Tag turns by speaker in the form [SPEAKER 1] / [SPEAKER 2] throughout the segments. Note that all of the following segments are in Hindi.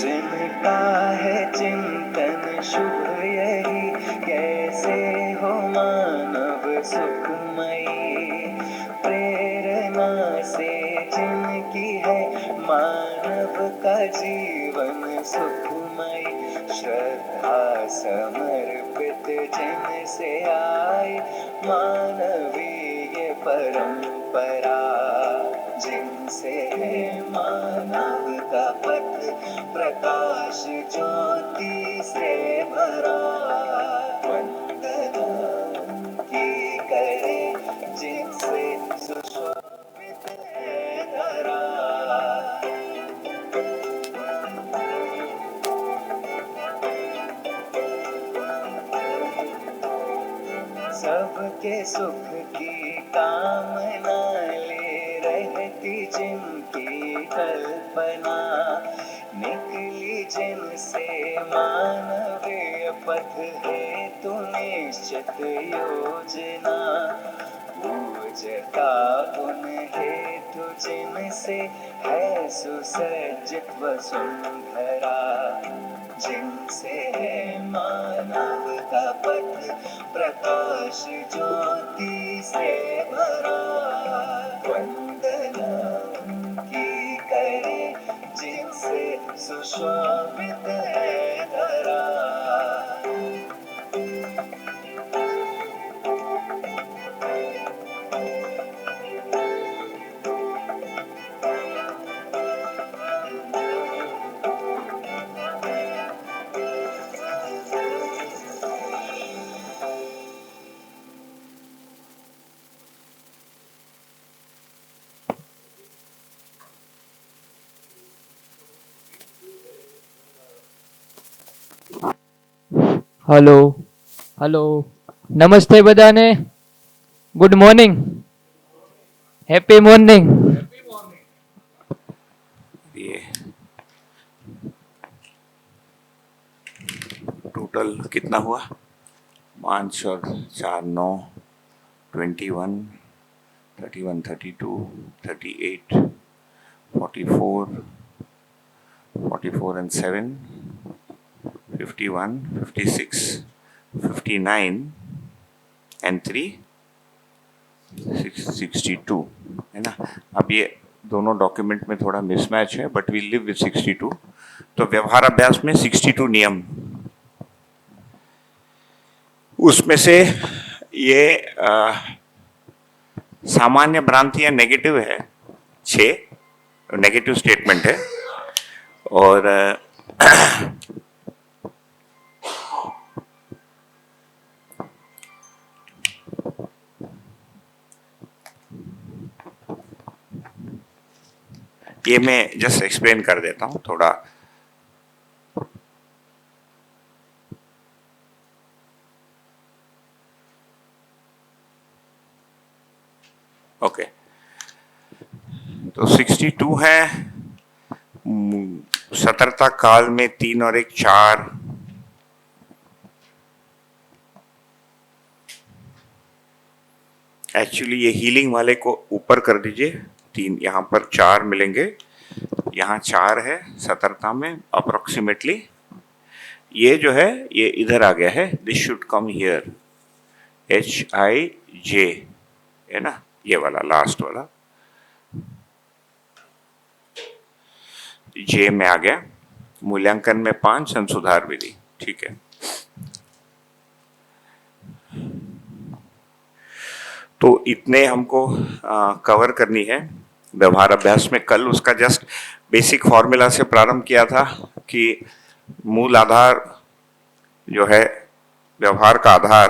[SPEAKER 1] जिनका है चिंतन शुभ यही, कैसे हो मानव सुखमयी। प्रेरणा से जिनकी है मानव का जीवन सुखमयी। श्रद्धा समर्पित जिनसे आए मानवीय परंपरा। जिनसे है मानव का पथ प्रकाश ज्योति से भरा। वंदना उनकी करे जिनसे सुशोभित है धरा। सबके सुख की कामना ले रहती जिनकी कल्पना। निकली जिनसे मानवीय पथ हेतु निश्चित योजना। पूजता उन हेतु जिनसे है सुसज्जित वसुंधरा। जिनसे है मानव का पथ प्रकाश ज्योति से भरा। वंदना उनकी करे जिनसे सुशोभित है धरा।
[SPEAKER 2] હલો હલો નમસ્તે બધાને. Good morning, happy morning.
[SPEAKER 3] ये टोटल कितना हुआ? 5 और 4 9, 21, 31, 32, 38, 44, 44 and 7, 51, 56, 59 and 3, 62 है ना. अब ये दोनों डॉक्यूमेंट में थोड़ा मिसमैच है, बट वी लिव विद 62. तो व्यवहार अभ्यास में 62 नियम, उसमें से ये सामान्य भ्रांतियां नेगेटिव है, 6 नेगेटिव स्टेटमेंट है. और ये मैं जस्ट एक्सप्लेन कर देता हूं थोड़ा. ओके, तो 62 है. सतर्कता काल में 3 और 1 4. एक्चुअली ये हीलिंग वाले को ऊपर कर दीजिए. 3 यहाँ पर 4 मिलेंगे, यहाँ 4 है सतर्कता में अप्रोक्सीमेटली. ये जो है ये इधर आ गया है, this should come here, HIJ है ना, ये वाला लास्ट वाला J में आ गया. मूल्यांकन में 5, संशोधार विधि, ठीक है. तो इतने हमको कवर करनी है व्यवहार अभ्यास में. कल उसका जस्ट बेसिक फॉर्मूला से प्रारंभ किया था कि मूल आधार जो है, व्यवहार का आधार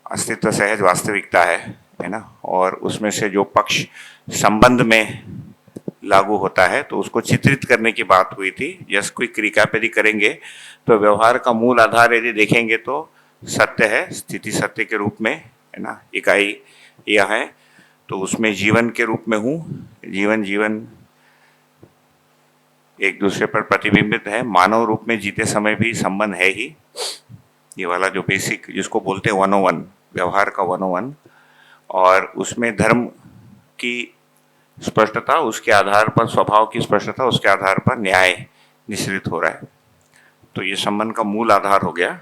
[SPEAKER 3] अस्तित्व सहज वास्तविकता है ना. और उसमें से जो पक्ष संबंध में लागू होता है तो उसको चित्रित करने की बात हुई थी. जस्ट क्विक रिकैप यदि करेंगे तो व्यवहार का मूल आधार यदि देखेंगे तो सत्य है, स्थिति सत्य के रूप में है ना. इकाई यह है, तो उसमें जीवन के रूप में हूँ. जीवन एक दूसरे पर प्रतिबिंबित है. मानव रूप में जीते समय भी संबंध है ही. ये वाला जो बेसिक जिसको बोलते हैं 101, व्यवहार का 101. और उसमें धर्म की स्पष्टता, उसके आधार पर स्वभाव की स्पष्टता, उसके आधार पर न्याय निश्चित हो रहा है। तो ये संबंध का मूल आधार हो गया।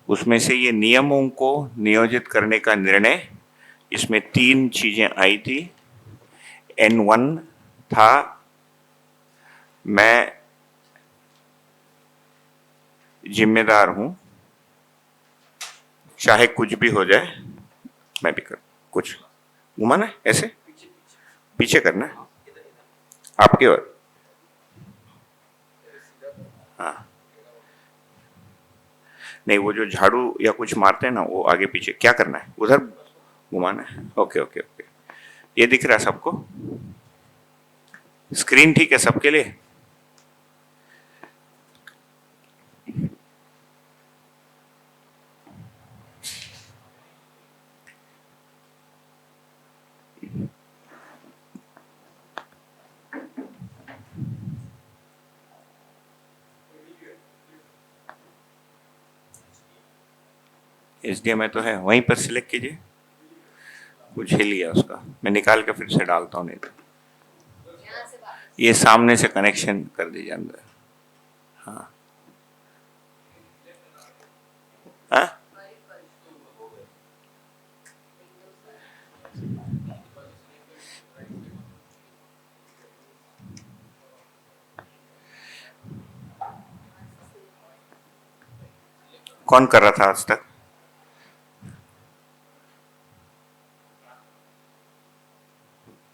[SPEAKER 3] उसमें से ये नियमों को नियोजित करने का निर्णय, इसमें 3 चीजें आई थी। N1 था मैं जिम्मेदार हूं, चाहे कुछ भी हो जाए मैं भी कर, कुछ घुमाना है ऐसे पीछे करना है आपकी ओर, हाँ नहीं वो जो झाड़ू या कुछ मारते हैं ना वो आगे पीछे क्या करना है, उधर घुमाना है। ओके ओके ओके, ये दिख रहा है सबको? स्क्रीन ठीक है सबके लिए? HDMI तो है, वहीं पर सिलेक्ट कीजिए। कुछ हिल गया उसका, मैं निकाल के फिर से डालता हूँ, नहीं तो ये सामने से कनेक्शन कर दीजिए अंदर। हाँ हाँ कौन कर रहा था आज तक?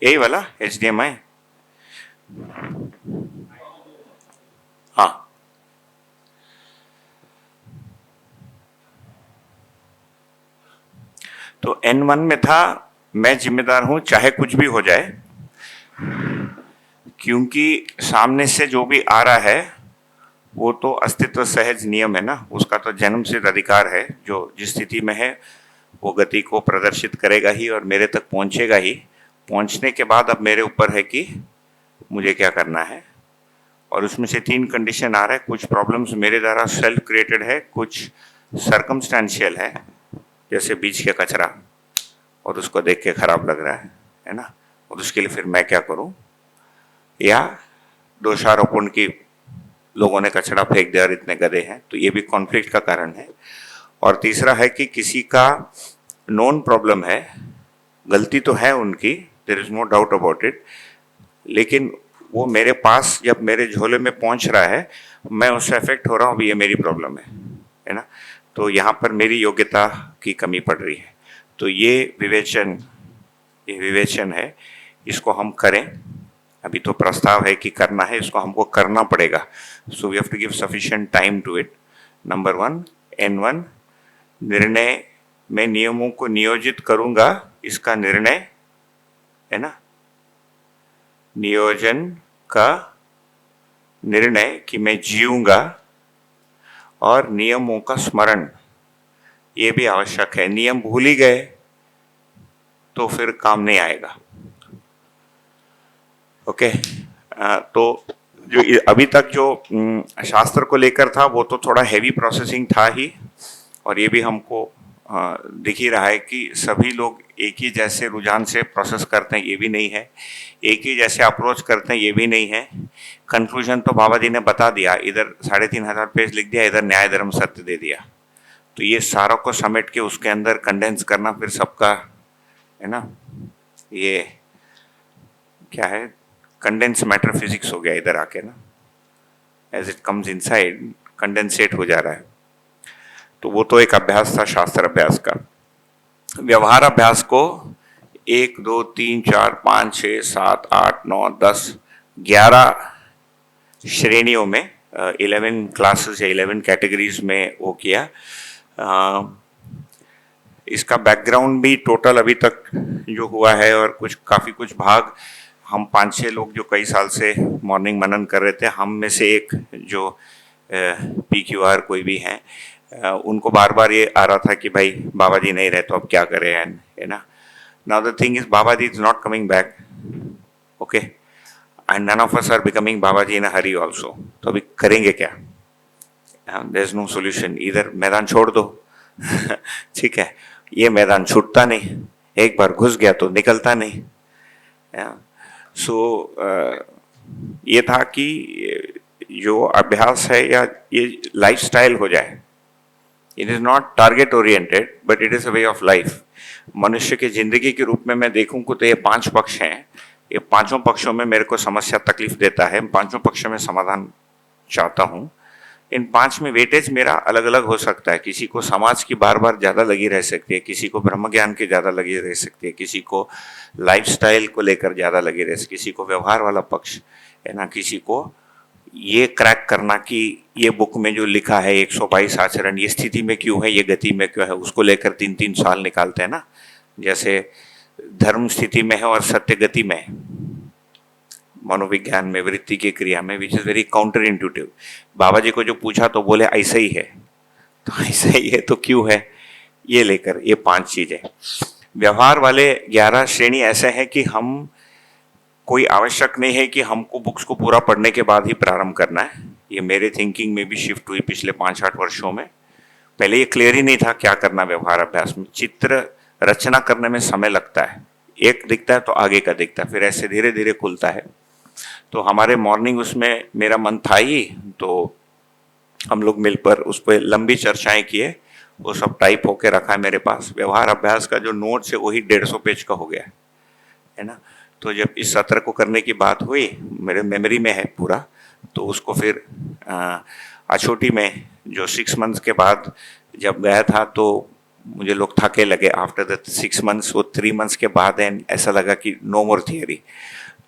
[SPEAKER 3] यही वाला HDMI? हाँ तो N1 में था मैं जिम्मेदार हूं चाहे कुछ भी हो जाए, क्योंकि सामने से जो भी आ रहा है वो तो अस्तित्व सहज नियम है ना, उसका तो जन्म सिद्ध अधिकार है, जो जिस स्थिति में है वो गति को प्रदर्शित करेगा ही और मेरे तक पहुंचेगा ही। पहुंचने के बाद अब मेरे ऊपर है कि मुझे क्या करना है, और उसमें से 3 कंडीशन आ रहा है। कुछ प्रॉब्लम्स मेरे द्वारा सेल्फ क्रिएटेड है, कुछ सर्कमस्टेंशियल है, जैसे बीच के कचरा और उसको देख के खराब लग रहा है ना, और उसके लिए फिर मैं क्या करूं, या दोषारोपण की लोगों ने कचरा फेंक दिया और इतने गधे हैं, तो ये भी कॉन्फ्लिक्ट का कारण है। और तीसरा है कि किसी का नॉन प्रॉब्लम है, गलती तो है उनकी, there is no doubt about it, लेकिन वो मेरे पास जब मेरे झोले में पहुंच रहा है मैं उससे अफेक्ट हो रहा हूँ, ये मेरी प्रॉब्लम है ना। तो यहाँ पर मेरी योग्यता की कमी पड़ रही है। तो ये विवेचन है, इसको हम करें। अभी तो प्रस्ताव है कि करना है, इसको हमको करना पड़ेगा। So we have to give sufficient time to it. Number 1 N1 निर्णय, मैं नियमों को नियोजित करूंगा, इसका निर्णय है ना, नियोजन का निर्णय कि मैं जीऊंगा, और नियमों का स्मरण ये भी आवश्यक है। नियम भूल ही गए तो फिर काम नहीं आएगा। ओके तो जो अभी तक जो शास्त्र को लेकर था वो तो थोड़ा हैवी प्रोसेसिंग था ही, और ये भी हमको दिख ही रहा है कि सभी लोग एक ही जैसे रुझान से प्रोसेस करते हैं, ये भी नहीं है, एक ही जैसे अप्रोच करते हैं, ये भी नहीं है। कंक्लूजन तो बाबा जी ने बता दिया, इधर 3500 पेज लिख दिया, इधर न्याय धर्म सत्य दे दिया। तो ये सारों को समेट के उसके अंदर कंडेंस करना फिर सबका है ना, ये क्या है, कंडेंस मैटर फिजिक्स हो गया इधर आके ना, as it comes inside condensate हो जा रहा है। तो वो तो एक अभ्यास था शास्त्र अभ्यास का। व्यवहार अभ्यास को 1 2 3 4 5 6 7 8 9 10 11 श्रेणियों में 11 क्लासेस या 11 कैटेगरीज में वो किया। इसका बैकग्राउंड भी टोटल अभी तक जो हुआ है, और काफ़ी कुछ भाग हम 5-6 लोग जो कई साल से मॉर्निंग मनन कर रहे थे, हम में से एक जो PQR कोई भी हैं, उनको बार बार ये आ रहा था कि भाई बाबा जी नहीं रहे तो अब क्या करें, है ना। Now the thing is Baba ji is not coming back, okay, and none of us are becoming Baba ji in a hurry also. तो अभी करेंगे क्या? देयर इज नो सोल्यूशन, इधर मैदान छोड़ दो ठीक है, ये मैदान छूटता नहीं, एक बार घुस गया तो निकलता नहीं। सो ये था कि जो अभ्यास है या ये लाइफस्टाइल हो जाए. It is not target oriented but it is a way of life. मनुष्य की जिंदगी के रूप में मैं देखूं को तो ये 5 पक्ष हैं. ये पांचों पक्षों में मेरे को समस्या तकलीफ देता है. पांचों पक्षों में समाधान चाहता हूं. इन 5 में वेटेज मेरा अलग अलग हो सकता है. किसी को समाज की बार बार ज्यादा लगी रह सकती है, किसी को ब्रह्म ज्ञान की ज्यादा लगी रह सकती है, किसी को लाइफस्टाइल को लेकर ज्यादा लगी रह सकती है, किसी को व्यवहार वाला पक्ष है ना, किसी को ये क्रैक करना कि ये बुक में जो लिखा है 122 आचरण ये स्थिति में क्यों है, ये गति में क्यों है, उसको लेकर 3-3 साल निकालते हैं ना. जैसे धर्म स्थिति में है और सत्य गति में है, मनोविज्ञान में, वृत्ति की क्रिया में, which is very counterintuitive. Baba ji को जो पूछा तो बोले ऐसा ही है. तो ऐसा ही है तो क्यों है, ये लेकर ये 5 चीजें. व्यवहार वाले 11 श्रेणी ऐसे हैं कि हम कोई आवश्यक नहीं है कि हमको बुक्स को पूरा पढ़ने के बाद ही प्रारंभ करना है. ये मेरे थिंकिंग में भी शिफ्ट हुई पिछले 5-8 वर्षों में. पहले ये क्लियर ही नहीं था क्या करना व्यवहार अभ्यास में. चित्र रचना करने में समय लगता है, एक दिखता है तो आगे का दिखता है, फिर ऐसे धीरे धीरे खुलता है. तो हमारे मॉर्निंग उसमें मेरा मन था ही, तो हम लोग मिलकर उस पर लंबी चर्चाएं किए. वो सब टाइप होके रखा है मेरे पास. व्यवहार अभ्यास का जो नोट्स है वही 150 पेज का हो गया है ना. तो जब इस सत्र को करने की बात हुई, मेरे मेमोरी में है पूरा, तो उसको फिर अछोटी में जो 6 मंथ्स के बाद जब गया था तो मुझे लोग थके लगे. आफ्टर द 6 मंथ्स, वो 3 मंथ्स के बाद एंड ऐसा लगा कि नो मोर थियरी.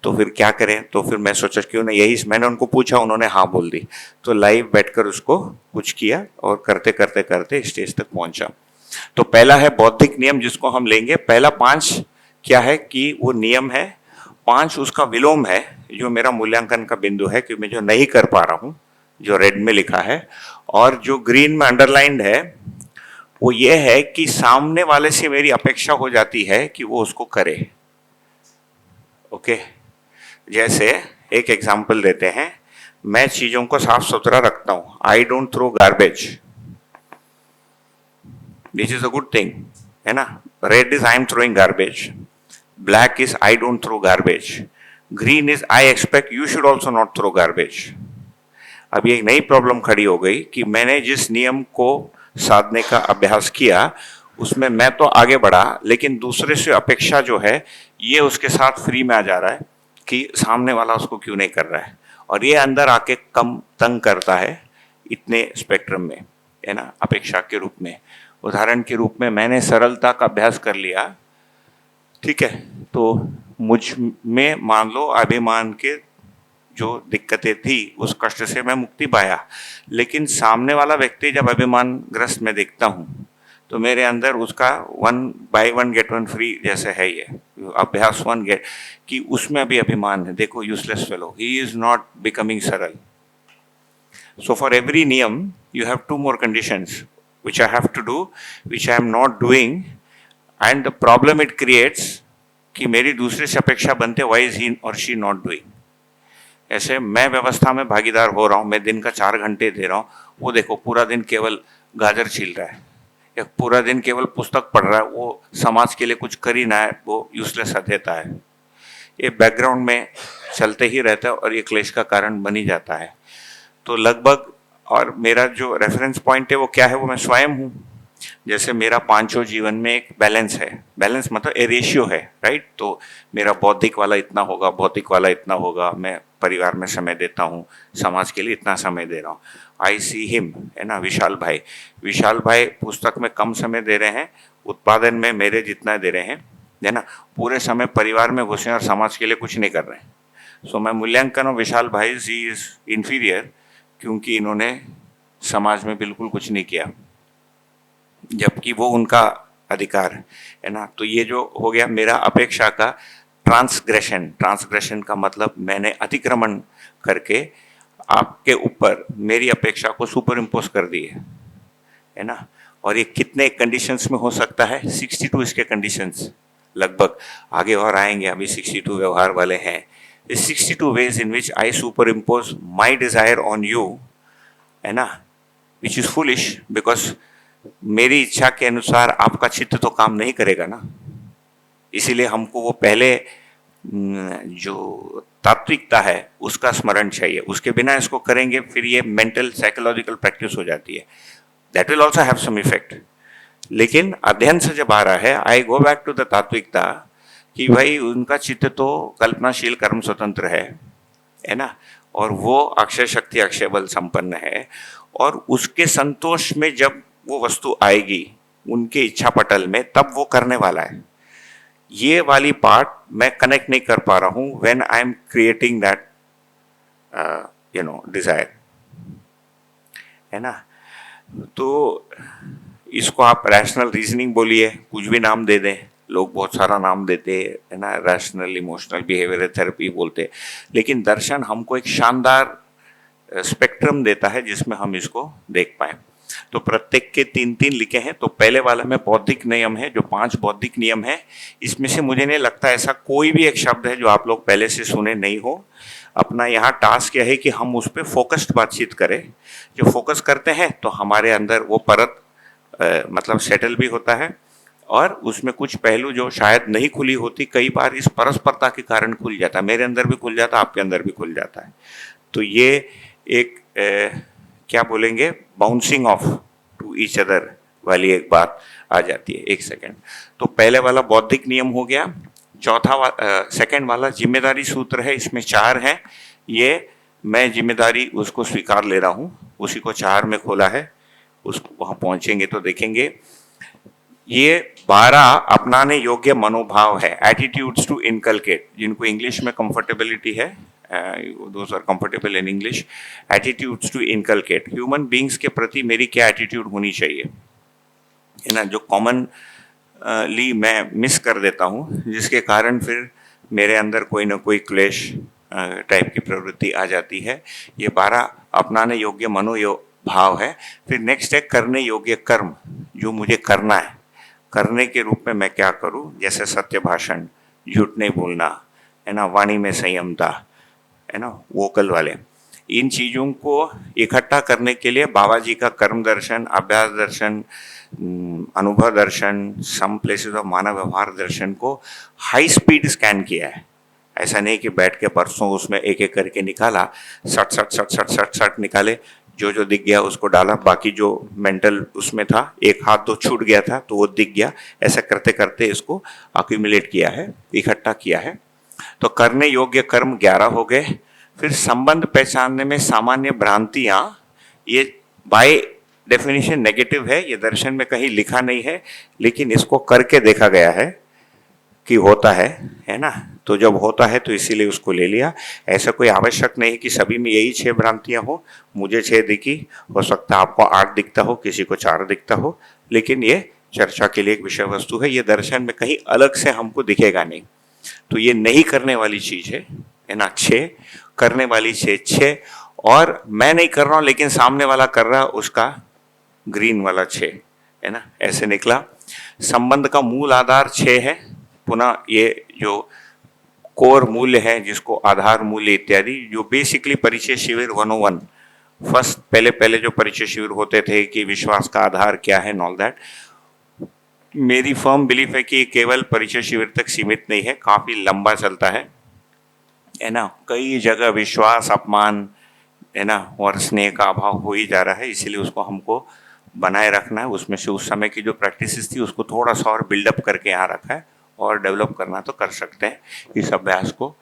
[SPEAKER 3] तो फिर क्या करें, तो फिर मैं सोचा क्यों ना यही, मैंने उनको पूछा, उन्होंने हाँ बोल दी. तो लाइव बैठकर उसको कुछ किया और करते करते करते स्टेज तक पहुंचा. तो पहला है बौद्धिक नियम जिसको हम लेंगे. पहला 5 क्या है कि वो नियम है. 5 उसका विलोम है जो मेरा मूल्यांकन का बिंदु है कि मैं जो नहीं कर पा रहा हूं, जो रेड में लिखा है, और जो ग्रीन में अंडरलाइंड है वो ये है कि सामने वाले से मेरी अपेक्षा हो जाती है कि वो उसको करे. ओके, जैसे एक एग्जांपल देते हैं. मैं चीजों को साफ सुथरा रखता हूं. I don't throw garbage. This is a good thing है ना. Red is I am throwing garbage. Black is I don't throw garbage. Green is I expect you should also not throw garbage. अभी एक नई प्रॉब्लम खड़ी हो गई कि मैंने जिस नियम को साधने का अभ्यास किया उसमें मैं तो आगे बढ़ा, लेकिन दूसरे से अपेक्षा जो है ये उसके साथ फ्री में आ जा रहा है कि सामने वाला उसको क्यों नहीं कर रहा है, और ये अंदर आके कम तंग करता है इतने स्पेक्ट्रम में है ना, अपेक्षा के रूप में. उदाहरण के रूप में मैंने सरलता का अभ्यास कर लिया, ठीक है, तो मुझ में मान लो अभिमान के जो दिक्कतें थी उस कष्ट से मैं मुक्ति पाया. लेकिन सामने वाला व्यक्ति जब अभिमान ग्रस्त में देखता हूं तो मेरे अंदर उसका 1 buy 1 get 1 फ्री जैसे है ये अभ्यास 1 गेट कि उसमें भी अभिमान है. देखो useless fellow, he is not becoming सरल. सो फॉर एवरी नियम you have 2 more conditions which I have to do, which I am not doing. And the problem it creates कि मेरी दूसरे से अपेक्षा बनते वाई इज ही और शी नॉट डूइंग. ऐसे मैं व्यवस्था में भागीदार हो रहा हूँ, मैं दिन का 4 घंटे दे रहा हूँ, वो देखो पूरा दिन केवल गाजर छील रहा है या पूरा दिन केवल पुस्तक पढ़ रहा है, वो समाज के लिए कुछ कर ही ना है, वो यूजलेस देता है. ये बैकग्राउंड में चलते ही रहता है और ये क्लेश का कारण बन ही जाता है. तो लगभग, और मेरा जो रेफरेंस पॉइंट है वो क्या है, वो मैं स्वयं हूँ. जैसे मेरा पांचों जीवन में एक बैलेंस है. बैलेंस मतलब ए रेशियो है, राइट. तो मेरा बौद्धिक वाला इतना होगा, भौतिक वाला इतना होगा, मैं परिवार में समय देता हूँ, समाज के लिए इतना समय दे रहा हूँ. आई सी हिम है ना, विशाल भाई. विशाल भाई पुस्तक में कम समय दे रहे हैं, उत्पादन में मेरे जितना दे रहे हैं है ना, पूरे समय परिवार में घुसे और समाज के लिए कुछ नहीं कर रहे हैं. सो मैं मूल्यांकन हूँ विशाल भाई जी इज इंफीरियर क्योंकि इन्होंने समाज में बिल्कुल कुछ नहीं किया, जबकि वो उनका अधिकार है ना. तो ये जो हो गया मेरा अपेक्षा का ट्रांसग्रेशन. ट्रांसग्रेशन का मतलब मैंने अतिक्रमण करके आपके ऊपर मेरी अपेक्षा को सुपर इम्पोज कर दी है ना. और ये कितने कंडीशंस में हो सकता है, 62 इसके कंडीशंस लगभग, आगे और आएंगे. अभी 62 व्यवहार वाले हैं. 62 ways in which I superimpose my desire on you है ना, which is foolish because मेरी इच्छा के अनुसार आपका चित्त तो काम नहीं करेगा ना. इसीलिए हमको वो पहले जो तात्विकता है उसका स्मरण चाहिए, उसके बिना इसको करेंगे फिर ये मेंटल साइकोलॉजिकल प्रैक्टिस हो जाती है, that will also have some effect. लेकिन अध्ययन से जब आ रहा है, I go back to the तात्विकता कि भाई उनका चित्त तो कल्पनाशील कर्म स्वतंत्र है ना, और वो अक्षय शक्ति अक्षय बल संपन्न है, और उसके संतोष में जब वो वस्तु आएगी उनके इच्छा पटल में तब वो करने वाला है। ये वाली पार्ट मैं कनेक्ट नहीं कर पा रहा हूं when I am creating that desire, है ना। तो इसको आप रैशनल रीजनिंग बोलिए, कुछ भी नाम दे दें, लोग बहुत सारा नाम देते है ना, रैशनल इमोशनल बिहेवियर थेरेपी बोलते, लेकिन दर्शन हमको एक शानदार स्पेक्ट्रम देता है जिसमें हम इसको देख पाए। तो प्रत्येक के 3-3 लिखे हैं। तो पहले वाला में बौद्धिक नियम है, जो 5 बौद्धिक नियम है, इसमें से मुझे नहीं लगता ऐसा कोई भी एक शब्द है जो आप लोग पहले से सुने नहीं हो। अपना यहाँ टास्क यह है कि हम उस पर फोकस्ड बातचीत करें। जो फोकस करते हैं तो हमारे अंदर वो परत मतलब सेटल भी होता है, और उसमें कुछ पहलू जो शायद नहीं खुली होती, कई बार इस परस्परता के कारण खुल जाता है। मेरे अंदर भी खुल जाता है, आपके अंदर भी खुल जाता है। तो ये एक क्या बोलेंगे, bouncing off to each other वाली एक बात आ जाती है। एक सेकंड। तो पहले वाला बौद्धिक नियम हो गया। सेकंड वाला जिम्मेदारी सूत्र है, इसमें 4 हैं। ये मैं जिम्मेदारी उसको स्वीकार ले रहा हूँ, उसी को 4 में खोला है, उसको वहाँ पहुँचेंगे तो देखेंगे। ये 12 अपनाने योग्य मनोभाव है, एटीट्यूड्स टू इनकलकेट, जिनको इंग्लिश में कंफर्टेबिलिटी है, those are comfortable in English. Attitudes to inculcate, human beings के प्रति मेरी क्या एटीट्यूड होनी चाहिए, है ना, जो कॉमन ली मैं मिस कर देता हूँ, जिसके कारण फिर मेरे अंदर कोई ना कोई क्लेश टाइप की प्रवृत्ति आ जाती है। ये 12 अपनाने योग्य मनोभाव है। फिर नेक्स्ट है करने योग्य कर्म, जो मुझे करना है, करने के रूप में मैं क्या करूं, जैसे सत्य भाषण, झूठ नहीं बोलना, है ना, वाणी में संयमता, है ना, वोकल वाले। इन चीज़ों को इकट्ठा करने के लिए बाबा जी का कर्म दर्शन, अभ्यास दर्शन, अनुभव दर्शन, सम प्लेसेस ऑफ मानव व्यवहार दर्शन को हाई स्पीड स्कैन किया है। ऐसा नहीं कि बैठ के परसों उसमें एक एक करके निकाला, सट सट सट सट सट सट निकाले, जो जो दिख गया उसको डाला, बाकी जो मेंटल उसमें था, एक हाथ तो छूट गया था तो वो दिख गया। ऐसा करते करते इसको अक्यूमुलेट किया है, इकट्ठा किया है। तो करने योग्य कर्म 11 हो गए। फिर संबंध पहचानने में सामान्य भ्रांतियां, ये बाय डेफिनेशन नेगेटिव है, ये दर्शन में कहीं लिखा नहीं है, लेकिन इसको करके देखा गया है कि होता है ना। तो जब होता है तो इसीलिए उसको ले लिया। ऐसा कोई आवश्यक नहीं कि सभी में यही 6 भ्रांतियां हो। मुझे 6 दिखी, हो सकता है आपको 8 दिखता हो, किसी को 4 दिखता हो, लेकिन ये चर्चा के लिए एक विषय वस्तु है। ये दर्शन में कहीं अलग से हमको दिखेगा नहीं। तो ये नहीं करने वाली चीज है ना, 6 करने वाली 6, और मैं नहीं कर रहा हूं लेकिन सामने वाला कर रहा, उसका ग्रीन वाला 6, है ना, ऐसे निकला। संबंध का मूल आधार 6 है। पुनः ये जो कोर मूल्य है, जिसको आधार मूल्य इत्यादि, जो बेसिकली परिचय शिविर 101 फर्स्ट पहले जो परिचय शिविर होते थे कि विश्वास का आधार क्या है, ऑल दैट, मेरी फर्म बिलीफ है कि केवल परिचय शिविर तक सीमित नहीं है, काफी लंबा चलता है ना। कई जगह विश्वास, अपमान, है ना, और स्नेह का अभाव हो ही जा रहा है, इसीलिए उसको हमको बनाए रखना है। उसमें से उस समय की जो प्रैक्टिसेस थी उसको थोड़ा सा और बिल्डअप करके यहाँ रखा है, और डेवलप करना तो कर सकते हैं इस अभ्यास को।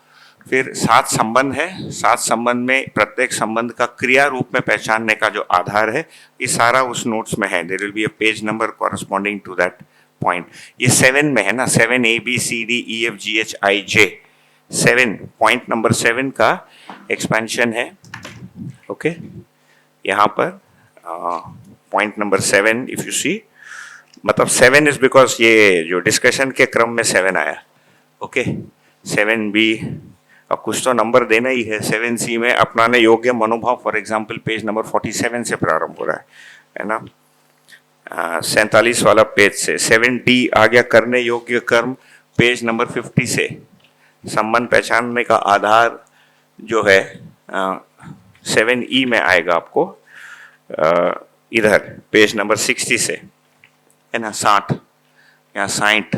[SPEAKER 3] फिर 7 संबंध है। 7 संबंध में प्रत्येक संबंध का क्रिया रूप में पहचानने का जो आधार है, ये सारा उस नोट्स में है। There will be a page number corresponding to that point. ये 7 में है ना, 7 ABCDEFGHIJ, 7 पॉइंट नंबर 7 का एक्सपेंशन है। ओके, यहाँ पर point number 7 if you see, मतलब 7 इज बिकॉज ये जो डिस्कशन के क्रम में 7 आया। ओके, 7B, अब कुछ तो नंबर देना ही है। 7C में अपनाने योग्य मनोभाव, फॉर एग्जाम्पल पेज नंबर 47 से प्रारंभ हो रहा है ना, 47 वाला पेज से। 7D आ गया करने योग्य कर्म, पेज नंबर 50 से। संबंध पहचानने का आधार जो है 7E में आएगा आपको, इधर पेज नंबर 60 से, है ना, 60 या 60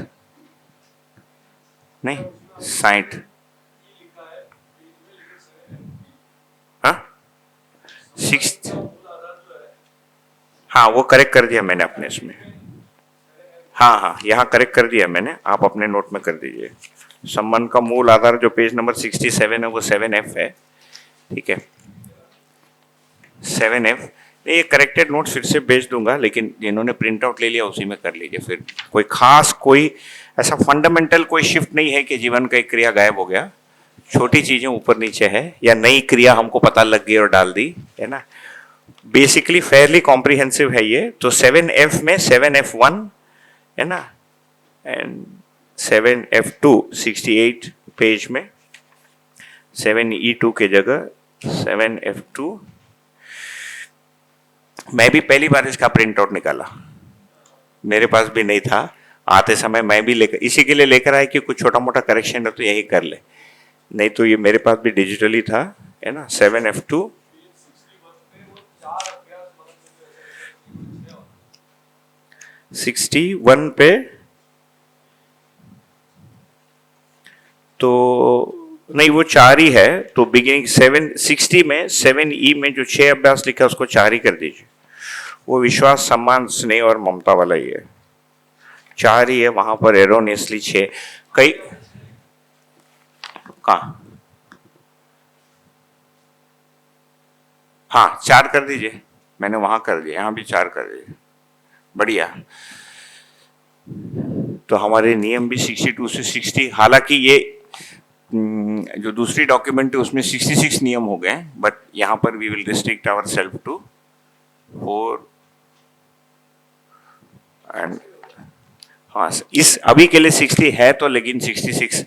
[SPEAKER 3] नहीं 60 सिक्स, हाँ वो करेक्ट कर दिया मैंने अपने इसमें, हाँ हाँ यहाँ करेक्ट कर दिया मैंने, आप अपने नोट में कर दीजिए। संबंध का मूल आधार जो पेज नंबर 67 है वो 7F है, ठीक है 7F। ये करेक्टेड नोट फिर से भेज दूंगा, लेकिन जिन्होंने प्रिंट आउट ले लिया उसी में कर लीजिए। फिर कोई खास कोई ऐसा फंडामेंटल कोई शिफ्ट नहीं है कि जीवन का एक क्रिया गायब हो गया, छोटी चीजें ऊपर नीचे है या नई क्रिया हमको पता लग गई और डाल दी, है ना। बेसिकली फेयरली कॉम्प्रिहेंसिव है ये। तो 7F में 7F1 है ना, एंड 7F2 68 पेज में 7E2 के जगह 7F2। मैं भी पहली बार इसका प्रिंट आउट निकाला, मेरे पास भी नहीं था, आते समय मैं भी लेकर इसी के लिए लेकर आया कि कुछ छोटा मोटा करेक्शन है तो यही कर ले, नहीं तो ये मेरे पास भी डिजिटली था, है ना। 7F2 61 पे, तो नहीं वो 4 ही है, तो बिगिनिंग 760 में 7E में जो 6 अभ्यास लिखा उसको 4 ही कर दीजिए। वो विश्वास, सम्मान, स्नेह और ममता वाला ही है, 4 ही है वहां पर, एरोनियसली 6 कई कहा, हाँ 4 कर दीजिए, मैंने वहां कर दिया, यहां भी 4 कर दीजिए, बढ़िया। तो हमारे नियम भी 62 से 60, हालांकि ये जो दूसरी डॉक्यूमेंट है उसमें 66 नियम हो गए, बट यहां पर we will restrict our self to 4 and, हाँ इस अभी के लिए 60 है तो, लेकिन 66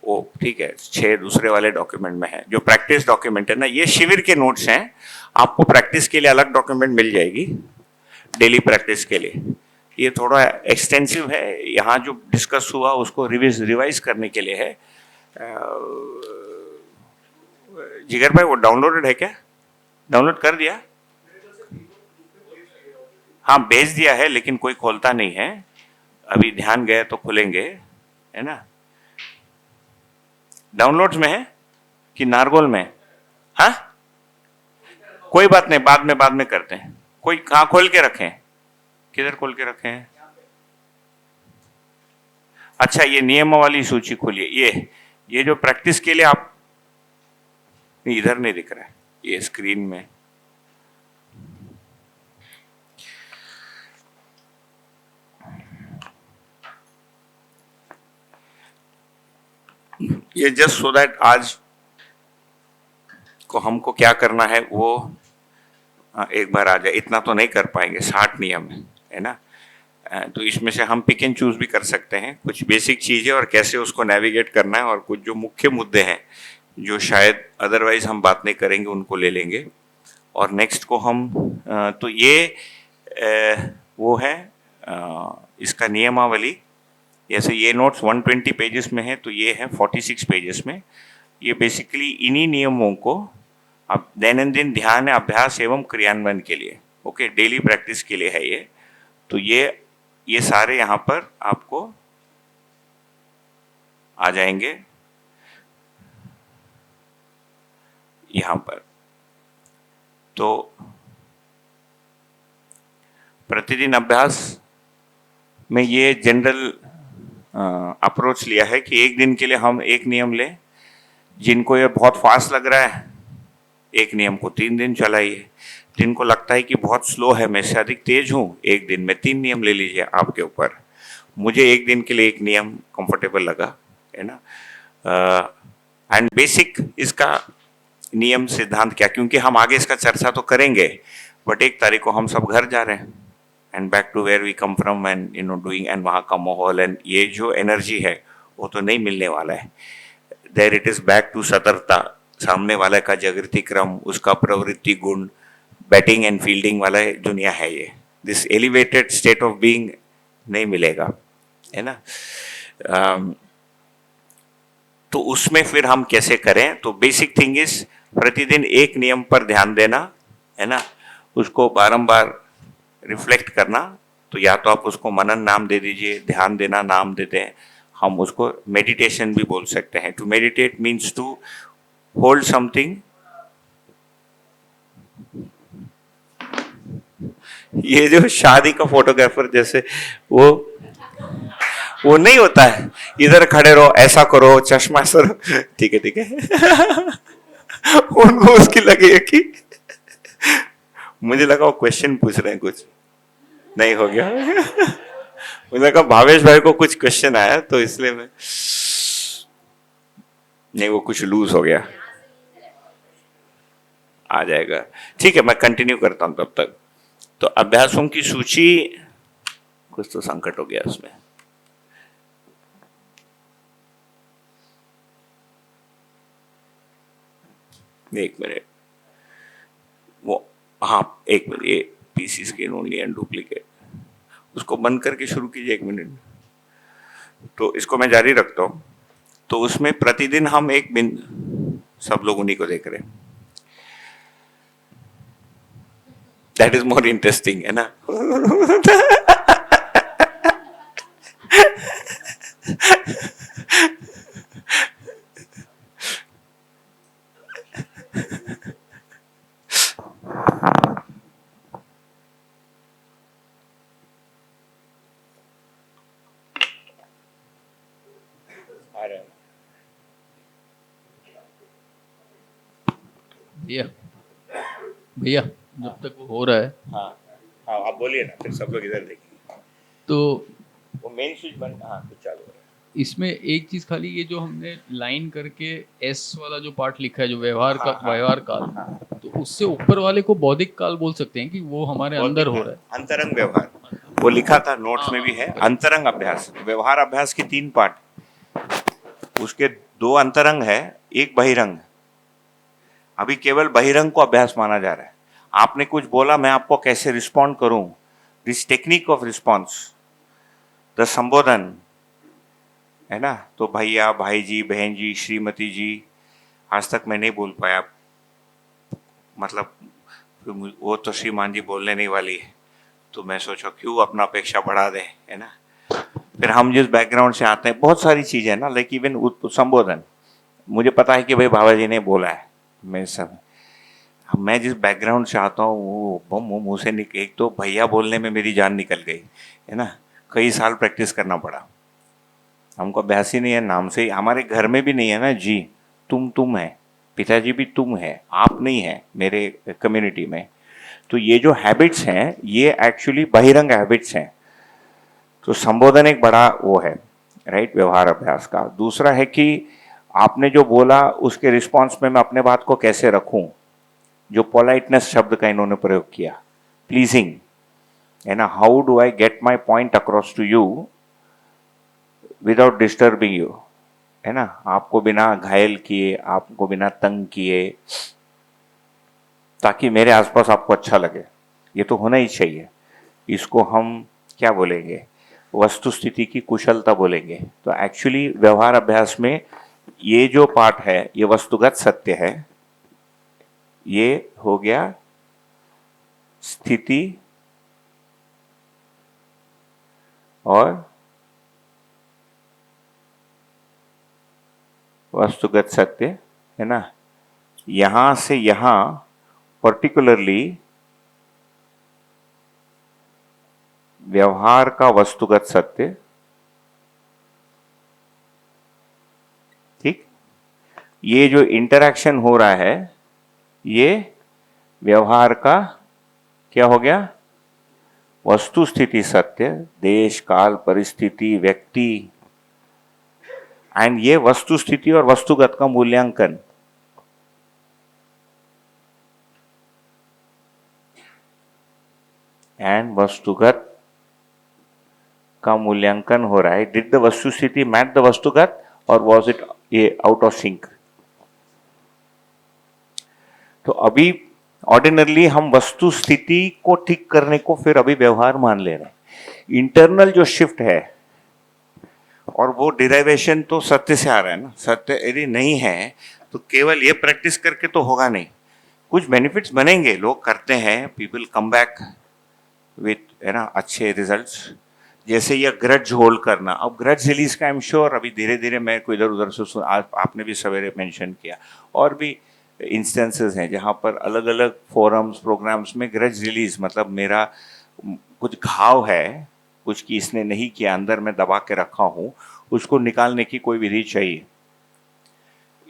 [SPEAKER 3] वो ठीक है, 6 दूसरे वाले डॉक्यूमेंट में है। जो प्रैक्टिस डॉक्यूमेंट है ना, ये शिविर के नोट्स हैं, आपको प्रैक्टिस के लिए अलग डॉक्यूमेंट मिल जाएगी, डेली प्रैक्टिस के लिए। ये थोड़ा एक्सटेंसिव है, यहाँ जो डिस्कस हुआ उसको रिवाइज करने के लिए है। जिगर भाई वो डाउनलोडेड है क्या, डाउनलोड कर दिया? हाँ भेज दिया है, लेकिन कोई खोलता नहीं है, अभी ध्यान गए तो खुलेंगे, है ना। डाउनलोड्स में है कि नारगोल में? हाँ कोई बात नहीं, बाद में करते हैं। कोई कहाँ खोल के रखें, किधर खोल के रखे हैं? अच्छा ये नियम वाली सूची खोलिए, ये जो प्रैक्टिस के लिए आप, इधर नहीं दिख रहा है ये स्क्रीन में, ये जस्ट सो दैट आज को हमको क्या करना है वो एक बार आ जाए। इतना तो नहीं कर पाएंगे, 60 नियम है ना, तो इसमें से हम पिक एंड चूज भी कर सकते हैं कुछ बेसिक चीजें और कैसे उसको नेविगेट करना है, और कुछ जो मुख्य मुद्दे हैं जो शायद अदरवाइज हम बात नहीं करेंगे उनको ले लेंगे। और नेक्स्ट को हम तो ये वो है इसका नियमावली, जैसे ये नोट्स 120 पेजेस में है तो ये है 46 पेजेस में। ये बेसिकली इन्हीं नियमों को अब दैनंदिन ध्यान, अभ्यास एवं क्रियान्वयन के लिए, ओके डेली प्रैक्टिस के लिए है ये। तो ये सारे यहाँ पर आपको आ जाएंगे यहाँ पर। तो प्रतिदिन अभ्यास में ये जनरल अप्रोच लिया है कि एक दिन के लिए हम एक नियम लें। जिनको ये बहुत फास्ट लग रहा है एक नियम को 3 दिन चलाइए, जिनको लगता है कि बहुत स्लो है, मैं इससे अधिक तेज हूँ, एक दिन में 3 नियम ले लीजिए, आपके ऊपर। मुझे एक दिन के लिए एक नियम कंफर्टेबल लगा, है ना। एंड बेसिक इसका नियम सिद्धांत क्या, क्योंकि हम आगे इसका चर्चा तो करेंगे, बट 1 तारीख को हम सब घर जा रहे हैं and back to where we come from and you know doing, and वहाँ का माहौल एंड ये जो एनर्जी है वो तो नहीं मिलने वाला है। There it is back to सतर्कता, सामने वाले का जागृति क्रम, उसका प्रवृत्ति गुण, बैटिंग एंड फील्डिंग वाला दुनिया है ये। This elevated state of being नहीं मिलेगा, है ना। तो उसमें फिर हम कैसे करें, तो बेसिक थिंग इज प्रतिदिन एक नियम पर ध्यान देना, है ना, उसको बारंबार रिफ्लेक्ट करना। तो या तो आप उसको मनन नाम दे दीजिए, ध्यान देना नाम देते हैं, हम उसको मेडिटेशन भी बोल सकते हैं। To meditate means to hold something ये जो शादी का फोटोग्राफर जैसे वो नहीं होता है, इधर खड़े रहो, ऐसा करो, चश्मा सर, ठीक है ठीक है। उनको उसकी लगे कि मुझे लगा वो क्वेश्चन पूछ रहे हैं, कुछ नहीं हो गया। मुझे लगा भावेश भाई को कुछ क्वेश्चन आया तो इसलिए मैं, नहीं वो कुछ लूज हो गया, आ जाएगा। ठीक है, मैं कंटिन्यू करता हूं तब तक। तो अभ्यासों की सूची, कुछ तो संकट हो गया उसमें। एक मिनट, वो, हाँ एक मिनट, ये PC screen only and duplicate, उसको बंद करके शुरू कीजिए, एक मिनट। तो इसको मैं जारी रखता हूं। तो उसमें प्रतिदिन हम एक बिंदु, सब लोग उन्हीं को देख रहे हैं, दैट इज मोर इंटरेस्टिंग, है ना।
[SPEAKER 4] भैया भैया, जब तक वो हो रहा है
[SPEAKER 3] हाँ हाँ, आप बोलिए ना, फिर सब लोग इधर देखिए।
[SPEAKER 4] तो
[SPEAKER 3] वो मेन स्विच बंद, हाँ कुछ चालू हो रहा है।
[SPEAKER 4] इसमें एक चीज खाली, ये जो हमने लाइन करके एस वाला जो पार्ट लिखा है, जो व्यवहार का,
[SPEAKER 3] हाँ,
[SPEAKER 4] व्यवहार काल, तो उससे ऊपर वाले को बौद्धिक काल बोल सकते हैं कि वो हमारे अंदर हो रहा है।
[SPEAKER 3] अंतरंग व्यवहार, वो लिखा था नोट्स में भी है। अंतरंग अभ्यास, व्यवहार अभ्यास के 3 पार्ट, उसके 2 अंतरंग है, एक बहिरंग। अभी केवल बहिरंग को अभ्यास माना जा रहा है। आपने कुछ बोला, मैं आपको कैसे रिस्पॉन्ड करूं, this technique of response, the संबोधन, है ना। तो भैया, भाई जी, बहन जी, श्रीमती जी, आज तक मैं नहीं बोल पाया, मतलब वो तो श्रीमान जी बोलने नहीं वाली है, तो मैं सोचा क्यों अपना अपेक्षा बढ़ा दें, है ना। फिर हम जिस बैकग्राउंड से आते हैं, बहुत सारी चीजें ना, लाइक इवन संबोधन, मुझे पता है कि भाई बाबा जी ने बोला है, मैं सब, मैं जिस बैकग्राउंड से आता हूँ वो मुंह से एक तो भैया बोलने में मेरी जान निकल गई, है ना। कई साल प्रैक्टिस करना पड़ा, हमको अभ्यास ही नहीं है, नाम से ही, हमारे घर में भी नहीं है ना जी, तुम है, पिताजी भी तुम है, आप नहीं है मेरे कम्युनिटी में। तो ये जो हैबिट्स हैं, ये एक्चुअली बहिरंग हैबिट्स हैं। तो संबोधन एक बड़ा वो है, राइट, व्यवहार अभ्यास का। दूसरा है कि आपने जो बोला उसके रिस्पॉन्स में मैं अपने बात को कैसे रखूं, जो पोलाइटनेस शब्द का इन्होंने प्रयोग किया, प्लीजिंग, है ना, how do I get my point across to you without disturbing you, है ना, आपको बिना घायल किए, आपको बिना तंग किए, ताकि मेरे आसपास आपको अच्छा लगे। ये तो होना ही चाहिए, इसको हम क्या बोलेंगे, वस्तु स्थिति की कुशलता बोलेंगे। तो एक्चुअली व्यवहार अभ्यास में ये जो पार्ट है, ये वस्तुगत सत्य है, ये हो गया स्थिति और वस्तुगत सत्य, है ना। यहां से यहां पर्टिकुलरली व्यवहार का वस्तुगत सत्य, ठीक, ये जो इंटरैक्शन हो रहा है, ये व्यवहार का क्या हो गया, वस्तु स्थिति सत्य, देश काल परिस्थिति व्यक्ति, एंड ये वस्तु स्थिति और वस्तुगत का मूल्यांकन। एंड वस्तुगत का मूल्यांकन हो रहा है। डिड द वस्तु स्थिति मैच द वस्तुगत और वॉज इट ये आउट ऑफ सिंक। तो अभी ऑर्डिनरली हम वस्तु स्थिति को ठीक करने को फिर अभी व्यवहार मान ले रहे हैं। इंटरनल जो शिफ्ट है, और वो डिराइवेशन तो सत्य से आ रहा है ना, सत्य यदि नहीं है तो केवल ये प्रैक्टिस करके तो होगा नहीं, कुछ बेनिफिट्स बनेंगे, लोग करते हैं, पीपल कम बैक विथ, है ना, अच्छे रिजल्ट्स। जैसे ये ग्रज होल्ड करना, अब ग्रज रिलीज का आई एम श्योर अभी धीरे धीरे मैं को इधर उधर से सुन, आपने भी सवेरे मेंशन किया, और भी इंस्टेंसेस हैं जहाँ पर अलग अलग फोरम्स प्रोग्राम्स में ग्रज रिलीज, मतलब मेरा कुछ घाव है, कुछ कि इसने नहीं किया, अंदर में दबा के रखा हूँ, उसको निकालने की कोई विधि चाहिए।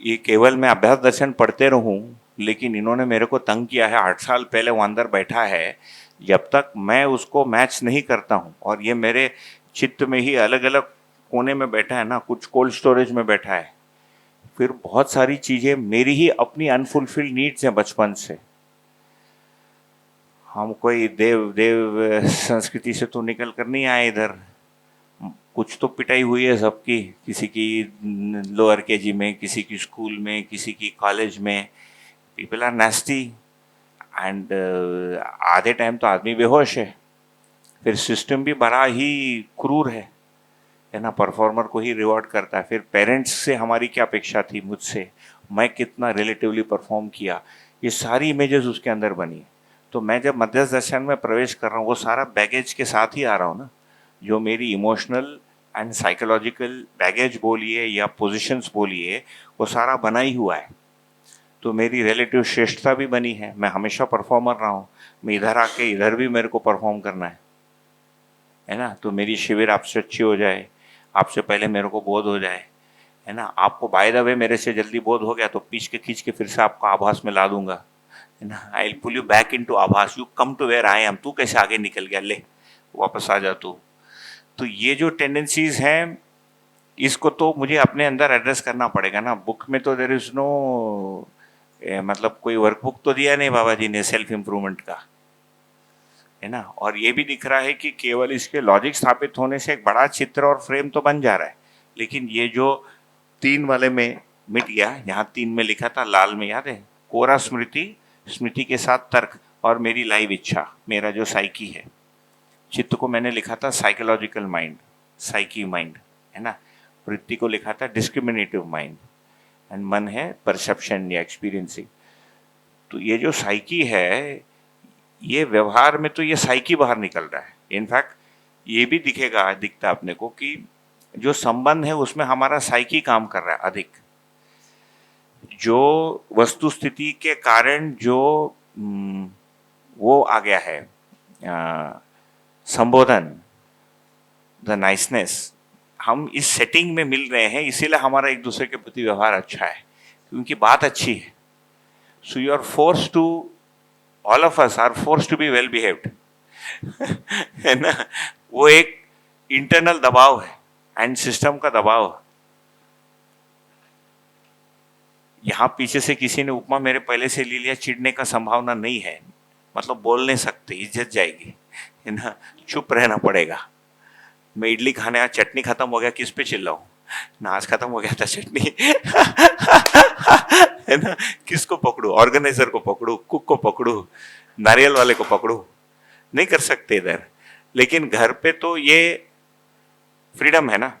[SPEAKER 3] ये केवल मैं अभ्यास दर्शन पढ़ते रहूं, लेकिन इन्होंने मेरे को तंग किया है, 8 साल पहले वो अंदर बैठा है, जब तक मैं उसको मैच नहीं करता हूं, और ये मेरे चित्त में ही अलग अलग कोने में बैठा है ना, कुछ कोल्ड स्टोरेज में बैठा है, फिर बहुत सारी चीजें मेरी ही अपनी अनफुलफिल्ड नीड्स हैं बचपन से। हम कोई देव देव संस्कृति से तो निकल कर नहीं आए इधर, कुछ तो पिटाई हुई है सबकी, किसी की लोअर केजी में, किसी की स्कूल में, किसी की कॉलेज में। पीपल आर नेस्टी एंड आधे टाइम तो आदमी बेहोश है। फिर सिस्टम भी बड़ा ही क्रूर है ना, परफॉर्मर को ही रिवॉर्ड करता है। फिर पेरेंट्स से हमारी क्या अपेक्षा थी मुझसे, मैं कितना रिलेटिवली परफॉर्म किया, ये सारी इमेजेस उसके अंदर बनी। तो मैं जब मध्यस्थ दर्शन में प्रवेश कर रहा हूँ, वो सारा बैगेज के साथ ही आ रहा हूँ ना, जो मेरी इमोशनल एंड साइकोलॉजिकल बैगेज बोलिए या पोजीशंस बोलिए, वो सारा बना ही हुआ है। तो मेरी रिलेटिव श्रेष्ठता भी बनी है, मैं हमेशा परफॉर्मर रहा हूँ, मैं इधर आके इधर भी मेरे को परफॉर्म करना है ना। तो मेरी शिविर आपसे अच्छी हो जाए, आपसे पहले मेरे को बोध हो जाए, है ना। आपको बाय द वे मेरे से जल्दी बोध हो गया तो खींच के फिर से आपको आभास में ला दूंगा, है ना। I will pull you back into आभास, you come to where I am. तू कैसे आगे निकल गया, ले वापस आ जा तू। तो ये जो टेंडेंसीज हैं, इसको तो मुझे अपने अंदर एड्रेस करना पड़ेगा ना। बुक में तो देयर इज नो, मतलब कोई वर्कबुक तो दिया नहीं बाबा जी ने सेल्फ इम्प्रूवमेंट का, है ना। और ये भी दिख रहा है कि केवल इसके लॉजिक स्थापित होने से एक बड़ा चित्र और फ्रेम तो बन जा रहा है, लेकिन ये जो 3 वाले में मिट गया, यहाँ 3 में लिखा था लाल में, याद है, कोरा स्मृति, स्मृति के साथ तर्क और मेरी लाइव इच्छा, मेरा जो साइकी है। चित्त को मैंने लिखा था साइकोलॉजिकल माइंड, साइकी माइंड, है ना। वृत्ति को लिखा था डिस्क्रिमिनेटिव माइंड, एंड मन है परसेप्शन या एक्सपीरियंसिंग। तो ये जो साइकी है, ये व्यवहार में तो ये साइकी बाहर निकल रहा है। इनफैक्ट ये भी दिखता अपने को कि जो संबंध है उसमें हमारा साइकी काम कर रहा है अधिक। जो वस्तु स्थिति के कारण जो वो आ गया है संबोधन, द नाइसनेस, हम इस सेटिंग में मिल रहे हैं, इसीलिए हमारा एक दूसरे के प्रति व्यवहार अच्छा है, क्योंकि बात अच्छी है। So you are force to, all of us are force to be well behaved, है ना। वो एक इंटरनल दबाव है एंड सिस्टम का दबाव है। यहाँ पीछे से किसी ने उपमा मेरे पहले से ले लिया, चिढ़ने का संभावना नहीं है, मतलब बोल नहीं सकते, इज्जत जाएगी, है ना, चुप रहना पड़ेगा। मैं इडली खाने, आज चटनी खत्म हो गया, किस पे चिल्लाऊं, नाच खत्म हो गया था चटनी, है ना, किसको पकड़ू, ऑर्गेनाइजर को पकड़ू, कुक को पकड़ू, नारियल वाले को पकड़ू, नहीं कर सकते इधर। लेकिन घर पे तो ये फ्रीडम है ना,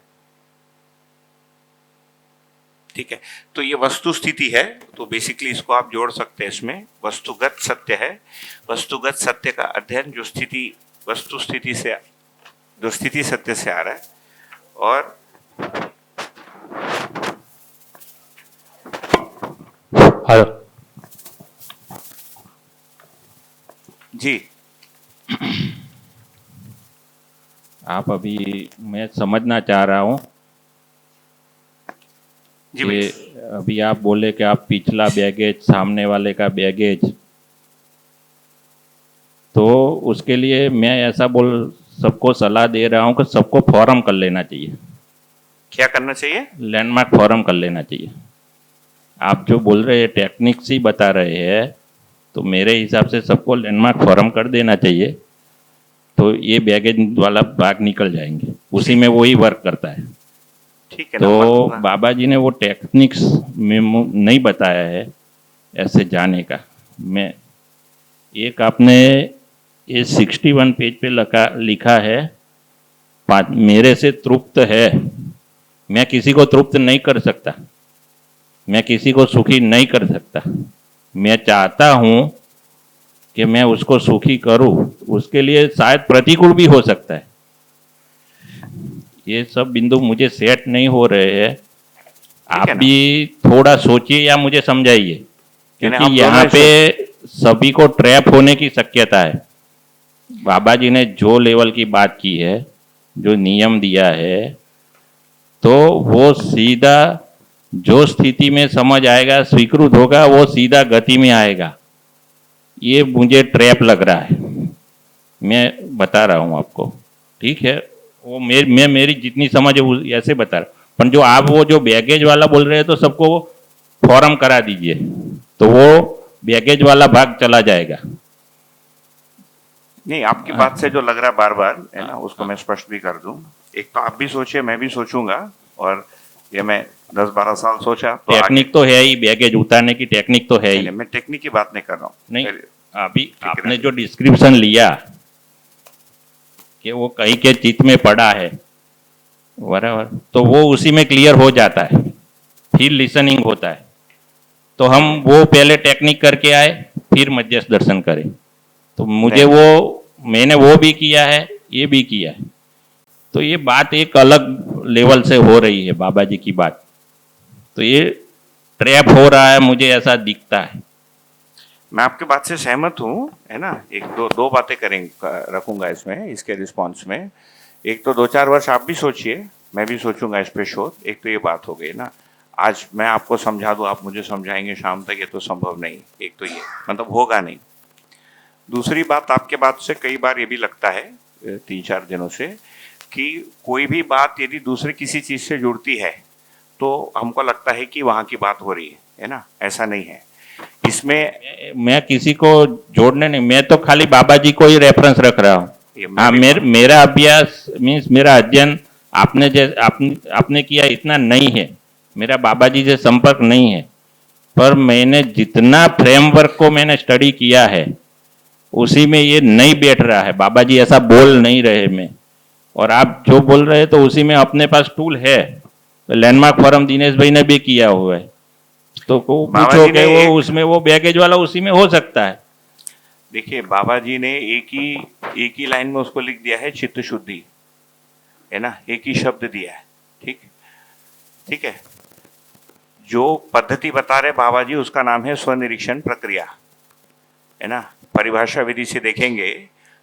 [SPEAKER 3] ठीक है। तो ये वस्तु स्थिति है, तो बेसिकली इसको आप जोड़ सकते हैं इसमें, वस्तुगत सत्य है। वस्तुगत सत्य का अध्ययन जो स्थिति, वस्तु स्थिति से, जो स्थिति सत्य से आ रहा है। और
[SPEAKER 5] हेलो
[SPEAKER 3] जी,
[SPEAKER 5] आप अभी, मैं समझना चाह रहा हूँ
[SPEAKER 3] जी
[SPEAKER 5] कि
[SPEAKER 3] भैया।
[SPEAKER 5] अभी आप बोले कि आप पिछला बैगेज, सामने वाले का बैगेज, तो उसके लिए मैं ऐसा सबको सलाह दे रहा हूँ कि सबको फॉरम कर लेना चाहिए।
[SPEAKER 3] क्या करना चाहिए?
[SPEAKER 5] लैंडमार्क फॉरम कर लेना चाहिए। आप जो बोल रहे हैं टेक्निक्स ही बता रहे हैं, तो मेरे हिसाब से सबको लैंडमार्क फॉरम कर देना चाहिए, तो ये बैगेज वाला भाग निकल जाएंगे, उसी में वही वर्क करता है।
[SPEAKER 3] ठीक है ना।
[SPEAKER 5] तो बाबा जी ने वो टेक्निक्स में नहीं बताया है ऐसे जाने का। मैं एक, आपने ये 61 पेज पे लिखा है, मेरे से तृप्त है। मैं किसी को तृप्त नहीं कर सकता, मैं किसी को सुखी नहीं कर सकता। मैं चाहता हूँ कि मैं उसको सुखी करूँ, उसके लिए शायद प्रतिकूल भी हो सकता है। ये सब बिंदु मुझे सेट नहीं हो रहे हैं। आप भी थोड़ा सोचिए या मुझे समझाइए।
[SPEAKER 3] यानी
[SPEAKER 5] क्योंकि
[SPEAKER 3] हम
[SPEAKER 5] यहाँ
[SPEAKER 3] दोनों
[SPEAKER 5] पे सभी को ट्रैप होने की शक्यता है। बाबा जी ने जो लेवल की बात की है, जो नियम दिया है, तो वो सीधा जो स्थिति में समझ आएगा, स्वीकृत होगा, वो सीधा गति में आएगा। ये मुझे ट्रैप लग रहा है, मैं बता रहा हूँ आपको, ठीक है। वो मैं मेरी जितनी समझ है ऐसे बता रहा हूँ। पर जो आप वो जो बैगेज वाला बोल रहे हैं, तो सबको फॉर्म करा दीजिए, तो वो बैगेज वाला भाग चला जाएगा।
[SPEAKER 3] नहीं, आपकी बात से जो लग रहा है बार बार है ना, उसको मैं स्पष्ट भी कर दूं। एक तो आप भी सोचिए, मैं भी सोचूंगा, और ये मैं 10-12 साल सोचा तो
[SPEAKER 5] टेक्निक तो है ही, बैगेज उतारने की टेक्निक तो है ही।
[SPEAKER 3] मैं टेक्निक की बात नहीं कर रहा हूँ।
[SPEAKER 5] नहीं, अभी आपने जो डिस्क्रिप्शन लिया कि वो कहीं के चित्त में पड़ा है बराबर, तो वो उसी में क्लियर हो जाता है, फिर लिसनिंग होता है। तो हम वो पहले टेक्निक करके आए, फिर मध्यस्थ दर्शन करें। तो मुझे वो, मैंने वो भी किया है, ये भी किया है। तो ये बात एक अलग लेवल से हो रही है, बाबा जी की बात। तो ये ट्रैप हो रहा है, मुझे ऐसा दिखता है।
[SPEAKER 3] मैं आपकी बात से सहमत हूँ, है ना। एक दो बातें रखूंगा इसमें, इसके रिस्पॉन्स में। एक तो 2-4 वर्ष आप भी सोचिए, मैं भी सोचूंगा इस पे शोध। एक तो ये बात हो गई ना, आज मैं आपको समझा दूं, आप मुझे समझाएंगे शाम तक, ये तो संभव नहीं। एक तो ये मतलब होगा नहीं। दूसरी बात, आपके बात से कई बार ये भी लगता है 3-4 दिनों से, कि कोई भी बात यदि दूसरे किसी चीज से जुड़ती है तो हमको लगता है कि वहां की बात हो रही है ना। ऐसा नहीं है इसमें।
[SPEAKER 5] मैं किसी को जोड़ने नहीं, मैं तो खाली बाबा जी को ही रेफरेंस रख रहा हूँ। हाँ, मेरा अभ्यास मीन्स मेरा अध्ययन आपने किया इतना नहीं है, मेरा बाबा जी से संपर्क नहीं है। पर मैंने जितना फ्रेमवर्क को मैंने स्टडी किया है, उसी में ये नहीं बैठ रहा है। बाबा जी ऐसा बोल नहीं रहे मैं, और आप जो बोल रहे हैं तो उसी में अपने पास टूल है। लैंडमार्क फॉरम दिनेश भाई ने भी किया हुआ है, तो पूछो कि वो उसमें वो बैगेज वाला उसी में हो सकता है।
[SPEAKER 3] देखिए, बाबा जी ने एक ही लाइन में उसको लिख दिया है, चित्त शुद्धि, है ना। एक ही शब्द दिया है, ठीक है। जो पद्धति बता रहे बाबा जी, उसका नाम है स्वनिरीक्षण प्रक्रिया, है ना। परिभाषा विधि से देखेंगे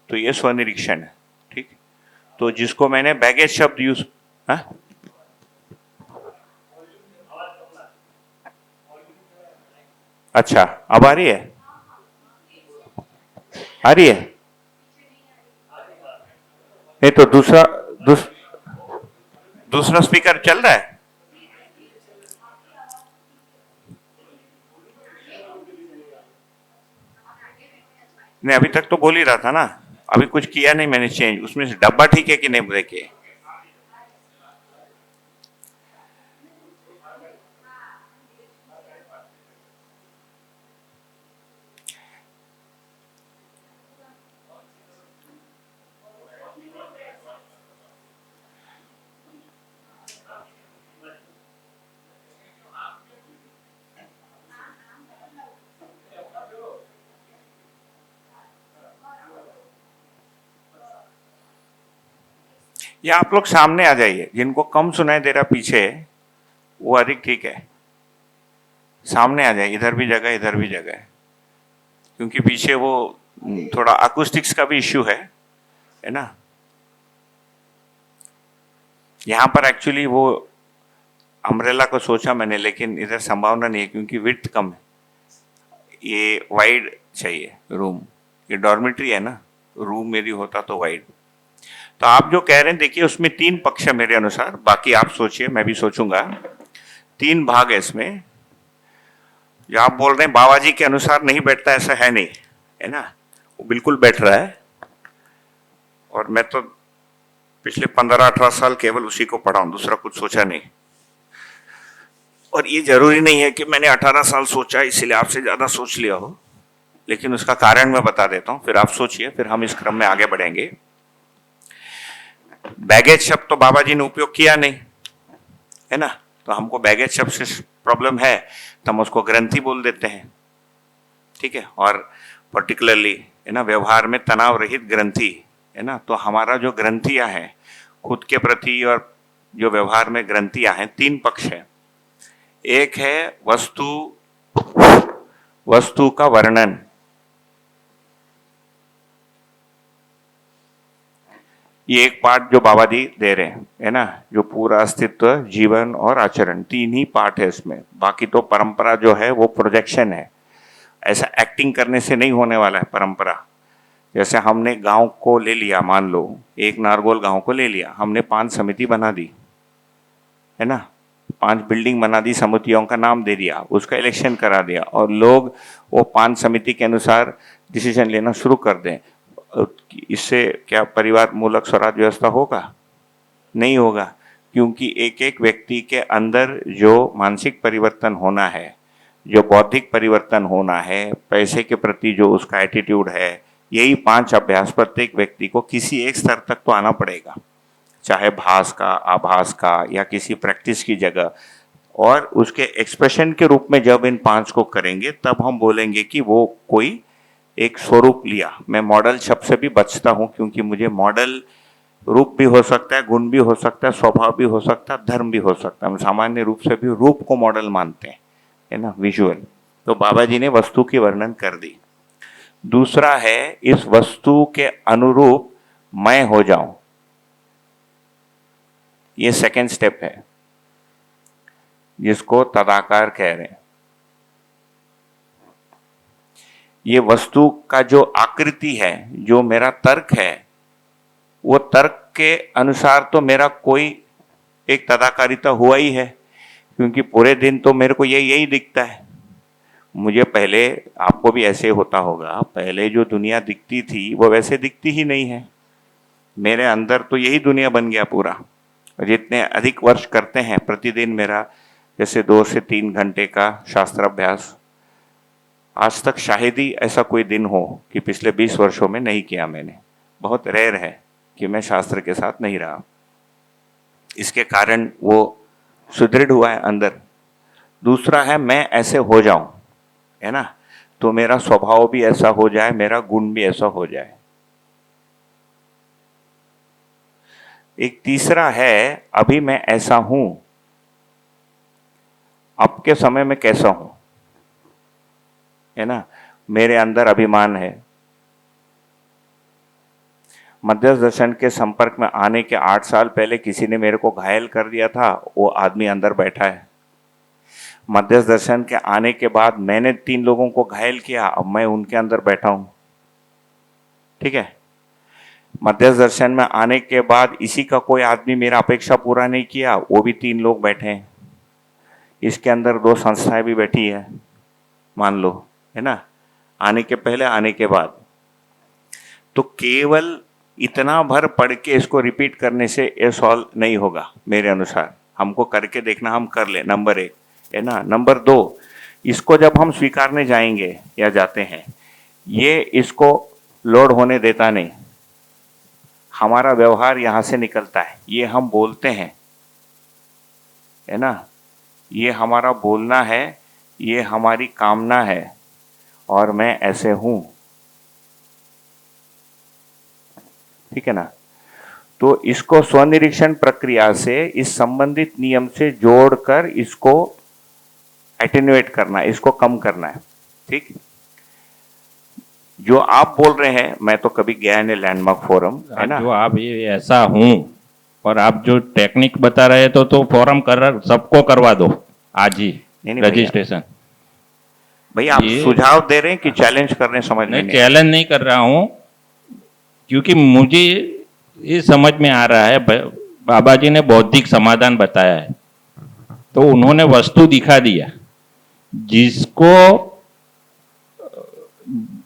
[SPEAKER 3] तो ये स्वनिरीक्षण है, ठीक। तो जिसको मैंने बैगेज शब्द यूज, हाँ, अच्छा, अब आ रही है, आ रही है। नहीं तो दूसरा स्पीकर चल रहा है। नहीं, अभी तक तो बोल ही रहा था ना। अभी कुछ किया नहीं मैंने चेंज। उसमें से डब्बा ठीक है कि नहीं देखिए। या आप लोग सामने आ जाइए, जिनको कम सुनाई दे रहा पीछे, वो अधिक ठीक है। सामने आ जाए, इधर भी जगह, इधर भी जगह, क्योंकि पीछे वो थोड़ा अकूस्टिक्स का भी इश्यू है ना। यहाँ पर एक्चुअली वो अम्ब्रेला को सोचा मैंने, लेकिन इधर संभावना नहीं है क्योंकि विड्थ कम है। ये वाइड चाहिए रूम, ये डॉर्मेट्री है ना, रूम मेरी होता तो वाइड। तो आप जो कह रहे हैं, देखिए उसमें 3 पक्ष है मेरे अनुसार, बाकी आप सोचिए, मैं भी सोचूंगा। 3 भाग है इसमें। जो आप बोल रहे हैं बाबा जी के अनुसार नहीं बैठता, ऐसा है नहीं, है ना। वो बिल्कुल बैठ रहा है, और मैं तो पिछले 15-18 साल केवल उसी को पढ़ा हूं, दूसरा कुछ सोचा नहीं। और ये जरूरी नहीं है कि मैंने 18 साल सोचा इसीलिए आपसे ज्यादा सोच लिया हो, लेकिन उसका कारण मैं बता देता हूं, फिर आप सोचिए, फिर हम इस क्रम में आगे बढ़ेंगे। बैगेज शब्द तो बाबा जी ने उपयोग किया नहीं, है ना। तो हमको बैगेज शब्द से प्रॉब्लम है, तो हम उसको ग्रंथि बोल देते हैं, ठीक है। और पर्टिकुलरली, है ना, व्यवहार में तनाव रहित ग्रंथि, है ना। तो हमारा जो ग्रंथियां हैं खुद के प्रति, और जो व्यवहार में ग्रंथियां हैं, 3 पक्ष है। एक है वस्तु वस्तु का वर्णन। ये एक पार्ट जो बाबा जी दे रहे हैं, है ना, जो पूरा अस्तित्व, जीवन और आचरण, 3 ही पार्ट है इसमें। बाकी तो परंपरा जो है वो प्रोजेक्शन है, ऐसा एक्टिंग करने से नहीं होने वाला है परंपरा। जैसे हमने गांव को ले लिया, मान लो एक नारगोल गांव को ले लिया, हमने 5 समिति बना दी, है ना, 5 बिल्डिंग बना दी, समितियों का नाम दे दिया, उसका इलेक्शन करा दिया, और लोग वो 5 समिति के अनुसार डिसीजन लेना शुरू कर दें। इससे क्या परिवार मूलक स्वराज व्यवस्था होगा? नहीं होगा, क्योंकि एक एक व्यक्ति के अंदर जो मानसिक परिवर्तन होना है, जो बौद्धिक परिवर्तन होना है, पैसे के प्रति जो उसका एटीट्यूड है, यही 5 अभ्यास प्रत्येक व्यक्ति को किसी एक स्तर तक तो आना पड़ेगा, चाहे भास का, आभास का, या किसी प्रैक्टिस की जगह। और उसके एक्सप्रेशन के रूप में जब इन 5 को करेंगे तब हम बोलेंगे कि वो कोई एक स्वरूप लिया। मैं मॉडल शब्द से भी बचता हूँ, क्योंकि मुझे मॉडल रूप भी हो सकता है, गुण भी हो सकता है, स्वभाव भी हो सकता है, धर्म भी हो सकता है। हम सामान्य रूप से भी रूप को मॉडल मानते हैं, है ना, विजुअल। तो बाबा जी ने वस्तु की वर्णन कर दी। दूसरा है, इस वस्तु के अनुरूप मैं हो जाऊं। ये सेकेंड स्टेप है, जिसको तदाकार कह रहे हैं। ये वस्तु का जो आकृति है, जो मेरा तर्क है, वो तर्क के अनुसार तो मेरा कोई एक तदाकारिता हुआ ही है, क्योंकि पूरे दिन तो मेरे को यही दिखता है। मुझे पहले, आपको भी ऐसे होता होगा, पहले जो दुनिया दिखती थी वो वैसे दिखती ही नहीं है। मेरे अंदर तो यही दुनिया बन गया पूरा। जितने अधिक वर्ष करते हैं प्रतिदिन, मेरा जैसे 2 से 3 घंटे का शास्त्र अभ्यास, आज तक शायद ही ऐसा कोई दिन हो कि पिछले 20 वर्षों में नहीं किया मैंने। बहुत रेयर है कि मैं शास्त्र के साथ नहीं रहा। इसके कारण वो सुदृढ़ हुआ है अंदर। दूसरा है, मैं ऐसे हो जाऊं, है ना, तो मेरा स्वभाव भी ऐसा हो जाए, मेरा गुण भी ऐसा हो जाए। एक तीसरा है, अभी मैं ऐसा हूं, अब के समय में कैसा हूं, है ना, मेरे अंदर अभिमान है। मध्यस्थ दर्शन के संपर्क में आने के 8 साल पहले किसी ने मेरे को घायल कर दिया था, वो आदमी अंदर बैठा है। मध्यस्थ दर्शन के आने के बाद मैंने 3 लोगों को घायल किया, अब मैं उनके अंदर बैठा हूं, ठीक है। मध्यस्थ दर्शन में आने के बाद इसी का कोई आदमी मेरा अपेक्षा पूरा नहीं किया, वो भी 3 लोग बैठे हैं। इसके अंदर 2 संस्थाएं भी बैठी है, मान लो, है ना, आने के पहले, आने के बाद। तो केवल इतना भर पढ़ के इसको रिपीट करने से ये सॉल्व नहीं होगा मेरे अनुसार। हमको करके देखना, हम कर ले, नंबर 1, है ना। नंबर 2, इसको जब हम स्वीकारने जाएंगे या जाते हैं, ये इसको लोड होने देता नहीं। हमारा व्यवहार यहाँ से निकलता है, ये हम बोलते हैं, है ना, ये हमारा बोलना है, ये हमारी कामना है, और मैं ऐसे हूं, ठीक है ना। तो इसको स्वनिरीक्षण प्रक्रिया से, इस संबंधित नियम से जोड़कर इसको एटेन्युएट करना है, इसको कम करना है, ठीक। जो आप बोल रहे हैं, मैं तो कभी गया नहीं लैंडमार्क फोरम, है ना।
[SPEAKER 5] जो आप ये ऐसा हूं, और आप जो टेक्निक बता रहे तो फोरम कर सबको करवा दो आज ही रजिस्ट्रेशन।
[SPEAKER 3] भैया आप सुझाव दे रहे हैं कि चैलेंज कर रहे हैं? समझ में नहीं,
[SPEAKER 5] चैलेंज नहीं कर रहा हूं, क्योंकि मुझे ये समझ में आ रहा है, बाबा जी ने बौद्धिक समाधान बताया है, तो उन्होंने वस्तु दिखा दिया, जिसको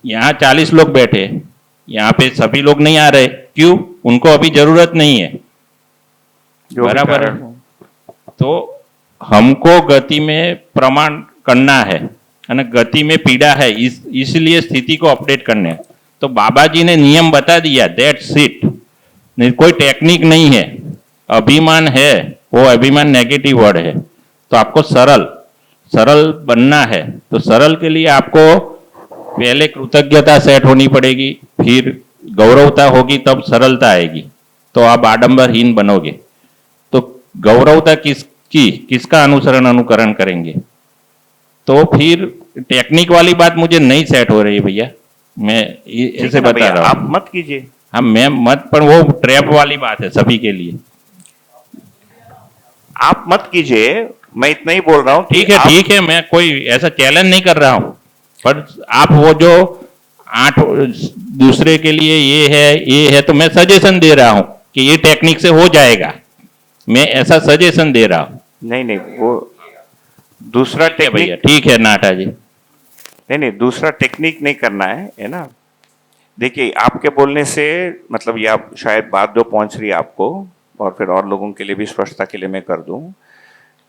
[SPEAKER 5] यहाँ 40 लोग बैठे, यहाँ पे सभी लोग नहीं आ रहे, क्यों? उनको अभी जरूरत नहीं है, बराबर है। तो हमको गति में प्रमाण करना है, गति में पीड़ा है, इसलिए स्थिति को अपडेट करने है। तो बाबा जी ने नियम बता दिया, दैट्स इट। कोई टेक्निक नहीं है। अभिमान है, वो अभिमान नेगेटिव वर्ड है, तो आपको सरल बनना है। तो सरल के लिए आपको पहले कृतज्ञता सेट होनी पड़ेगी, फिर गौरवता होगी, तब सरलता आएगी, तो आप आडंबरहीन बनोगे। तो गौरवता किसका अनुकरण करेंगे? तो फिर टेक्निक वाली बात मुझे नहीं सेट हो रही है भैया, मैं
[SPEAKER 3] ठीक
[SPEAKER 5] ऐसे
[SPEAKER 3] है ना
[SPEAKER 5] बता
[SPEAKER 3] भैया,
[SPEAKER 5] रहा
[SPEAKER 3] आप
[SPEAKER 5] हूँ।
[SPEAKER 3] मत कीजिए।
[SPEAKER 5] हाँ मैं मत, पर वो ट्रैप वाली बात है सभी के लिए।
[SPEAKER 3] आप मत कीजिए, मैं इतना ही बोल रहा हूँ कि आप
[SPEAKER 5] ठीक है, मैं कोई ऐसा चैलेंज नहीं कर रहा हूँ, पर आप वो जो 8 दूसरे के लिए ये है तो मैं सजेशन दे रहा हूँ कि ये टेक्निक से हो जाएगा, मैं ऐसा सजेशन दे रहा हूँ।
[SPEAKER 3] नहीं नहीं, वो दूसरा
[SPEAKER 5] ठीक है भैया,
[SPEAKER 3] टेक्निक,
[SPEAKER 5] ठीक है नाटा जी।
[SPEAKER 3] नहीं दूसरा टेक्निक नहीं करना है ना। देखिए आपके बोलने से मतलब ये आप शायद बात जो पहुंच रही है आपको, और फिर और लोगों के लिए भी स्पष्टता के लिए मैं कर दूं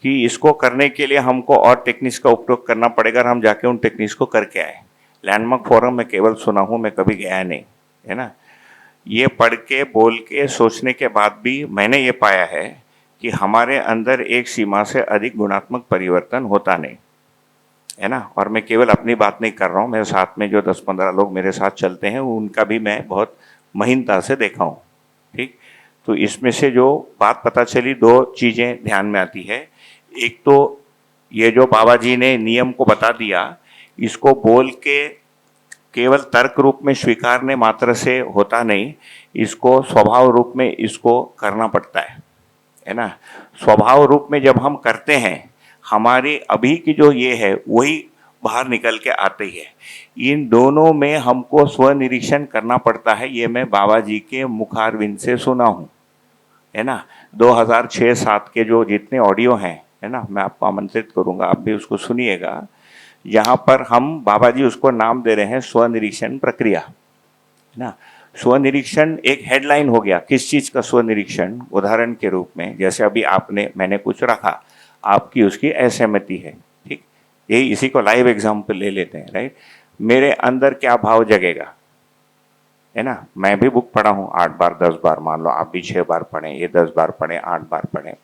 [SPEAKER 3] कि इसको करने के लिए हमको और टेक्निक्स का उपयोग करना पड़ेगा और हम जाके उन टेक्निक्स को करके आए। लैंडमार्क फोरम में केवल सुना हूं, मैं कभी गया नहीं, है ना। ये पढ़ के बोल के सोचने के बाद भी मैंने ये पाया है कि हमारे अंदर एक सीमा से अधिक गुणात्मक परिवर्तन होता नहीं, है ना। और मैं केवल अपनी बात नहीं कर रहा हूँ, मेरे साथ में जो 10-15 लोग मेरे साथ चलते हैं उनका भी मैं बहुत महीनता से देखा हूँ, ठीक। तो इसमें से जो बात पता चली, 2 चीज़ें ध्यान में आती है। एक तो ये जो बाबा जी ने नियम को बता दिया, इसको बोल के केवल तर्क रूप में स्वीकारने मात्र से होता नहीं, इसको स्वभाव रूप में इसको करना पड़ता है ना। स्वभाव रूप में जब हम करते हैं, हमारी अभी की जो ये है वही बाहर निकल के आती है। इन दोनों में हमको स्वनिरीक्षण करना पड़ता है, ये मैं बाबा जी के मुखारविंद से सुना हूँ, है ना। 2006-7 के जो जितने ऑडियो हैं, है ना, मैं आपको आमंत्रित करूँगा, आप भी उसको सुनिएगा। यहाँ पर हम बाबा जी उसको नाम दे रहे हैं स्वनिरीक्षण प्रक्रिया, है ना। स्वनिरीक्षण एक हेडलाइन हो गया, किस चीज़ का स्वनिरीक्षण। उदाहरण के रूप में जैसे अभी मैंने कुछ रखा, आपकी उसकी असहमति है, ठीक। यही इसी को लाइव एग्जाम्पल ले लेते हैं, राइट। मेरे अंदर क्या भाव जगेगा, है ना। मैं भी बुक पढ़ा हूँ 8 बार 10 बार, मान लो आप भी 6 बार पढ़ें, ये 10 बार पढ़ें, 8 बार पढ़ें।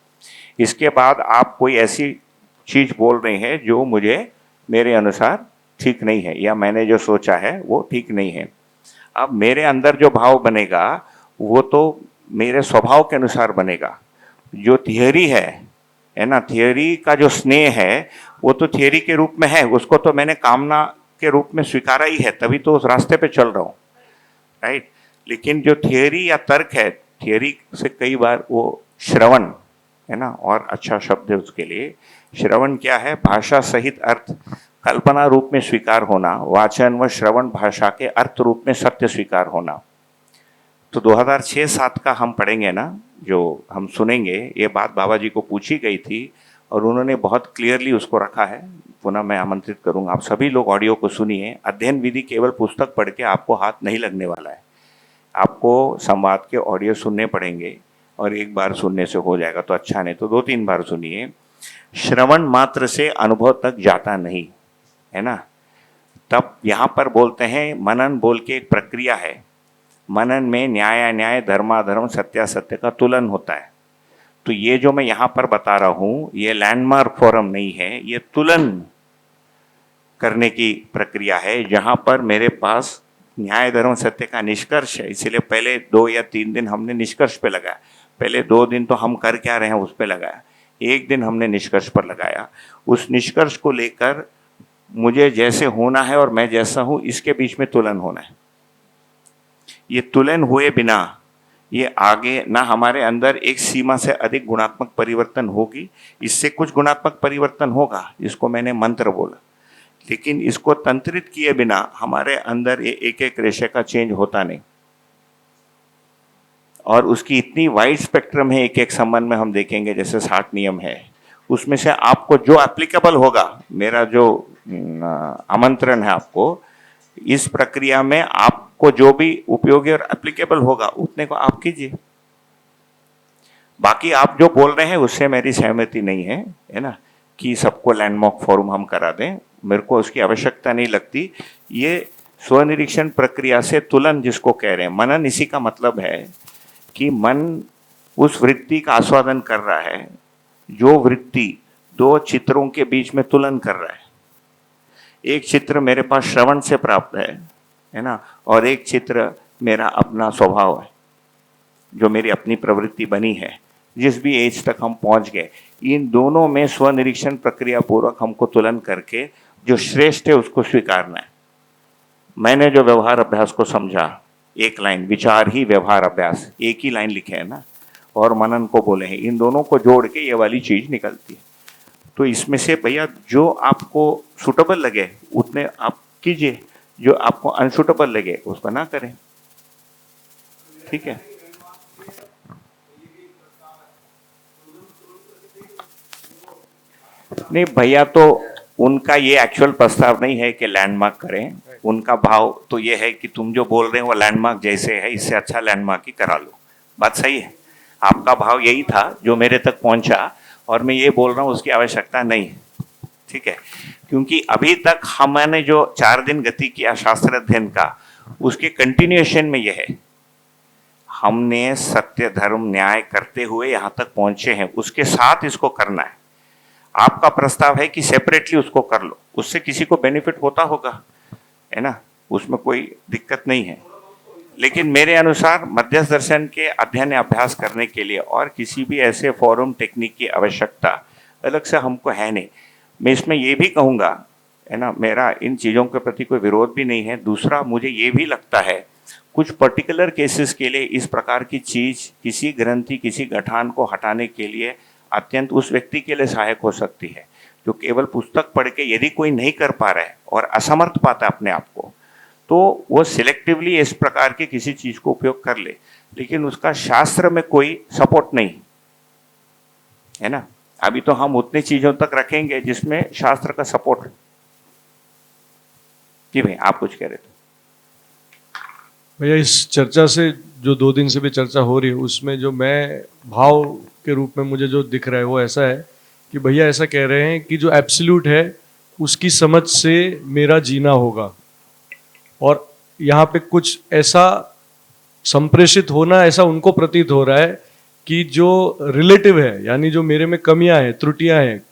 [SPEAKER 3] इसके बाद आप कोई ऐसी चीज़ बोल रहे हैं जो मुझे मेरे अनुसार ठीक नहीं है, या मैंने जो सोचा है वो ठीक नहीं है। अब मेरे अंदर जो भाव बनेगा वो तो मेरे स्वभाव के अनुसार बनेगा। जो थियरी है ना, थियरी का जो स्नेह है वो तो थियरी के रूप में है, उसको तो मैंने कामना के रूप में स्वीकारा ही है, तभी तो उस रास्ते पे चल रहा हूँ, राइट। लेकिन जो थियरी या तर्क है, थियरी से कई बार वो श्रवण, है ना, और अच्छा शब्द है उसके लिए। श्रवण क्या है? भाषा सहित अर्थ कल्पना रूप में स्वीकार होना, वाचन व श्रवण भाषा के अर्थ रूप में सत्य स्वीकार होना। तो 2006-7 का हम पढ़ेंगे ना, जो हम सुनेंगे, ये बात बाबा जी को पूछी गई थी और उन्होंने बहुत क्लियरली उसको रखा है। पुनः मैं आमंत्रित करूंगा, आप सभी लोग ऑडियो को सुनिए। अध्ययन विधि केवल पुस्तक पढ़ के आपको हाथ नहीं लगने वाला है, आपको संवाद के ऑडियो सुनने पड़ेंगे, और एक बार सुनने से हो जाएगा तो अच्छा, नहीं तो 2-3 बार सुनिए। श्रवण मात्र से अनुभव तक जाता नहीं, है ना। तब यहाँ पर बोलते हैं मनन बोल के एक प्रक्रिया है। मनन में न्याय धर्माधर्म सत्यासत्य का तुलन होता है। तो ये जो मैं यहाँ पर बता रहा हूँ, ये लैंडमार्क फोरम नहीं है, ये तुलन करने की प्रक्रिया है, जहाँ पर मेरे पास न्याय धर्म सत्य का निष्कर्ष है। इसलिए पहले 2 या 3 दिन हमने निष्कर्ष पे लगाया, पहले 2 दिन तो हम कर क्या रहे हैं उस पे लगाया, 1 दिन हमने निष्कर्ष पर लगाया। उस निष्कर्ष को लेकर मुझे जैसे होना है और मैं जैसा हूँ, इसके बीच में तुलन होना है। ये तुलन हुए बिना ये आगे ना हमारे अंदर एक सीमा से अधिक गुणात्मक परिवर्तन होगी। इससे कुछ गुणात्मक परिवर्तन होगा, इसको मैंने मंत्र बोला, लेकिन इसको तंत्रित किए बिना हमारे अंदर ये एक एक रेशे का चेंज होता नहीं। और उसकी इतनी वाइड स्पेक्ट्रम है, एक एक संबंध में हम देखेंगे, जैसे 60 नियम है, उसमें से आपको जो एप्लीकेबल होगा, मेरा जो आमंत्रण है आपको, इस प्रक्रिया में आपको जो भी उपयोगी और एप्लीकेबल होगा उतने को आप कीजिए। बाकी आप जो बोल रहे हैं उससे मेरी सहमति नहीं है, है ना, कि सबको लैंडमार्क फोरम हम करा दें, मेरे को उसकी आवश्यकता नहीं लगती। ये स्वनिरीक्षण प्रक्रिया से तुलन जिसको कह रहे हैं, मनन, इसी का मतलब है कि मन उस वृत्ति का आस्वादन कर रहा है जो वृत्ति 2 चित्रों के बीच में तुलन कर रहा है। एक चित्र मेरे पास श्रवण से प्राप्त है ना, और एक चित्र मेरा अपना स्वभाव है, जो मेरी अपनी प्रवृत्ति बनी है, जिस भी एज तक हम पहुंच गए। इन दोनों में स्वनिरीक्षण प्रक्रिया पूर्वक हमको तुलन करके जो श्रेष्ठ है उसको स्वीकारना है। मैंने जो व्यवहार अभ्यास को समझा, एक लाइन विचार ही व्यवहार अभ्यास, एक ही लाइन लिखे है ना, और मनन को बोले हैं, इन दोनों को जोड़ के ये वाली चीज निकलती है। तो इसमें से भैया जो आपको सुटेबल लगे उतने आप कीजिए, जो आपको अनसुटेबल लगे उसको ना करें, ठीक है। नहीं भैया, तो उनका ये एक्चुअल प्रस्ताव नहीं है कि लैंडमार्क करें, उनका भाव तो ये है कि तुम जो बोल रहे हो वो लैंडमार्क जैसे है, इससे अच्छा लैंडमार्क ही करा लो। बात सही है, आपका भाव यही था जो मेरे तक पहुंचा, और मैं ये बोल रहा हूँ उसकी आवश्यकता नहीं, ठीक है। क्योंकि अभी तक हमने जो 4 दिन गति किया शास्त्र अध्ययन का, उसके कंटिन्यूएशन में यह है, हमने सत्य धर्म न्याय करते हुए यहाँ तक पहुंचे हैं, उसके साथ इसको करना है। आपका प्रस्ताव है कि सेपरेटली उसको कर लो, उससे किसी को बेनिफिट होता होगा, है ना, उसमें कोई दिक्कत नहीं है। लेकिन मेरे अनुसार मध्यस्थ दर्शन के अध्ययन या अभ्यास करने के लिए और किसी भी ऐसे फॉरम टेक्निक की आवश्यकता अलग से हमको है नहीं। मैं इसमें ये भी कहूँगा, है ना, मेरा इन चीज़ों के प्रति कोई विरोध भी नहीं है। दूसरा, मुझे ये भी लगता है कुछ पर्टिकुलर केसेस के लिए इस प्रकार की चीज़ किसी ग्रंथि, किसी गठान को हटाने के लिए अत्यंत उस व्यक्ति के लिए सहायक हो सकती है जो केवल पुस्तक पढ़ के यदि कोई नहीं कर पा रहा है और असमर्थ पाता है अपने आप को, तो वो सिलेक्टिवली इस प्रकार की किसी चीज को उपयोग कर ले, लेकिन उसका शास्त्र में कोई सपोर्ट नहीं है ना। अभी तो हम उतनी चीजों तक रखेंगे जिसमें शास्त्र का सपोर्ट। जी भाई, आप कुछ कह रहे थे।
[SPEAKER 6] भैया, इस चर्चा से जो 2 दिन से भी चर्चा हो रही है, उसमें जो मैं भाव के रूप में मुझे जो दिख रहा है वो ऐसा है कि भैया ऐसा कह रहे हैं कि जो एब्सोल्यूट है उसकी समझ से मेरा जीना होगा, और यहाँ पे कुछ ऐसा संप्रेषित होना, ऐसा उनको प्रतीत हो रहा है कि जो रिलेटिव है, यानी जो मेरे में कमियां हैं, त्रुटियां हैं,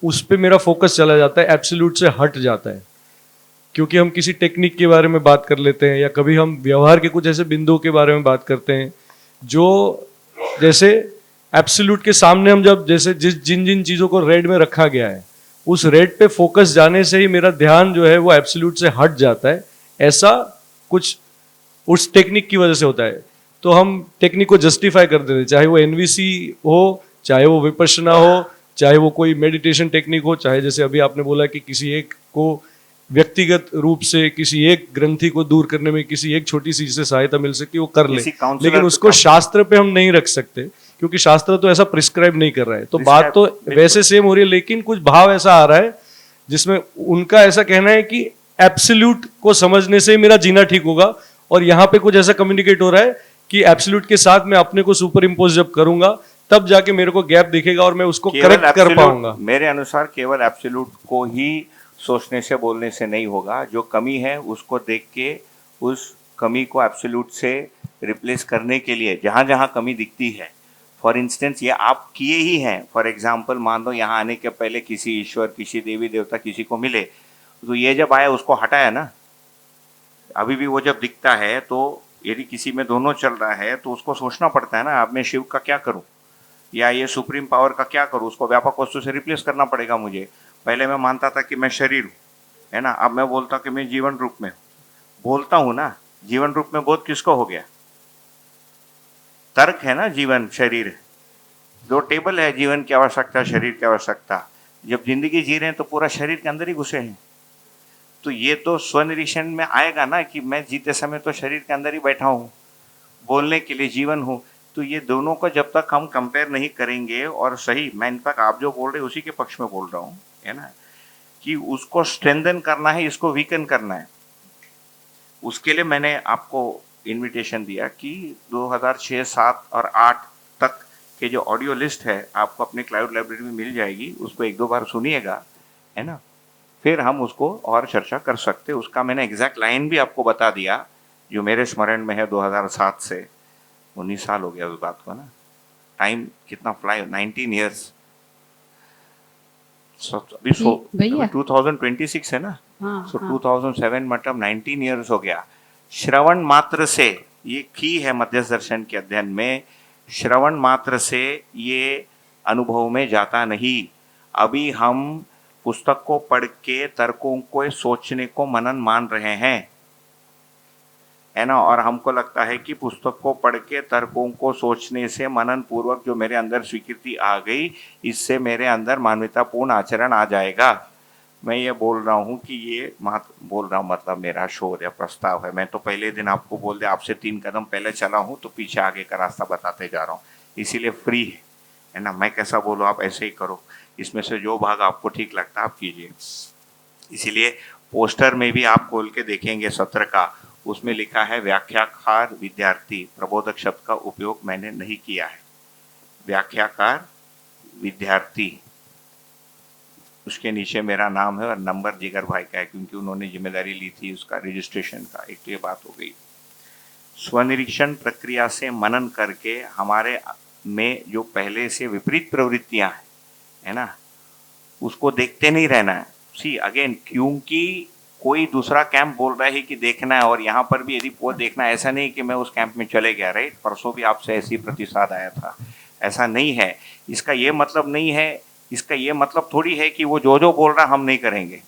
[SPEAKER 6] उस पे मेरा फोकस चला जाता है, एब्सोल्यूट से हट जाता है। क्योंकि हम किसी टेक्निक के बारे में बात कर लेते हैं, या कभी हम व्यवहार के कुछ ऐसे बिंदुओं के बारे में बात करते हैं जो जैसे एब्सोल्यूट के सामने हम जब जैसे जिन जिन चीज़ों को रेड में रखा गया है, उस रेड पे फोकस जाने से ही मेरा ध्यान जो है वो एब्सोल्यूट से हट जाता है। ऐसा कुछ उस टेक्निक की वजह से होता है। तो हम टेक्निक को जस्टिफाई कर देते हैं, चाहे वो एनवीसी हो, चाहे वो विपश्यना हो, चाहे वो कोई मेडिटेशन टेक्निक हो, चाहे जैसे अभी आपने बोला कि किसी एक को व्यक्तिगत रूप से किसी एक ग्रंथि को दूर करने में किसी एक छोटी सी से सहायता मिल सकती है, वो कर ले, लेकिन उसको शास्त्र पे हम नहीं रख सकते, क्योंकि शास्त्र तो ऐसा प्रिस्क्राइब नहीं कर रहा है। तो बात तो वैसे सेम हो रही है, लेकिन कुछ भाव ऐसा आ रहा है जिसमें उनका ऐसा कहना है कि एब्सोल्यूट को समझने से मेरा जीना ठीक होगा, और यहाँ पे कुछ ऐसा कम्युनिकेट हो रहा है कि एब्सोल्यूट के साथ मैं अपने को सुपर इम्पोज जब करूंगा तब जाके मेरे को गैप दिखेगा और मैं उसको करेक्ट कर पाऊंगा।
[SPEAKER 3] मेरे अनुसार केवल एब्सोल्यूट को ही सोचने से बोलने से नहीं होगा, जो कमी है उसको देख के उस कमी को एब्सोल्यूट से रिप्लेस करने के लिए जहाँ जहाँ कमी दिखती है, फॉर इंस्टेंस ये आप किए ही हैं। फॉर एग्जाम्पल, मान लो यहाँ आने के पहले किसी ईश्वर, किसी देवी देवता किसी को मिले, तो ये जब आया उसको हटाया ना, अभी भी वो जब दिखता है तो यदि किसी में दोनों चल रहा है तो उसको सोचना पड़ता है ना, अब मैं शिव का क्या करूं या ये सुप्रीम पावर का क्या करूं, उसको व्यापक वस्तु से रिप्लेस करना पड़ेगा मुझे। पहले मैं मानता था कि मैं शरीर हूँ, है ना, अब मैं बोलता कि मैं जीवन रूप में बोलता हूँ ना। जीवन रूप में बोध किसको हो गया? तर्क है ना, जीवन शरीर है, 2 टेबल है, जीवन की आवश्यकता, शरीर की आवश्यकता। जब जिंदगी जी रहे हैं तो पूरा शरीर के अंदर ही घुसे हैं, तो ये तो स्वनिरीक्षण में आएगा ना कि मैं जीते समय तो शरीर के अंदर ही बैठा हूँ, बोलने के लिए जीवन हूँ। तो ये दोनों को जब तक हम कंपेयर नहीं करेंगे, और सही, मैं इनफैक्ट आप जो बोल रहे हैं उसी के पक्ष में बोल रहा हूँ, है ना, कि उसको स्ट्रेंथन करना है, इसको वीकन करना है। उसके लिए मैंने आपको इनविटेशन दिया कि 2006, 7 और 8 तक के जो ऑडियो लिस्ट है आपको अपने क्लाउड लाइब्रेरी में मिल जाएगी, उसको 1-2 बार सुनिएगा, है ना, फिर हम उसको और चर्चा कर सकते। उसका मैंने एग्जैक्ट लाइन भी आपको बता दिया जो मेरे स्मरण में है। 2007 से 19 साल हो गया उस बात को ना, टाइम कितना फ्लाई, 19 ईयर्स, अभी 2026 है ना, सो 2007 मतलब 19 ईयर्स हो गया। श्रवण मात्र से ये की है मध्यस्थ दर्शन के अध्ययन में, श्रवण मात्र से ये अनुभव में जाता नहीं। अभी हम पुस्तक को पढ़ के तर्कों को सोचने को मनन मान रहे हैं, है ना। और हमको लगता है कि पुस्तक को पढ़ के तर्कों को सोचने से मनन पूर्वक जो मेरे अंदर स्वीकृति आ गई, इससे मेरे अंदर मानवतापूर्ण आचरण आ जाएगा। मैं ये बोल रहा हूँ कि ये बोल रहा हूँ मतलब मेरा शोध या प्रस्ताव है। मैं तो पहले दिन आपको बोल दिया, आपसे 3 कदम पहले चला हूँ तो पीछे आगे का रास्ता बताते जा रहा हूँ, इसीलिए फ्री है ना। मैं कैसा बोलूँ आप ऐसे ही करो, इसमें से जो भाग आपको ठीक लगता है आप कीजिए। इसीलिए पोस्टर में भी आप खोल के देखेंगे सत्र का, उसमें लिखा है व्याख्याकार विद्यार्थी, प्रबोधक शब्द का उपयोग मैंने नहीं किया है। व्याख्याकार विद्यार्थी, उसके नीचे मेरा नाम है और नंबर जिगर भाई का है, क्योंकि उन्होंने जिम्मेदारी ली थी उसका रजिस्ट्रेशन का। एक तो ये बात हो गई। स्वनिरीक्षण प्रक्रिया से मनन करके हमारे में जो पहले से विपरीत प्रवृत्तियां हैं, है ना, उसको देखते नहीं रहना है। सी अगेन, क्योंकि कोई दूसरा कैंप बोल रहा है कि देखना है, और यहाँ पर भी यदि वो देखना है, ऐसा नहीं कि मैं उस कैंप में चले गया, राइट। परसों भी आपसे ऐसी प्रतिसाद आया था, ऐसा नहीं है। इसका ये मतलब नहीं है, इसका ये मतलब थोड़ी है कि वो जो बोल रहा हम नहीं करेंगे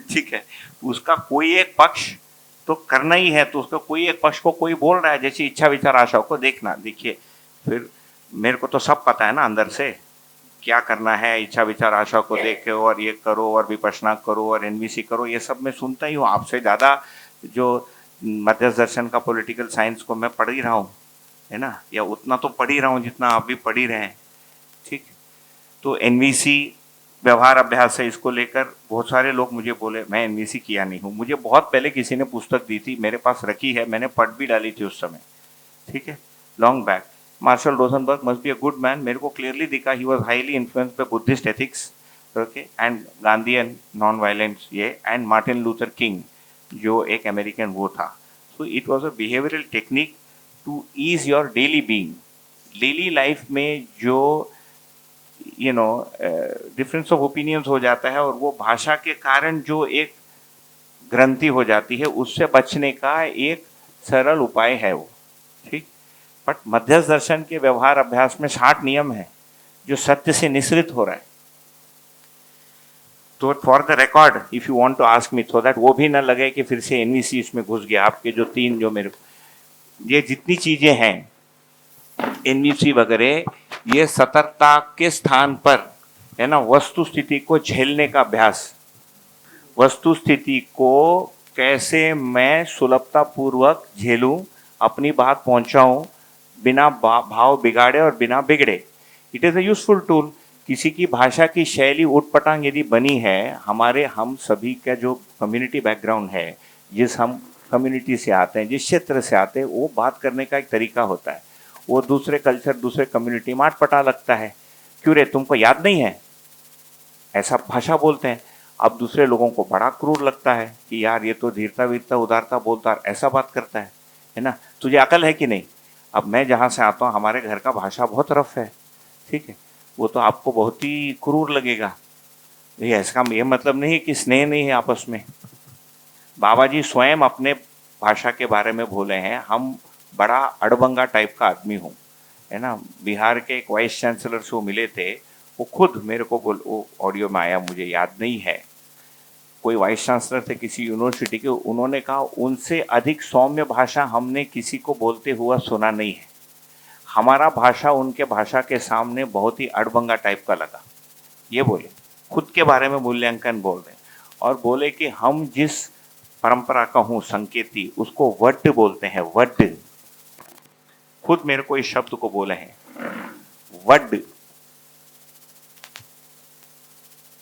[SPEAKER 3] ठीक है, उसका कोई एक पक्ष तो करना ही है, तो उसका कोई एक पक्ष को कोई बोल रहा है, जैसे इच्छा विचार आशा को देखना। देखिए, फिर मेरे को तो सब पता है ना अंदर से क्या करना है, इच्छा विचार आशा को देखो और ये करो और विपश्यना करो और एनवीसी करो, ये सब मैं सुनता ही हूँ। आपसे ज़्यादा जो मध्यस्थ दर्शन का पॉलिटिकल साइंस को मैं पढ़ ही रहा हूँ, है ना, या उतना तो पढ़ ही रहा हूँ जितना आप भी पढ़ ही रहे हैं, ठीक। तो एनवीसी व्यवहार अभ्यास है, इसको लेकर बहुत सारे लोग मुझे बोले, मैं एनवीसी किया नहीं हूँ। मुझे बहुत पहले किसी ने पुस्तक दी थी, मेरे पास रखी है, मैंने पढ़ भी डाली थी उस समय, ठीक है, long back. Marshall Rosenberg must be a good man, मेरे को क्लियरली दिखा, he was highly influenced by Buddhist ethics, okay, and Gandhian non violence, ये, एंड मार्टिन लूथर किंग जो एक अमेरिकन वो था। So it was a behavioural technique to ease your daily being. Daily life में जो डिफरेंस ऑफ ओपिनियंस हो जाता है और वो भाषा के कारण जो एक ग्रंथि हो जाती है, उससे बचने का एक सरल उपाय है वो, ठीक। बट मध्यस्थ दर्शन के व्यवहार अभ्यास में 60 नियम है जो सत्य से निश्रित हो रहा है। तो for the record, if you want to ask me, so that वो भी ना लगे कि फिर से एनवीसी इसमें घुस गया। आपके जो 3 जो मेरे, ये जितनी चीजें हैं एनवीसी वगैरह, ये सतर्कता के स्थान पर, है ना, वस्तु स्थिति को झेलने का अभ्यास। वस्तु स्थिति को कैसे मैं सुलभता पूर्वक झेलूं, अपनी बात पहुंचाऊं बिना भाव बिगाड़े और बिना बिगड़े। It is a useful tool. किसी की भाषा की शैली उटपटांग यदि बनी है, हम सभी का जो कम्युनिटी बैकग्राउंड है, जिस हम कम्युनिटी से आते हैं, जिस क्षेत्र से आते हैं, वो बात करने का एक तरीका होता है। वो दूसरे कल्चर, दूसरे कम्युनिटी में अटपटा लगता है। क्यों रे, तुमको याद नहीं है, ऐसा भाषा बोलते हैं। अब दूसरे लोगों को बड़ा क्रूर लगता है कि यार ये तो धीरता वीरता उदारता बोलता है, ऐसा बात करता है ना, तुझे अकल है कि नहीं। अब मैं जहाँ से आता हूँ, हमारे घर का भाषा बहुत रफ है, ठीक है, वो तो आपको बहुत ही क्रूर लगेगा। ये ऐसा ये मतलब नहीं है कि स्नेह नहीं है आपस में। बाबा जी स्वयं अपने भाषा के बारे में बोले हैं, हम बड़ा अड़बंगा टाइप का आदमी हूँ, है ना। बिहार के एक वाइस चांसलर से वो मिले थे, वो खुद मेरे को वो ऑडियो में आया, मुझे याद नहीं है, कोई वाइस चांसलर थे किसी यूनिवर्सिटी के, उन्होंने कहा उनसे अधिक सौम्य भाषा हमने किसी को बोलते हुआ सुना नहीं है। हमारा भाषा उनके भाषा के सामने बहुत ही अड़बंगा टाइप का लगा। ये बोले, खुद के बारे में मूल्यांकन बोल रहे, और बोले कि हम जिस परंपरा का हूँ संकेती, उसको वड्ड बोलते हैं, वड्ड। खुद मेरे को इस शब्द को बोले हैं, वड्ड।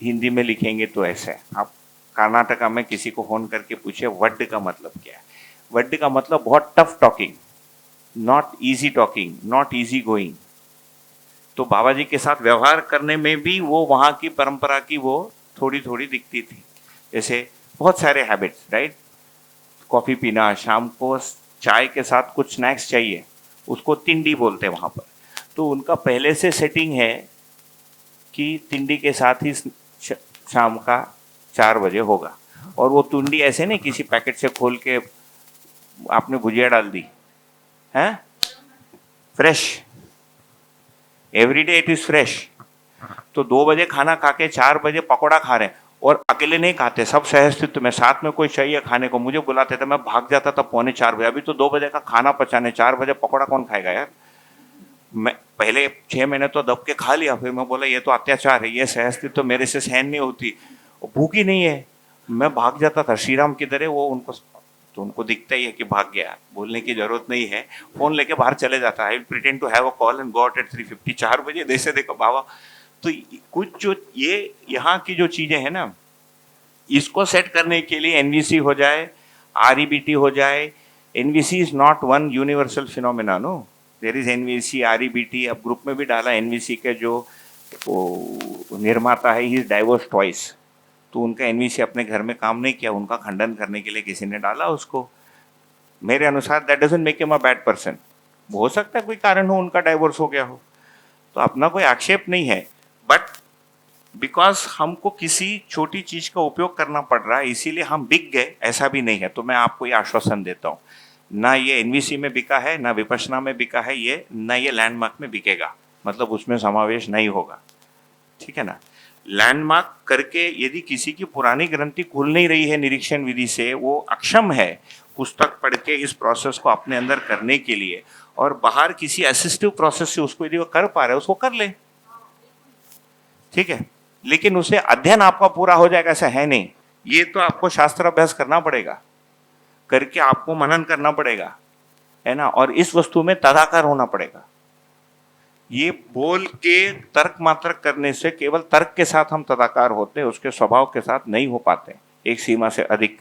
[SPEAKER 3] हिंदी में लिखेंगे तो ऐसे, आप कर्नाटका में किसी को फोन करके पूछे वड्ड का मतलब क्या है। वड्ड का मतलब बहुत tough talking, not easy talking, not easy going. तो बाबा जी के साथ व्यवहार करने में भी वो वहाँ की परंपरा की वो थोड़ी थोड़ी दिखती थी। जैसे बहुत सारे हैबिट्स, राइट, कॉफ़ी पीना, शाम को चाय के साथ कुछ स्नैक्स चाहिए, उसको तिंडी बोलते हैं वहाँ पर। तो उनका पहले से सेटिंग है कि तिंडी के साथ ही शाम का 4 बजे होगा, और वो तुंडी ऐसे नहीं किसी पैकेट से खोल के आपने भुजिया डाल दी, हैं, fresh, every day it is fresh. तो 2 बजे खाना खा के 4 बजे पकौड़ा खा रहे हैं, और अकेले नहीं खाते, सब सहअस्तित्व में साथ में कोई चाहिए खाने को, मुझे बुलाते थे, मैं भाग जाता था 3:45 बजे। अभी तो 2 बजे का खाना पचाने 4 बजे पकौड़ा कौन खाएगा यार। मैं पहले 6 महीने तो दब के खा लिया, फिर मैं बोला ये तो अत्याचार है, ये सहअस्तित्व तो मेरे से सहन नहीं होती, भूख ही नहीं है, मैं भाग जाता था। श्रीराम किधर है, वो उनको तो उनको दिखता ही है कि भाग गया, बोलने की जरूरत नहीं है, फोन लेके बाहर चले जाता है, pretend to have a call and go out at 3:50, 4 बजे जैसे देखो बाबा। तो कुछ जो ये यहाँ की जो चीजें हैं ना, इसको सेट करने के लिए एनवीसी हो जाए, आरईबीटी हो जाए। NVC is not one universal phenomena, no, there is NVC, REBT. अब ग्रुप में भी डाला एनवीसी के जो निर्माता है, ही इज डाइवोर्स ट्वाइस, तो उनका एनवीसी अपने घर में काम नहीं किया, उनका खंडन करने के लिए किसी ने डाला उसको। मेरे अनुसार that doesn't make him a bad person. हो सकता है कोई कारण हो उनका डाइवोर्स हो गया हो, तो अपना कोई आक्षेप नहीं है, बट बिकॉज हमको किसी छोटी चीज का उपयोग करना पड़ रहा है इसीलिए हम बिक गए, ऐसा भी नहीं है। तो मैं आपको ये आश्वासन देता हूँ, ना ये एनवीसी में बिका है, ना विपश्यना में बिका है ये, ना ये लैंडमार्क में बिकेगा, मतलब उसमें समावेश नहीं होगा, ठीक है ना। लैंडमार्क करके यदि किसी की पुरानी ग्रंथि खुल नहीं रही है निरीक्षण विधि से, वो अक्षम है पुस्तक पढ़ के इस प्रोसेस को अपने अंदर करने के लिए, और बाहर किसी असिस्टिव प्रोसेस से उसको यदि वो कर पा रहे हैं उसको कर ले, ठीक है। लेकिन उसे अध्ययन आपका पूरा हो जाएगा ऐसा है नहीं, ये तो आपको शास्त्र अभ्यास करना पड़ेगा, करके आपको मनन करना पड़ेगा, है ना, और इस वस्तु में तदाकार होना पड़ेगा। ये बोल के तर्क मात्र करने से, केवल तर्क के साथ हम तदाकार होते हैं, उसके स्वभाव के साथ नहीं हो पाते एक सीमा से अधिक,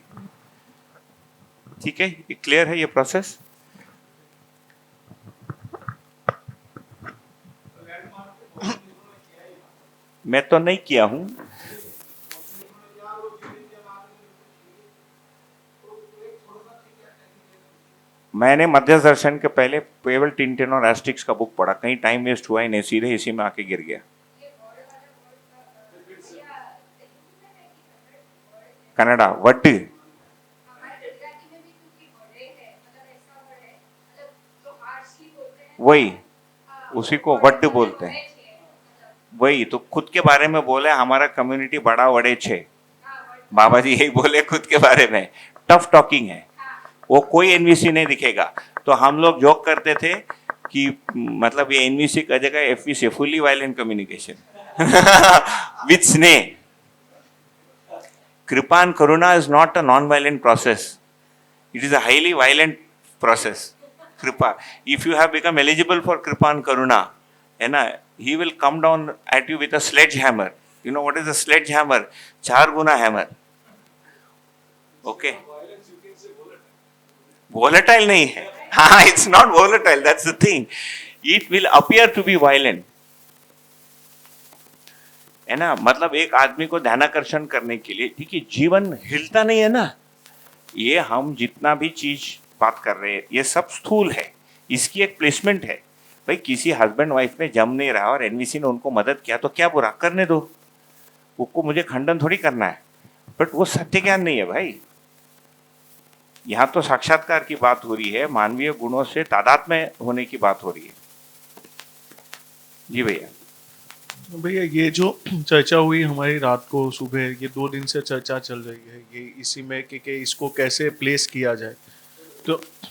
[SPEAKER 3] ठीक है। ये क्लियर है ये प्रोसेस। मैं तो नहीं किया हूं, मैंने मध्य दर्शन के पहले केवल टिंटिन और एस्टिक्स का बुक पढ़ा, कहीं टाइम वेस्ट हुआ ही नहीं, सीधे इसी में आके गिर गया। कन्नड़ा वड्ड, वही उसी को वड्ड बोलते हैं, वही तो खुद के बारे में बोले हमारा कम्युनिटी बड़ा वड़े छे, बाबा जी यही बोले खुद के बारे में, टफ टॉकिंग है वो, कोई एनवीसी नहीं दिखेगा। तो हम लोग जोक करते थे कि मतलब ये एनवीसी का जगह एफवीसी, फुली वायलेंट कम्युनिकेशन विथ स्नेह। कृपा and Karuna is not a non violent process, it is a highly violent process. कृपा, if you have become eligible for kripa and karuna, है ना, he will come down at you with a sledgehammer. You know what is a sledgehammer? 4 Guna hammer. Okay. Volatile नहीं है, हाँ, it's not volatile, that's the thing. It will appear to be violent. है ना, मतलब एक आदमी को ध्यानाकर्षण करने के लिए, ठीक है, जीवन हिलता नहीं है ना, ये हम जितना भी चीज बात कर रहे हैं ये सब स्थूल है, इसकी एक प्लेसमेंट है। भाई किसी हस्बैंड वाइफ में जम नहीं रहा और एनवीसी ने उनको मदद किया तो क्या बुरा, करने दो, उसको मुझे खंडन थोड़ी करना है, बट वो सत्य ज्ञान नहीं है भाई। यहाँ तो साक्षात्कार की बात हो रही है, मानवीय गुणों से तादात्म्य होने की बात हो रही है। जी भैया।
[SPEAKER 6] भैया ये जो चर्चा हुई हमारी रात को सुबह, ये 2 दिन से चर्चा चल रही है, ये इसी में कि इसको कैसे प्लेस किया जाए।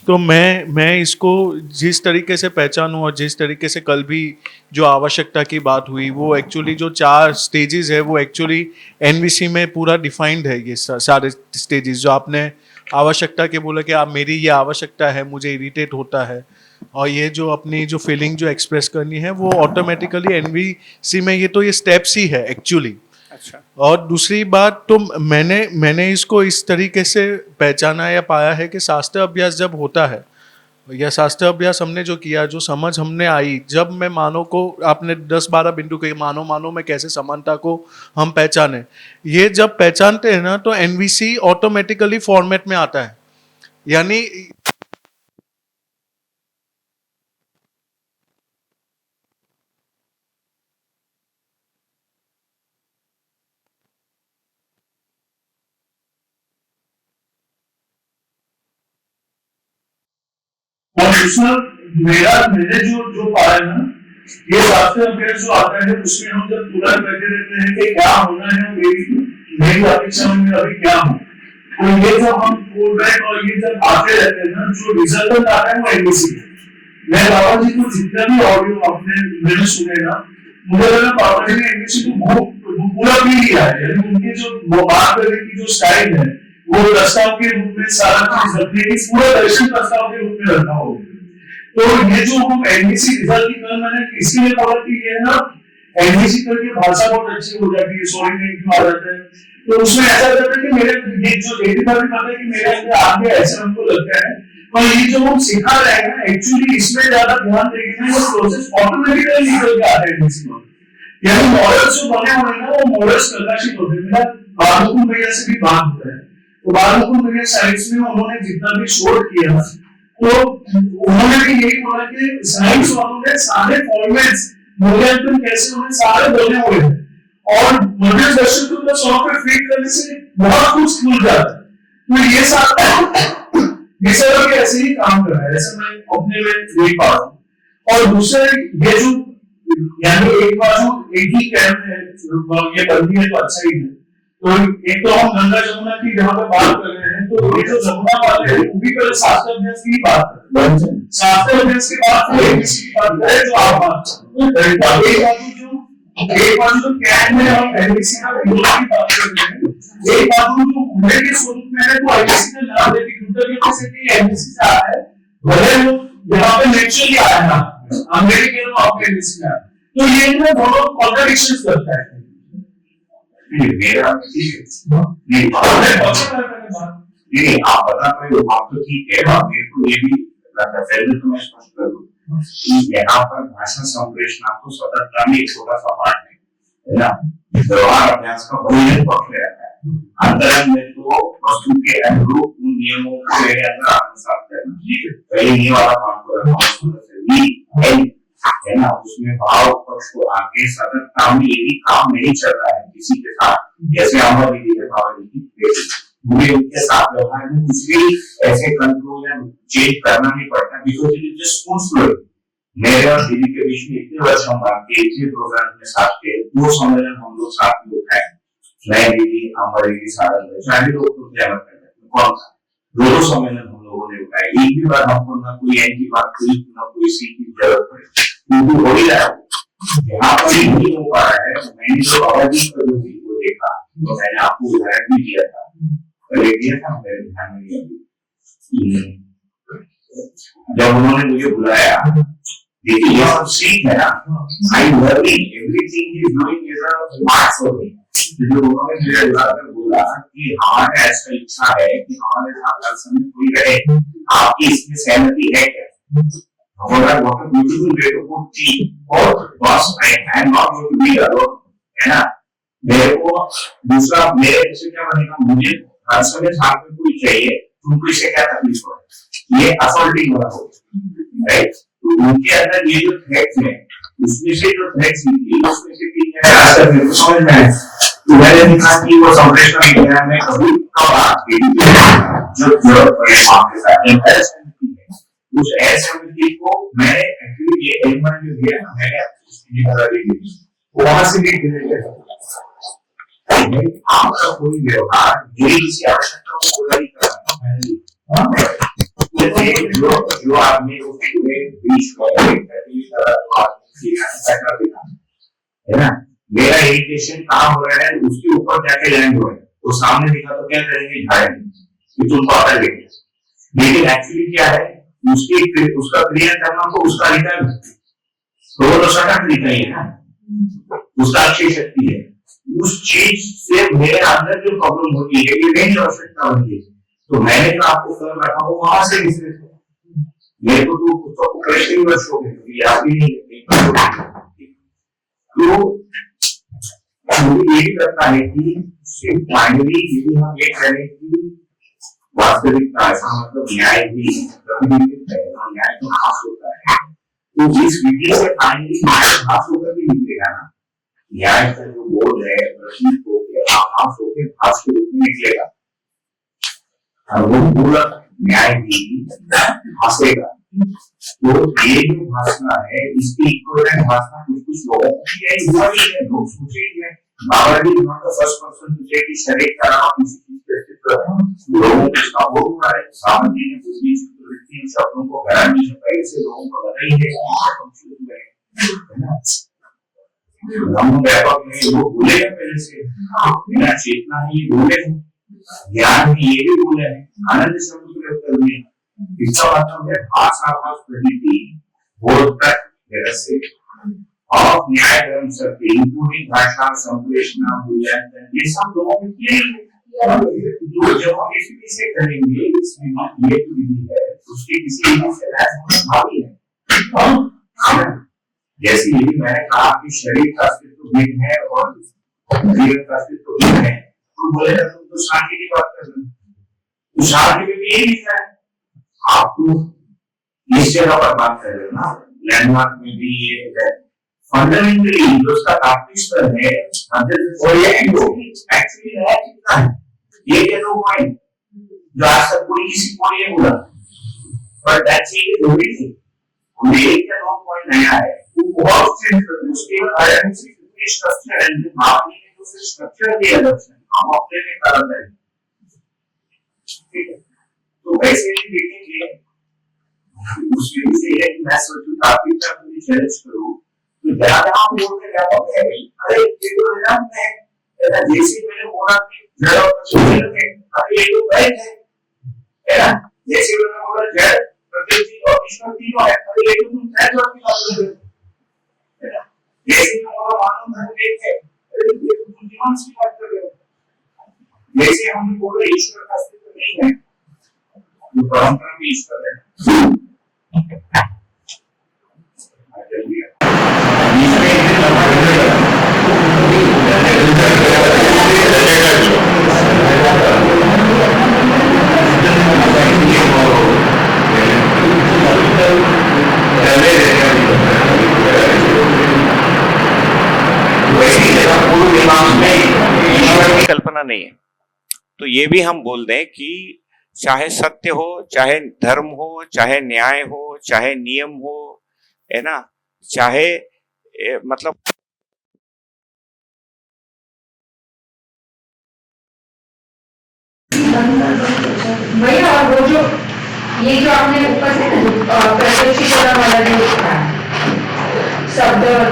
[SPEAKER 6] तो मैं इसको जिस तरीके से पहचानूं और जिस तरीके से कल भी जो आवश्यकता की बात हुई, वो एक्चुअली जो 4 स्टेजेस है वो एक्चुअली एनवीसी में पूरा डिफाइंड है। ये सारे स्टेजेस जो आपने आवश्यकता के बोला कि आप मेरी ये आवश्यकता है, मुझे इरिटेट होता है, और ये जो अपनी जो फीलिंग जो एक्सप्रेस करनी है वो ऑटोमेटिकली एनवीसी में ये तो ये स्टेप्स ही है एक्चुअली।
[SPEAKER 3] अच्छा।
[SPEAKER 6] और दूसरी बात तो मैंने इसको इस तरीके से पहचाना या पाया है कि शास्त्र अभ्यास जब होता है, या शास्त्र अभ्यास हमने जो किया, जो समझ हमने आई, जब मैं मानव को, आपने 10-12 बिंदु के मानव में कैसे समानता को हम पहचाने, ये जब पहचानते हैं ना तो एनवीसी ऑटोमेटिकली फॉर्मेट में आता है। यानी और दूसरा मेरे जो जो पाया ना
[SPEAKER 7] ये सॉफ्टवेयर अपडेट जो आता है उसमें हम जब तुलना करते रहते हैं कि क्या होना है मेरी अपेक्षा में अभी क्या हो, तो ये जब हम फीडबैक और ये जब आते रहते हैं ना, जो रिजल्ट आता है वो एनडीसी है। मैं बाबा जी को जितना भी ऑडियो आपने मैंने सुने ना, मुझे लगा बाबा जी ने एनडीसी को पूरा पी लिया है, यानी उनके जो बात करने की जो स्टाइल है वो प्रस्ताव के रूप में सारा चीज रखने की पूरा दर्शन प्रस्ताव के रूप में रखा होगा। तो ये जो हम एनडीसी रिजल्ट की कल मैंने इसलिए बोला कि ये ना एनडीसी करके भाषा बहुत अच्छी हो जाती है, सॉरी नहीं क्यों आ जाता है, तो उसमें ऐसा लगता है कि मेरे ये जो डेली बार भी पता है कि मेरे अंदर आगे ऐसा हमको लगता है, पर ये जो हम सिखा रहे हैं ना एक्चुअली इसमें ज्यादा ध्यान देंगे ना, वो प्रोसेस ऑटोमेटिकली निकल के आता है एनडीसी में। यानी मॉडल्स जो बने हुए हैं ना वो मॉडल्स प्रकाशित होते हैं। मेरा बालमुकुंद भैया से भी बात होता है, तो बालमुकुंद भैया साइंस में उन्होंने जितना भी शोध किया तो उन्होंने भी यही बोला कि साइंस वालों ने सारे फॉर्मेट्स मूल्यांकन कैसे उन्हें सारे बने हुए हैं, और मध्य दर्शन को तो सॉफ्टवेयर फीड करने से बहुत कुछ खुल जाता है। तो ये सब ऐसे ही काम कर रहा है, ऐसा मैं अपने में देख पा रहा हूँ। और दूसरे ये जो यानी एक बाजू एक ही कैंप है, ये बंदी है तो अच्छा ही है। तो एक तो हम गंगा जमुना की जहाँ पे बात कर रहे हैं, तो ये जो जमुना वाले हैं वो भी पहले शास्त्र अभ्यास की बात कर रहे हैं, शास्त्र अभ्यास के बाद फिर एबीसी की बात कर रहे हैं, जो आप बात कर रहे हैं। एक बाजू जो कैंप में हम एबीसी का विरोध की बात कर रहे हैं, एक बाजू जो घूमने के स्वरूप में है वो एबीसी का नाम लेके क्योंकि से कि एबीसी से आया है, भले वो यहाँ पे नेचुरली आया ना अमेरिकन और आपके एबीसी का, तो ये ना दोनों कॉन्ट्रडिक्शंस करता है।
[SPEAKER 3] मेरा नहीं आप बता पाए वो बात तो ठीक है, मेरे को ये भी लगता है पहले तो मैं स्पष्ट कर दूं कि यहाँ पर भाषा संप्रेषण आपको स्वतंत्रता में एक छोटा सा पार्ट है ना, व्यवहार अभ्यास का बहुविध पक्ष में रहता है। अंतरंग में तो वस्तु के अनुरूप उन नियमों को मेरे अंदर आत्मसात करना, ठीक है, पहले ये वाला पार्ट को रखा है ना, उसमें भाव पक्ष को आगे सतत काम में यदि काम नहीं चल रहा है किसी के साथ, जैसे हमारा दीदी है भाव मुझे उनके साथ व्यवहार में कुछ भी ऐसे कंट्रोल या चेंज करना नहीं पड़ता, because it is just smooth flow. मेरे और दीदी के बीच में इतने वर्ष हम बात किए, इतने प्रोग्राम में साथ के 2 सम्मेलन हम लोग साथ में उठाए, मैं दीदी हमारे दीदी सारा चाहे लोग तो क्या करते हैं, कौन सा 2 सम्मेलन हम लोगों ने उठाए, एक भी बार हमको ना कोई ऐसी बात हुई ना कोई सीख की जरूरत पड़ी, क्योंकि हो ही रहा है यहाँ पर नहीं हो पा रहा है। मैंने जो आवाजी को देखा तो मैंने आपको उदाहरण भी दिया था, दिया था मेरे ध्यान में नहीं, जब उन्होंने मुझे बुलाया, देखिए ये सब सीख है ना, आई learning everything is doing is a smart for me. जो उन्होंने मुझे बुलाकर बोला कि हमारा ऐसा इच्छा है कि हमारे साथ हर समय कोई रहे, आपकी इसमें सहमति है क्या? What a beautiful way to put tea. और बस I am not going to be alone, है ना? मेरे को दूसरा मेरे से क्या बनेगा, मुझे हर समय साथ में कोई चाहिए, तुमको इससे क्या तकलीफ हो, ये असल्टिंग वाला हो, राइट? तो उनके अंदर ये जो थ्रेड्स हैं, उसमें से जो थ्रेड्स निकली, उसमें से तीन है समझ में आए। तो मैंने देखा कि वो संप्रेषण विज्ञान में कभी कब आती है जो आपके साथ उस ऐसे व्यक्ति को मैंने एक्चुअली ये एलिमेंट जो दिया ना, मैंने उसकी निकाला दी, वहां से भी आपका कोई व्यवहार मेरी किसी आवश्यकता को पूरा नहीं कर रहा है, जो आदमी को बीच है ना, मेरा इरिटेशन कहाँ हो रहा है, उसके ऊपर जाके लैंड हो रहा है, तो सामने दिखा तो क्या करेंगे, झाड़ेंगे, तुमको आता देंगे, लेकिन एक्चुअली क्या है उसका क्रिया करना तो उसका अधिकार है, तो वो तो सटा तरीका ही है ना, उसका अच्छी शक्ति है, उस चीज से मेरे अंदर जो प्रॉब्लम होती है ये मेरी आवश्यकता होती है, तो मैंने जो आपको कर रखा हूँ वहां से मिश्रित है, मेरे को तो कई वर्ष हो गए याद भी नहीं, तो मुझे ये भी लगता है कि फाइनली यदि हम ये करें कि वास्तविकता ऐसा मतलब न्याय भी न्याय तो हास होता है, तो इस विधि से फाइनली न्याय हास होकर भी निकलेगा ना, न्याय का जो बोल है प्रतीक होकर हास होकर हास के रूप में निकलेगा, और वो पूरा न्याय भी हासेगा, तो ये जो भाषा है इसकी इक्विवेलेंट भाषा कुछ कुछ लोगों की है, हुआ ही है, लोग सोचेंगे Baba ji not the first person to say कि शरीर का नाम किसी चीज पे स्थित कर लोगों को इसका बहुत हुआ है। सावन जी ने बुद्धि इन शब्दों को गारंटी से पहले से लोगों को बताई है ना। हम व्यापक में वो बोले हैं पहले से, बिना चेतना ही बोले हैं, ज्ञान में ये भी बोले हैं, आनंद शब्द प्रयोग कर दिए। इसका मतलब है भाषा भाष प्रतीति बोधक जगत और न्याय धर्म सत्य इंक्लूडिंग भाषा संप्रेषण मूल्यांकन ये सब लोगों में किए जो जब हम इसी से करेंगे इसमें ये जो विधि है उसकी किसी विधि से भावी है। जैसे यदि मैंने कहा कि शरीर का अस्तित्व भिन्न है और जीवन का अस्तित्व भिन्न है तो बोलेगा तुम तो शांति की बात कर रहे हो, तो शांति में भी यही लिखा है। आप तो इस जगह पर बात कर रहे हो ना, लैंडमार्क में भी ये है फंडामेंटली जो उसका तात्विक स्तर है और ये एक्चुअली है कितना है ये दो पॉइंट जो आज तक कोई किसी को नहीं बोला, पर दैट्स इट एवरीथिंग। मेरे क्या दो पॉइंट नया है वो बहुत सिंपल, उसके बारे में सिर्फ स्ट्रक्चर है जो मामले में जो फिर स्ट्रक्चर दिया जाता है हम अपने में कारण है, ठीक है। तो वैसे ही देखेंगे उस विधि से है कि मैं सोचूं तात्विकता को भी चैलेंज करूं तो जहां जहां बोलते क्या होता है अरे ये तो वेदांत है ना, जैसे मैंने बोला कि जड़ और प्रकृति है अरे ये तो वैध है ना, जैसे मैंने बोला जड़ प्रकृति और ईश्वर तीनों है अरे ये तो तुम वैध और की बात कर रहे हो है ना, जैसे मैंने बोला मानव धर्म एक है अरे ये तो तुम जीवन की बात कर रहे हो, जैसे हम बोल रहे ईश्वर का अस्तित्व नहीं है तो परंपरा में ईश्वर है। कल्पना नहीं है तो ये भी हम बोल दें कि चाहे सत्य हो चाहे धर्म हो चाहे न्याय हो चाहे नियम हो है ना, चाहे मतलब
[SPEAKER 8] भैया और वो जो ये जो आपने ऊपर से ना जो प्रत्यक्षीकरण वाला जो लिखा है शब्द और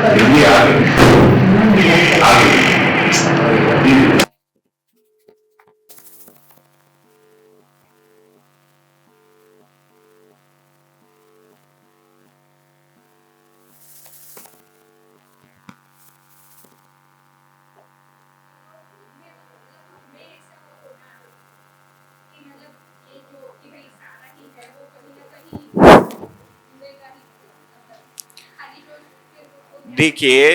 [SPEAKER 3] देखिए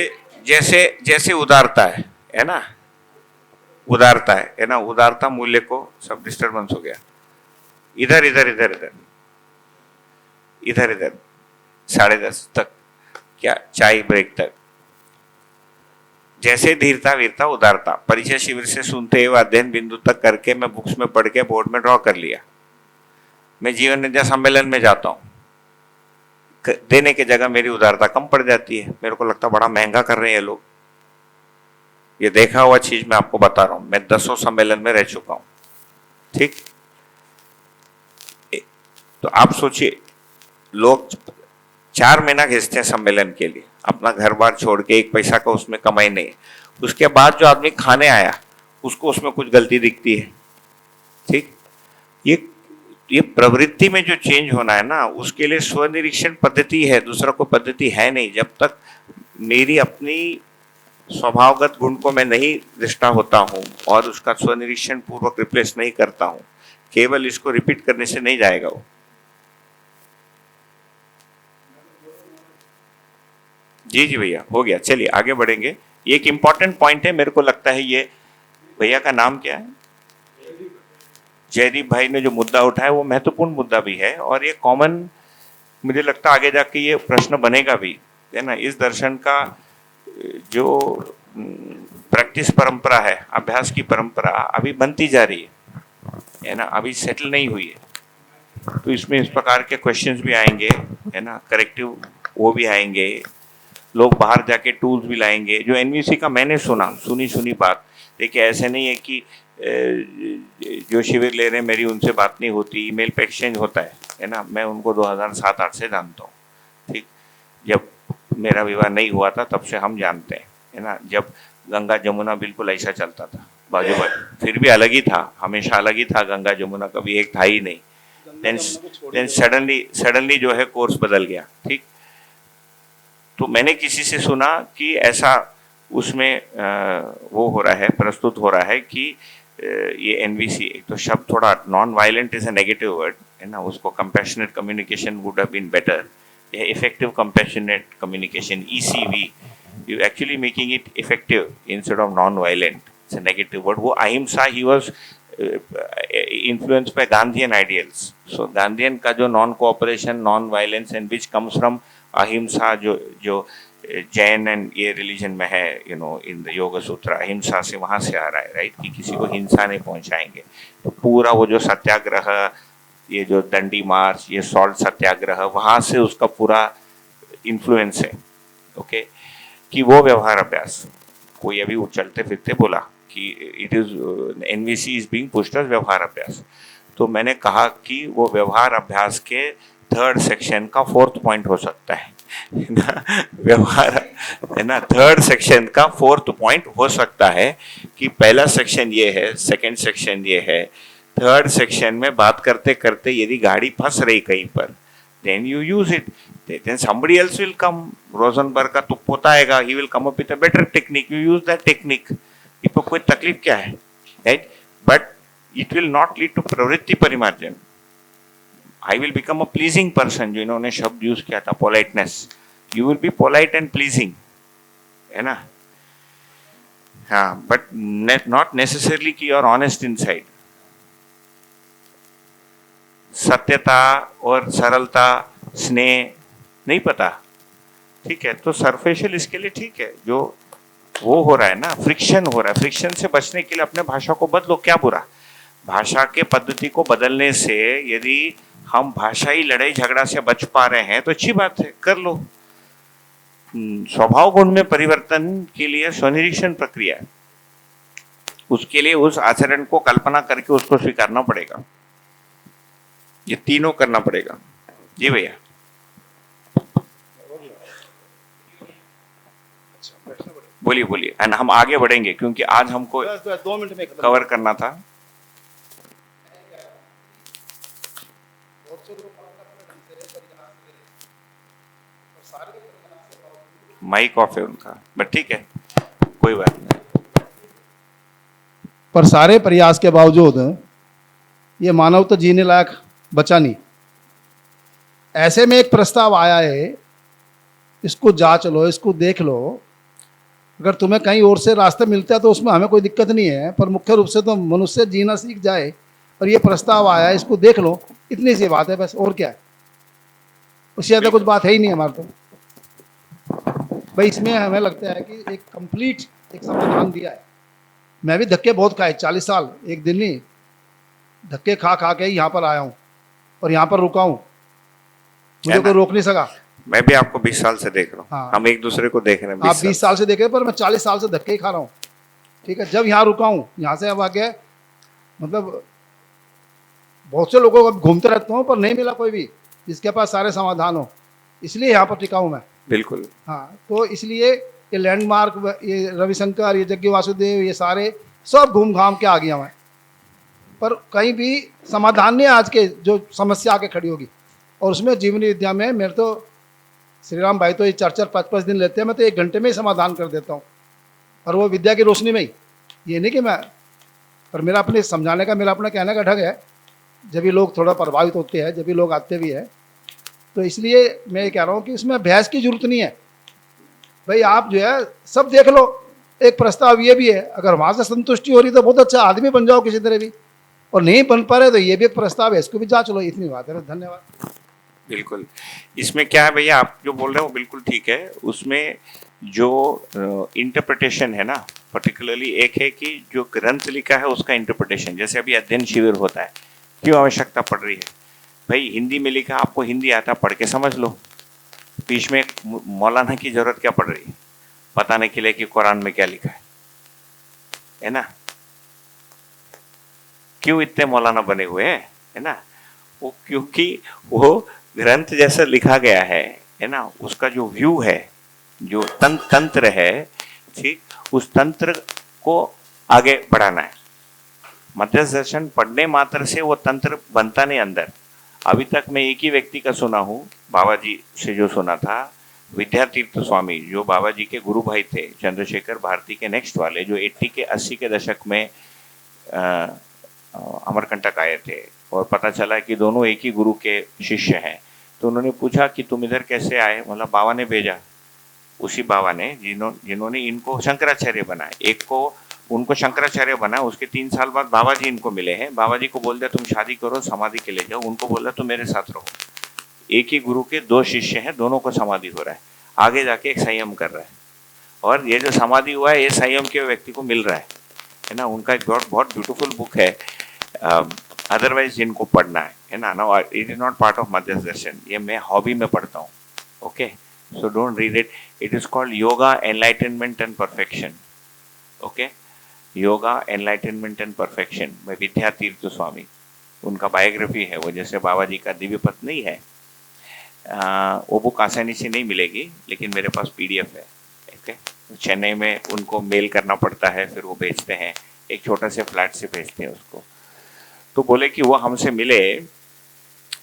[SPEAKER 3] जैसे जैसे उदारता है ना, उदारता है ना, उदारता मूल्य को सब डिस्टर्बेंस हो गया इधर इधर इधर इधर इधर इधर 10:30 तक क्या चाय ब्रेक तक, जैसे धीरता वीरता उदारता परिचय शिविर से सुनते हुए अध्ययन बिंदु तक करके मैं बुक्स में पढ़ के बोर्ड में ड्रॉ कर लिया। मैं जीवन विद्या सम्मेलन में जाता हूँ, देने की जगह मेरी उदारता कम पड़ जाती है, मेरे को लगता बड़ा महंगा कर रहे हैं लोग। ये देखा हुआ चीज मैं आपको बता रहा हूं, मैं 10 सम्मेलन में रह चुका हूं, ठीक। तो आप सोचिए लोग 4 महीना घिसते हैं सम्मेलन के लिए, अपना घर बार छोड़ के, 1 पैसा का उसमें कमाई नहीं, उसके बाद जो आदमी खाने आया उसको उसमें कुछ गलती दिखती है, ठीक। ये प्रवृत्ति में जो चेंज होना है ना उसके लिए स्वनिरीक्षण पद्धति है, दूसरा कोई पद्धति है नहीं। जब तक मेरी अपनी स्वभावगत गुण को मैं नहीं दृष्टा होता हूं और उसका स्वनिरीक्षण पूर्वक रिप्लेस नहीं करता हूं, केवल इसको रिपीट करने से नहीं जाएगा वो। जी जी भैया हो गया, चलिए आगे बढ़ेंगे। ये एक इंपॉर्टेंट पॉइंट है, मेरे को लगता है ये भैया का नाम क्या है, जयदीप भाई ने जो मुद्दा उठाया वो महत्वपूर्ण मुद्दा भी है और ये कॉमन मुझे लगता है आगे जाके ये प्रश्न बनेगा भी, है ना। इस दर्शन का जो प्रैक्टिस परंपरा है, अभ्यास की परंपरा अभी बनती जा रही है ना, अभी सेटल नहीं हुई है। तो इसमें इस प्रकार के क्वेश्चंस भी आएंगे, है ना, करेक्टिव वो भी आएंगे, लोग बाहर जाके टूल्स भी लाएंगे। जो एनवीसी का मैंने सुनी बात, देखिए ऐसे नहीं है कि जो शिविर ले रहे हैं मेरी उनसे बात नहीं होती, ईमेल पे एक्सचेंज होता है ना। मैं उनको 2007-8 से जानता हूँ, ठीक, जब मेरा विवाह नहीं हुआ था तब से हम जानते हैं, है ना। जब गंगा जमुना बिल्कुल ऐसा चलता था बाजू बाजू, फिर भी अलग ही था, हमेशा अलग ही था, गंगा जमुना कभी एक था ही नहीं। देन सडनली जो है कोर्स बदल गया, ठीक। तो मैंने किसी से सुना कि ऐसा उसमें वो हो रहा है, प्रस्तुत हो रहा है कि ये एनवीसी, एक तो शब्द थोड़ा non violent is a negative word, है ना, उसको compassionate communication would have been better, effective compassionate communication, ECV, you actually making it effective instead of non violent, it's a negative word. वो अहिंसा, he was influenced by Gandhian ideals. So Gandhian का जो non cooperation, non violence and which comes from अहिंसा, जो जैन एंड ये रिलीजन में है, यू नो, इन द योग सूत्र, अहिंसा से वहाँ से आ रहा है, राइट, कि किसी को हिंसा नहीं पहुँचाएंगे। तो पूरा वो जो सत्याग्रह, ये जो दंडी मार्च, ये सॉल्ट सत्याग्रह, वहाँ से उसका पूरा इन्फ्लुएंस है, ओके। कि वो व्यवहार अभ्यास, कोई अभी उछलते फिरते बोला कि it is NVC is being pushed as व्यवहार अभ्यास, तो मैंने कहा कि वो व्यवहार अभ्यास के 3rd सेक्शन का 4th पॉइंट हो सकता है ना, व्यवहार, है ना, 3rd सेक्शन का 4th पॉइंट हो सकता है कि पहला सेक्शन ये है, 2nd सेक्शन ये है, 3rd सेक्शन में बात करते करते यदि गाड़ी फंस रही कहीं पर, then you use it, then somebody else will come, Rosenberg का तुप होता आएगा, he will come up with a better technique, you use that technique, इसको कोई तकलीफ क्या है, right? But it will not lead to प्रवृत्ति परिमार्जन। I will become a pleasing person, जो इन्होंने शब्द यूज किया था, politeness, you will be polite and pleasing, है ना, हाँ, but not necessarily कि you are honest inside। सत्यता और सरलता, स्नेह नहीं पता, ठीक है, तो सरफेशियल इसके लिए ठीक है। जो वो हो रहा है ना, फ्रिक्शन हो रहा है, फ्रिक्शन से बचने के लिए अपने भाषा को बदलो, क्या बुरा। भाषा के पद्धति को बदलने से यदि हम भाषाई लड़ाई झगड़ा से बच पा रहे हैं तो अच्छी बात है, कर लो। स्वभाव गुण में परिवर्तन के लिए स्वनिरीक्षण प्रक्रिया है, उसके लिए उस आचरण को कल्पना करके उसको स्वीकारना पड़ेगा, ये तीनों करना पड़ेगा। जी भैया, बोलिए बोलिए, एंड हम आगे बढ़ेंगे क्योंकि आज हमको
[SPEAKER 9] 2 मिनट में
[SPEAKER 3] कवर करना था। माइक ऑफ है उनका, बट ठीक है, कोई बात नहीं।
[SPEAKER 9] पर सारे प्रयास के बावजूद ये मानव तो जीने लायक बचा नहीं। ऐसे में एक प्रस्ताव आया है, इसको जांच लो, इसको देख लो, अगर तुम्हें कहीं और से रास्ते मिलते हैं तो उसमें हमें कोई दिक्कत नहीं है, पर मुख्य रूप से तो मनुष्य जीना सीख जाए। और ये प्रस्ताव आया है, इसको देख लो, इतनी सी बात है बस, और क्या है, उससे ज़्यादा कुछ बात है ही नहीं हमारे तो। भाई इसमें हमें लगता है कि एक कंप्लीट एक समाधान दिया है। मैं भी धक्के बहुत खाए, 40 साल, एक दिन नहीं, धक्के खा खा के यहाँ पर आया हूँ और यहाँ पर रुका हूँ, मुझे कोई रोक नहीं सका।
[SPEAKER 3] मैं भी आपको 20 साल से देख रहा हूँ,
[SPEAKER 9] हाँ।
[SPEAKER 3] हम एक दूसरे को देख रहे हैं।
[SPEAKER 9] आप 20 साल से देख रहे हैं, पर मैं 40 साल से धक्के ही खा रहा हूँ, ठीक है। जब यहाँ रुका हूँ, यहाँ से अब आगे मतलब बहुत से लोगों को घूमते रहता हूँ, पर नहीं मिला कोई भी जिसके पास सारे समाधान हो, इसलिए यहाँ पर टिका हूँ मैं।
[SPEAKER 3] बिल्कुल,
[SPEAKER 9] हाँ, तो इसलिए ये लैंडमार्क, ये रविशंकर, ये जग्गी वासुदेव, ये सारे सब घूम घाम के आ गया मैं, पर कहीं भी समाधान नहीं आज के जो समस्या आके खड़ी होगी। और उसमें जीवनी विद्या में मेरे तो श्री राम भाई तो ये 4-4, 5-5 दिन लेते हैं, मैं तो 1 घंटे में ही समाधान कर देता हूँ, और वो विद्या की रोशनी में ही। ये नहीं कि मैं, पर मेरा अपने समझाने का, मेरा अपना कहने का ढंग है, जब भी लोग थोड़ा प्रभावित होते हैं, जब भी लोग आते भी हैं, तो इसलिए मैं ये कह रहा हूँ कि इसमें बहस की जरूरत नहीं है। भाई आप जो है सब देख लो, एक प्रस्ताव ये भी है, अगर वहाँ से संतुष्टि हो रही तो बहुत अच्छा, आदमी बन जाओ किसी तरह भी, और नहीं बन पा रहे तो ये भी एक प्रस्ताव है, इसको भी जांच लो, इतनी बात है। धन्यवाद।
[SPEAKER 3] बिल्कुल, इसमें क्या है भैया, आप जो बोल रहे हो वो बिल्कुल ठीक है। उसमें जो इंटरप्रिटेशन है ना, पर्टिकुलरली एक है कि जो ग्रंथ लिखा है उसका इंटरप्रिटेशन, जैसे अभी अध्ययन शिविर होता है, क्यों आवश्यकता पड़ रही है, भाई हिंदी में लिखा, आपको हिंदी आता, पढ़ के समझ लो। बीच में मौलाना की जरूरत क्या पड़ रही है बताने के लिए कि कुरान में क्या लिखा है ना? क्यों इतने मौलाना बने हुए हैं, है ना? वो क्योंकि वो ग्रंथ जैसा लिखा गया है ना, उसका जो व्यू है, जो तंत्र है, ठीक, उस तंत्र को आगे बढ़ाना है। मध्यस्थ दर्शन पढ़ने मात्र से वो तंत्र बनता नहीं अंदर। अभी तक मैं एक ही व्यक्ति का सुना हूँ, बाबा जी से जो सुना था, विद्यातीर्थ स्वामी, जो बाबा जी के गुरु भाई थे, चंद्रशेखर भारती के नेक्स्ट वाले, जो 80 के दशक में अमरकंटक आए थे और पता चला कि दोनों एक ही गुरु के शिष्य हैं। तो उन्होंने पूछा कि तुम इधर कैसे आए? मतलब बाबा ने भेजा, उसी बाबा ने जिन्होंने इनको शंकराचार्य बनाए। एक को उनको शंकराचार्य बना, उसके 3 साल बाद बाबा जी इनको मिले हैं। बाबा जी को बोल दिया तुम शादी करो, समाधि के ले जाओ। उनको बोला तुम मेरे साथ रहो। एक ही गुरु के 2 शिष्य हैं, दोनों को समाधि हो रहा है, आगे जाके एक संयम कर रहा है। और ये जो समाधि हुआ है, ये संयम के व्यक्ति को मिल रहा है ना? उनका एक बहुत ब्यूटीफुल बुक है, अदरवाइज जिनको पढ़ना है ना, no it is not part of Madhyasth Darshan, ये मैं हॉबी में पढ़ता हूँ। Okay, so don't read it, it is called yoga enlightenment and perfection. Okay, yoga enlightenment and perfection by Vidyatirtha Swami, उनका बायोग्राफी है वो, जैसे बाबा जी का दिव्य पथ नहीं है। वो बुक आसानी से नहीं मिलेगी, लेकिन मेरे पास PDF है। ओके, चेन्नई में उनको मेल करना पड़ता है, फिर वो भेजते हैं, एक छोटा से फ्लैट से भेजते हैं उसको। तो बोले कि वो हमसे मिले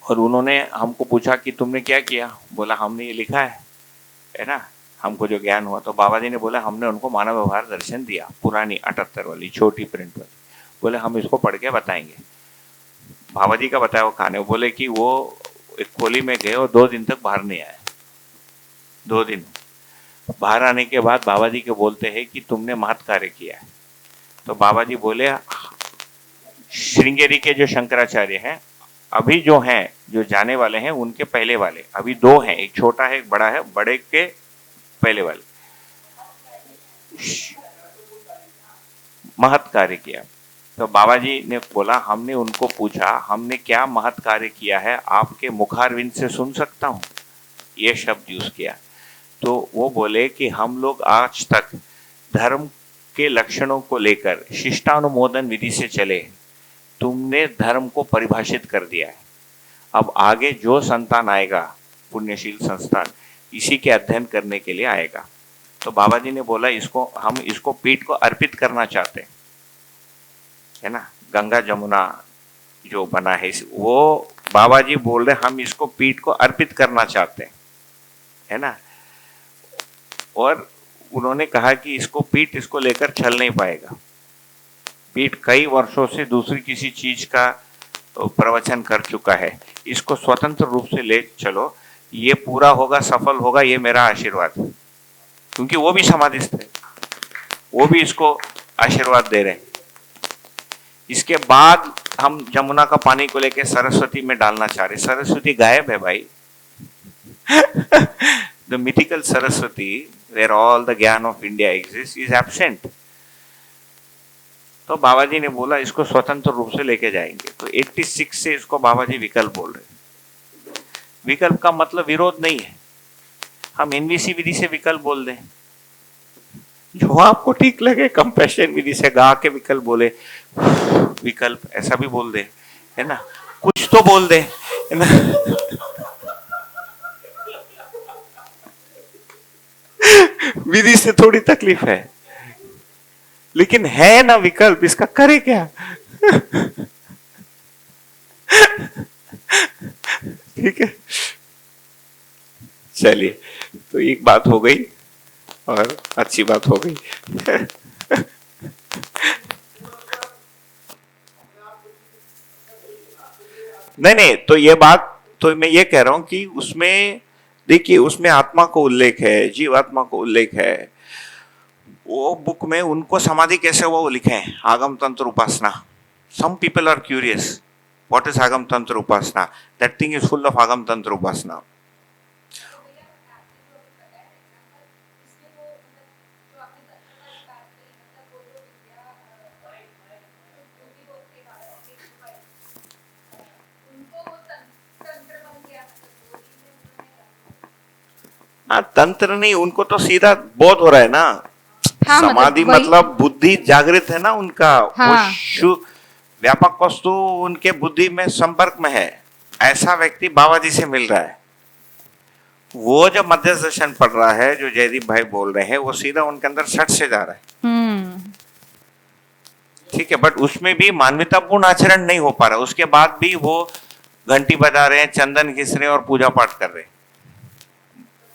[SPEAKER 3] और उन्होंने हमको पूछा कि तुमने क्या किया? बोला हमने ये लिखा है ना, हमको जो ज्ञान हुआ। तो बाबा जी ने बोला हमने उनको मानव व्यवहार दर्शन दिया, पुरानी 78 वाली छोटी प्रिंट वाली। बोले हम इसको पढ़ के बताएंगे। बाबा जी का बताया वो खाने। बोले कि वो एक खोली में गए और 2 दिन तक बाहर नहीं आए। 2 दिन बाहर आने के बाद बाबा जी के बोलते हैं कि तुमने महत् कार्य किया है। तो बाबा जी बोले श्रृंगेरी के जो शंकराचार्य हैं, अभी जो हैं, जो जाने वाले हैं, उनके पहले वाले अभी 2 हैं, एक छोटा है एक बड़ा है, बड़े के पहले वाले महत् कार्य किया। तो बाबा जी ने बोला हमने उनको पूछा हमने क्या महत् कार्य किया है, आपके मुखारविंद से सुन सकता हूँ, ये शब्द यूज किया। तो वो बोले कि हम लोग आज तक धर्म के लक्षणों को लेकर शिष्टानुमोदन विधि से चले, तुमने धर्म को परिभाषित कर दिया है। अब आगे जो संतान आएगा, पुण्यशील संस्थान, इसी के अध्ययन करने के लिए आएगा। तो बाबा जी ने बोला हम इसको पीठ को अर्पित करना चाहते हैं, है ना? गंगा जमुना जो बना है, वो बाबा जी बोल रहे हम इसको पीठ को अर्पित करना चाहते हैं, है ना? और उन्होंने कहा कि इसको पीठ इसको लेकर चल नहीं पाएगा। पीठ कई वर्षों से दूसरी किसी चीज का प्रवचन कर चुका है, इसको स्वतंत्र रूप से ले चलो, ये पूरा होगा, सफल होगा, ये मेरा आशीर्वाद है। क्योंकि वो भी समाधिस्थ है, वो भी इसको आशीर्वाद दे रहे हैं। इसके बाद हम जमुना का पानी को लेकर सरस्वती में डालना चाह रहे। सरस्वती गायब है भाई। The mythical Saraswati, where all the ज्ञान of India exists, is absent. तो बाबा जी ने बोला इसको स्वतंत्र रूप से लेके जाएंगे। तो 86 से इसको बाबा जी विकल्प बोल रहे। विकल्प का मतलब विरोध नहीं है, हम NVC विधि से विकल्प बोल दें, जो आपको ठीक लगे, कंपैशन विधि से गा के विकल्प बोले, विकल्प ऐसा भी बोल दे, है ना? कुछ तो बोल दे, है ना? विधि से थोड़ी तकलीफ है, लेकिन है ना विकल्प, इसका करे क्या? ठीक है, चलिए, तो एक बात हो गई और अच्छी बात हो गई। नहीं, तो ये बात तो मैं ये कह रहा हूं कि उसमें देखिए, उसमें आत्मा को उल्लेख है, जीवात्मा को उल्लेख है। वो बुक में उनको समाधि कैसे हुआ वो लिखे हैं, Agam Tantra Upasana. Some people are curious, what is Agam Tantra Upasana? That thing is full of Agam Tantra उपासना। हाँ, तंत्र नहीं, उनको तो सीधा बोध हो रहा है ना।
[SPEAKER 8] हाँ,
[SPEAKER 3] समाधि
[SPEAKER 8] वही-
[SPEAKER 3] मतलब बुद्धि जागृत है ना उनका।
[SPEAKER 8] हाँ।
[SPEAKER 3] वो व्यापक वस्तु उनके बुद्धि में संपर्क में है। ऐसा व्यक्ति बाबा जी से मिल रहा है। वो जो मध्य दर्शन पढ़ रहा है, जो जयदीप भाई बोल रहे हैं, वो सीधा उनके अंदर सट से जा रहा है। ठीक है, बट उसमें भी मानवतापूर्ण आचरण नहीं हो पा रहा। उसके बाद भी वो घंटी बजा रहे हैं, चंदन घिस रहे हैं और पूजा पाठ कर रहे हैं।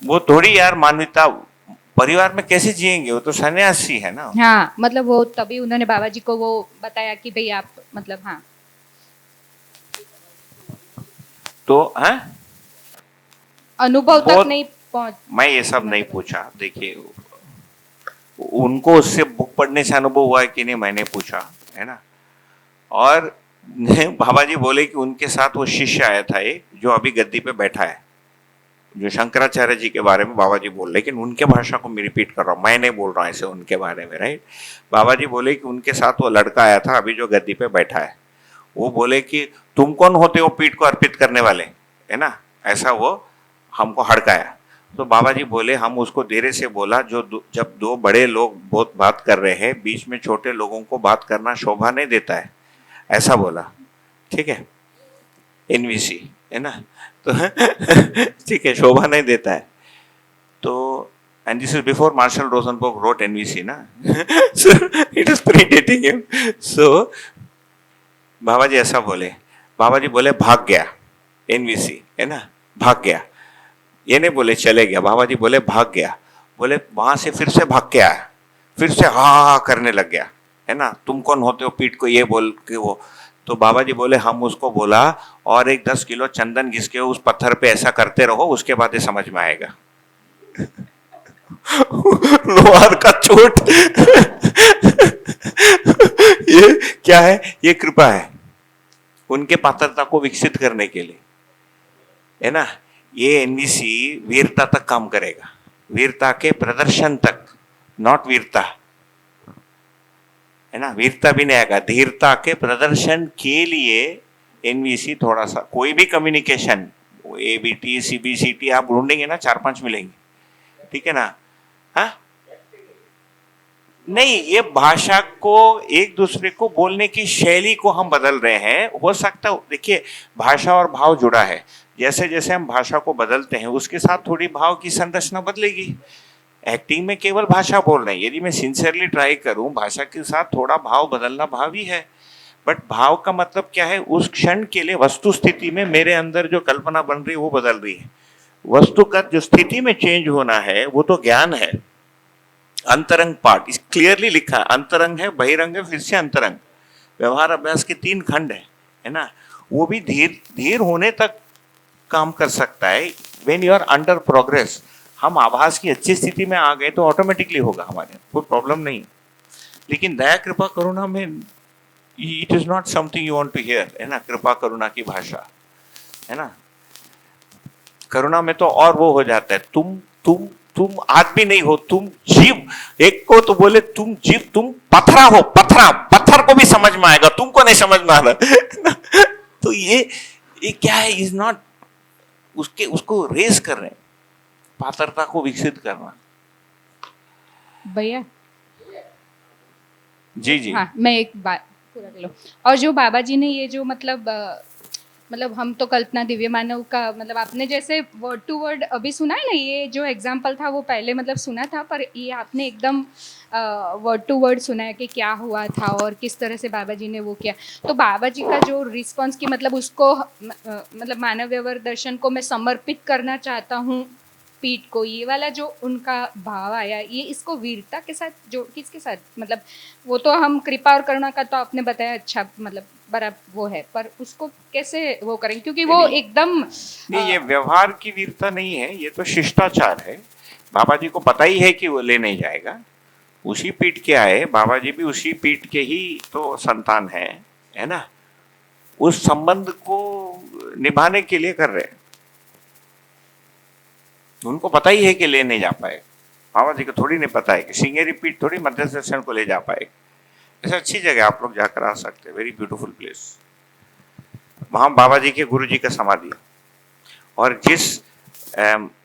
[SPEAKER 3] वो थोड़ी यार मानवता परिवार में कैसे जिएंगे? वो तो सन्यासी है ना।
[SPEAKER 8] हाँ, मतलब वो तभी उन्होंने बाबा जी को वो बताया कि भाई आप मतलब हाँ
[SPEAKER 3] तो है
[SPEAKER 8] अनुभव तक
[SPEAKER 3] बहुत-
[SPEAKER 8] नहीं पहुंच।
[SPEAKER 3] मैं ये सब नहीं पूछा। देखिए, उनको उससे बुक पढ़ने से अनुभव हुआ है कि नहीं, मैंने पूछा है ना। और बाबा जी बोले कि उनके साथ वो शिष्य आया था एक, जो अभी गद्दी पे बैठा है, जो शंकराचार्य जी के बारे में बाबा जी बोल, लेकिन उनके भाषा को मैं रिपीट कर रहा हूँ, मैं नहीं बोल रहा हूँ ऐसे उनके बारे में, राइट। बाबा जी बोले कि उनके साथ वो लड़का आया था अभी जो गद्दी पे बैठा है। वो बोले कि तुम कौन होते हो पीठ को अर्पित करने वाले, है ना, ऐसा वो हमको हड़काया। तो बाबा जी बोले, हम उसको धीरे से बोला, जब दो बड़े लोग बहुत बात कर रहे हैं, बीच में छोटे लोगों को बात करना शोभा नहीं देता है, ऐसा बोला। ठीक है, एनवीसी है ना, तो ठीक है, शोभा नहीं देता है। तो and this is before Marshall Rosenberg wrote NVC ना, so it is predating him. So Baba ji ऐसा बोले, बाबा जी बोले भाग गया एनवीसी, है ना, भाग गया। ये नहीं बोले चले गया, बाबा जी बोले भाग गया। बोले वहां से फिर से भाग के आया, फिर से हा करने लग गया, है ना, तुम कौन होते हो पीठ को ये बोल के वो। तो बाबा जी बोले, हम उसको बोला और एक 10 किलो चंदन घिस के उस पत्थर पे ऐसा करते रहो, उसके बाद ये समझ में आएगा। लोहार का चोट ये क्या है? ये कृपा है उनके पात्रता को विकसित करने के लिए, है ना। ये एनवीसी वीरता तक काम करेगा, वीरता के प्रदर्शन तक, नॉट वीरता, है ना, वीरता भी नहीं आएगा। धीरता के प्रदर्शन के लिए एनवीसी थोड़ा सा, कोई भी कम्युनिकेशन एबीटी सीबीसीटी आप ढूंढेंगे ना, 4-5 मिलेंगे, ठीक है ना। हाँ नहीं, ये भाषा को एक दूसरे को बोलने की शैली को हम बदल रहे हैं। हो सकता है, देखिए, भाषा और भाव जुड़ा है। जैसे जैसे हम भाषा को बदलते हैं, उसके साथ थोड़ी भाव की संरचना बदलेगी। एक्टिंग में केवल भाषा बोल रहे हैं, यदि मैं सिंसियरली ट्राई करूं, भाषा के साथ थोड़ा भाव बदलना भाव ही है। बट भाव का मतलब क्या है? उस क्षण के लिए वस्तु स्थिति में मेरे अंदर जो कल्पना बन रही है वो बदल रही है। वस्तु का जो स्थिति में चेंज होना है वो तो ज्ञान है। अंतरंग पार्ट इस क्लियरली लिखा है, अंतरंग है, बहिरंग है, फिर से अंतरंग। व्यवहार अभ्यास के 3 खंड है ना। वो भी धीर होने तक काम कर सकता है। When you are under progress, हम आभास की अच्छी स्थिति में आ गए तो ऑटोमेटिकली होगा, हमारे कोई प्रॉब्लम नहीं। लेकिन दया कृपा करुणा में it is not something you want to hear, है ना। कृपा करुणा की भाषा, है ना। करुणा में तो और वो हो जाता है, तुम आदमी नहीं हो, तुम जीव। एक को तो बोले तुम जीव, तुम पत्थरा हो, पत्थर को भी समझ में आएगा, तुमको नहीं समझ में आ रहा। तो ये क्या है? इज नॉट उसको रेस कर रहे हैं, पात्रता को विकसित करना।
[SPEAKER 8] भैया
[SPEAKER 3] जी
[SPEAKER 8] हाँ, मैं एक बात पूरा कर लूं। और जो बाबा जी ने ये जो मतलब हम तो कल्पना दिव्य मानव का मतलब आपने जैसे वर्ड टू वर्ड अभी सुना है ना, ये जो एग्जाम्पल था वो पहले मतलब सुना था, पर ये आपने एकदम वर्ड टू वर्ड सुना है कि क्या हुआ था और किस तरह से बाबा जी ने वो किया। तो बाबा जी का जो रिस्पॉन्स की मतलब उसको मतलब मानव व्यवहार दर्शन को मैं समर्पित करना चाहता हूँ पीठ को, ये वाला जो उनका भाव आया, ये इसको वीरता के साथ जो किसके साथ मतलब वो तो हम कृपा और करुणा का तो आपने बताया अच्छा मतलब बड़ा वो है, पर उसको कैसे वो करें? क्योंकि वो एकदम
[SPEAKER 3] नहीं, ये व्यवहार की वीरता नहीं है, ये तो शिष्टाचार है। बाबा जी को पता ही है कि वो ले नहीं जाएगा, उसी पीठ के आए, बाबा जी भी उसी पीठ के ही तो संतान है ना। उस संबंध को निभाने के लिए कर रहे हैं। उनको पता ही है कि ले नहीं जा पाए। बाबा जी को थोड़ी नहीं पता है कि श्रृंगेरी पीठ थोड़ी मध्य दर्शन को ले जा पाए। ऐसा अच्छी जगह आप लोग जाकर आ सकते हैं, वेरी ब्यूटीफुल प्लेस। वहां बाबा जी के गुरु जी का समाधि, और जिस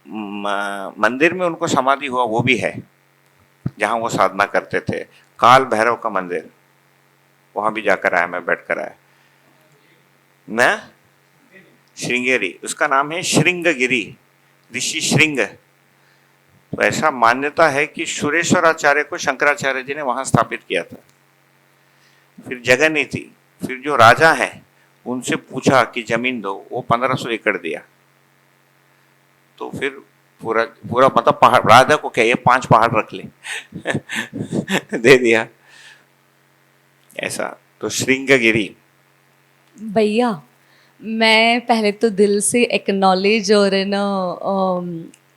[SPEAKER 3] मंदिर में उनको समाधि हुआ वो भी है, जहाँ वो साधना करते थे, काल भैरव का मंदिर, वहाँ भी जाकर आया मैं, बैठ कर आया मैं। श्रृंगेरी, उसका नाम है श्रृंगगिरी, ऋषि श्रृंग। तो ऐसा मान्यता है कि सुरेश्वराचार्य को शंकराचार्य जी ने वहां स्थापित किया था। फिर जगह नहीं थी, फिर जो राजा हैं उनसे पूछा कि जमीन दो, वो 1500 एकड़ दिया। तो फिर पूरा पूरा मतलब पहाड़, राजा को क्या, ये 5 पहाड़ रख ले दे दिया ऐसा। तो श्रृंगगिरी।
[SPEAKER 10] भैया मैं पहले तो दिल से एक्नॉलेज और ना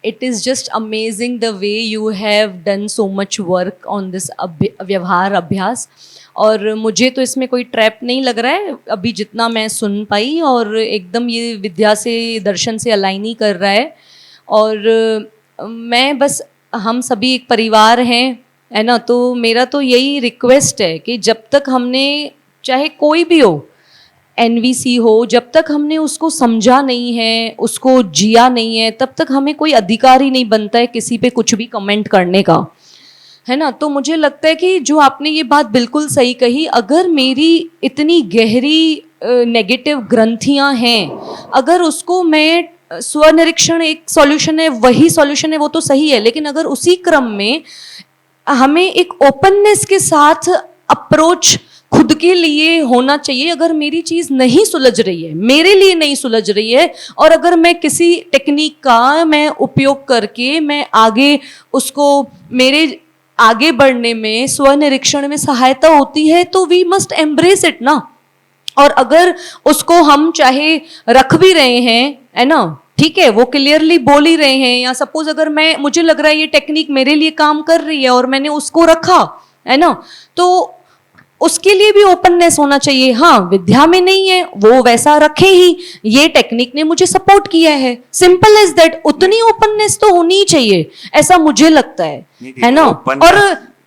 [SPEAKER 10] it is just amazing the way you have done so much work on this व्यवहार अभ्यास, और मुझे तो इसमें कोई ट्रैप नहीं लग रहा है अभी जितना मैं सुन पाई, और एकदम ये विद्या से दर्शन से अलाइन ही कर रहा है। और मैं बस, हम सभी एक परिवार हैं, है ना, तो मेरा तो यही रिक्वेस्ट है कि जब तक हमने, चाहे कोई भी हो, एनवीसी हो, जब तक हमने उसको समझा नहीं है, उसको जिया नहीं है, तब तक हमें कोई अधिकार ही नहीं बनता है किसी पे कुछ भी कमेंट करने का, है ना। तो मुझे लगता है कि जो आपने ये बात बिल्कुल सही कही, अगर मेरी इतनी गहरी नेगेटिव ग्रंथियां हैं, अगर उसको मैं, स्वनिरीक्षण एक सॉल्यूशन है, वही सॉल्यूशन है, वो तो सही है, लेकिन अगर उसी क्रम में हमें एक ओपननेस के साथ अप्रोच खुद के लिए होना चाहिए। अगर मेरी चीज़ नहीं सुलझ रही है, मेरे लिए नहीं सुलझ रही है, और अगर मैं किसी टेक्निक का मैं उपयोग करके मैं आगे उसको, मेरे आगे बढ़ने में, स्वनिरीक्षण में सहायता होती है, तो वी मस्ट एम्ब्रेस इट ना। और अगर उसको हम चाहे रख भी रहे हैं, है ना, ठीक है, वो क्लियरली बोल ही रहे हैं, या सपोज अगर मैं, मुझे लग रहा है ये टेक्निक मेरे लिए काम कर रही है और मैंने उसको रखा, है ना, तो उसके लिए भी ओपननेस होना चाहिए। हाँ, विद्या में नहीं है वो वैसा रखे ही, ये टेक्निक ने मुझे सपोर्ट किया है, सिंपल एज दैट। उतनी ओपननेस तो होनी ही चाहिए, ऐसा मुझे लगता है ना।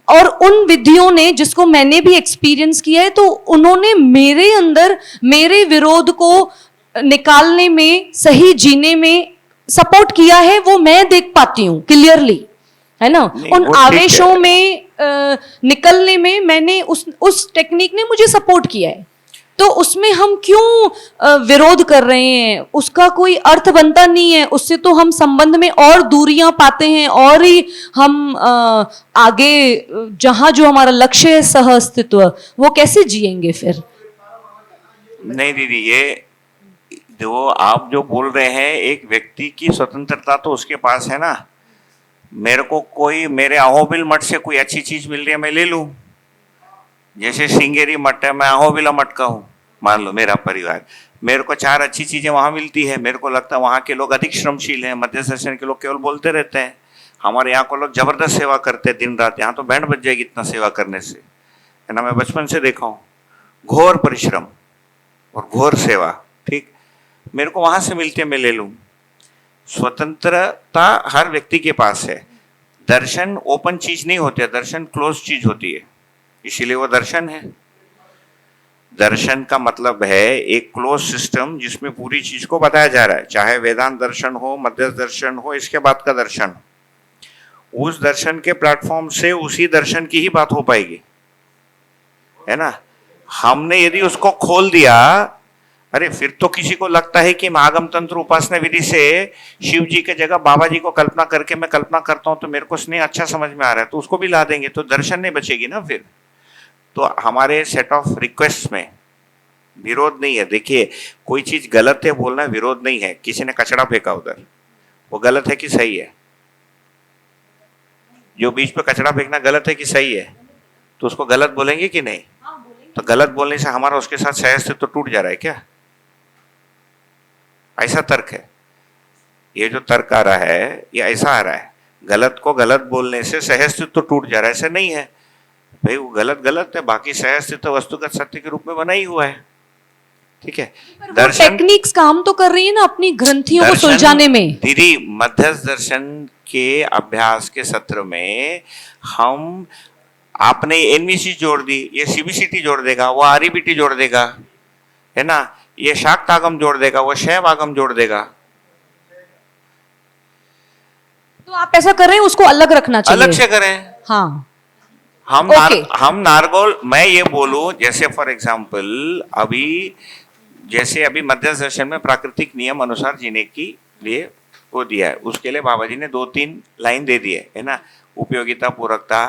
[SPEAKER 10] और उन विधियों ने, जिसको मैंने भी एक्सपीरियंस किया है, तो उन्होंने मेरे अंदर मेरे विरोध को निकालने में, सही जीने में सपोर्ट किया है, वो मैं देख पाती हूँ क्लियरली, है ना। उन आवेशों में निकलने में मैंने उस टेक्निक ने मुझे सपोर्ट किया है, तो उसमें हम क्यों विरोध कर रहे हैं, उसका कोई अर्थ बनता नहीं है। उससे तो हम संबंध में और दूरियां पाते हैं, और ही हम आगे जहां जो हमारा लक्ष्य है, सह अस्तित्व, वो कैसे जिएंगे फिर।
[SPEAKER 3] नहीं दीदी, ये जो आप जो बोल रहे हैं, एक व्यक्ति की स्वतंत्रता तो उसके पास है ना। मेरे को कोई, मेरे अहोबिल मठ से कोई अच्छी चीज मिल रही है, मैं ले लूं। जैसे श्रृंगेरी मठ है, मैं अहोबिला मठ का हूँ, मान लो मेरा परिवार, मेरे को 4 अच्छी चीजें वहां मिलती है, मेरे को लगता है वहां के लोग अधिक श्रमशील हैं, मध्य दर्शन के लोग केवल बोलते रहते हैं, हमारे यहाँ को लोग जबरदस्त सेवा करते हैं दिन रात। यहाँ तो बैंड बज जाएगी इतना सेवा करने से, है ना। मैं बचपन से देखा हूँ, घोर परिश्रम और घोर सेवा, ठीक, मेरे को वहां से मिलती है, मैं ले लूं। स्वतंत्रता हर व्यक्ति के पास है। दर्शन ओपन चीज नहीं होती है, दर्शन क्लोज चीज होती है, इसीलिए वो दर्शन है। दर्शन का मतलब है एक क्लोज सिस्टम जिसमें पूरी चीज को बताया जा रहा है, चाहे वेदांत दर्शन हो, मध्य दर्शन हो, इसके बाद का दर्शन। उस दर्शन के प्लेटफॉर्म से उसी दर्शन की ही बात हो पाएगी, है ना। हमने यदि उसको खोल दिया, अरे फिर तो किसी को लगता है कि आगम तंत्र उपासना विधि से शिव जी के जगह बाबा जी को कल्पना करके मैं कल्पना करता हूं तो मेरे को स्नेह अच्छा समझ में आ रहा है, तो उसको भी ला देंगे, तो दर्शन नहीं बचेगी ना फिर। तो हमारे सेट ऑफ रिक्वेस्ट में विरोध नहीं है। देखिए, कोई चीज गलत है बोलना विरोध नहीं है। किसी ने कचरा फेंका उधर, वो गलत है कि सही है? जो बीच पे कचरा फेंकना गलत है कि सही है? तो उसको गलत बोलेंगे कि नहीं? तो गलत बोलने से हमारा उसके साथ सहअस्तित्व तो टूट जा रहा है क्या? ऐसा तर्क है। ये जो तर्क आ रहा है ये ऐसा आ रहा है, गलत को गलत बोलने से सहअस्तित्व तो टूट जा रहा है। ऐसा नहीं है भाई, वो गलत गलत है, बाकी सहअस्तित्व वस्तुगत सत्य के रूप में बना ही हुआ है, ठीक है।
[SPEAKER 10] दर्शन टेक्निक्स काम तो कर रही है ना अपनी ग्रंथियों को सुलझाने में।
[SPEAKER 3] दीदी, मध्यस्थ दर्शन के अभ्यास के सत्र में हम, आपने एनवीसी जोड़ दी, ये सीबीसीटी जोड़ देगा, वो आरईबीटी जोड़ देगा, है ना, ये शाक्त आगम जोड़ देगा, वो शैव आगम जोड़ देगा।
[SPEAKER 10] तो आप ऐसा कर रहे हैं, उसको अलग रखना चाहिए।
[SPEAKER 3] अलग से करें।
[SPEAKER 10] हाँ,
[SPEAKER 3] हम नारगोल, मैं ये बोलूं जैसे फॉर एग्जाम्पल अभी मध्यस्थ दर्शन में प्राकृतिक नियम अनुसार जीने की लिए वो दिया है, उसके लिए बाबा जी ने 2-3 लाइन दे दी है ना, उपयोगिता, पूरकता,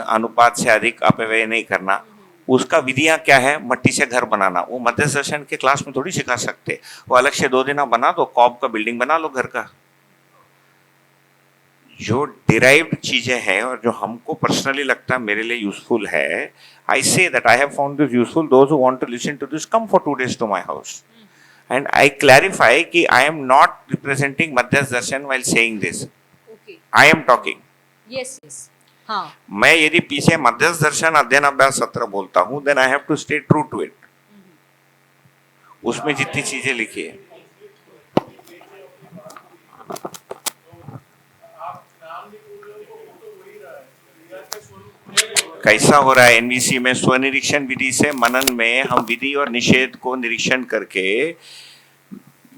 [SPEAKER 3] अनुपात से अधिक अपव्यय नहीं करना। उसका विधियां क्या है, मट्टी से घर बनाना, वो मध्यस्थ दर्शन के क्लास में थोड़ी सिखा सकते, वो अलग से 2 दिन बना दो, कॉब का बिल्डिंग बना लो घर का। जो डिराइव्ड चीजें हैं और जो हमको पर्सनली लगता है मेरे लिए यूजफुल है, I say that I have found this useful, those who want to listen to this come for 2 days to my house, and I clarify कि I am not representing Madhyasth Darshan while saying this, I am talking.
[SPEAKER 10] Yes yes, हाँ,
[SPEAKER 3] मैं यदि पीछे मध्यस्थ दर्शन अध्ययन अभ्यास सत्र बोलता हूं, then I have to stay true to it, उसमें जितनी चीजें लिखी है। कैसा हो रहा है एनवीसी में, स्वनिरीक्षण विधि से मनन में हम विधि और निषेध को निरीक्षण करके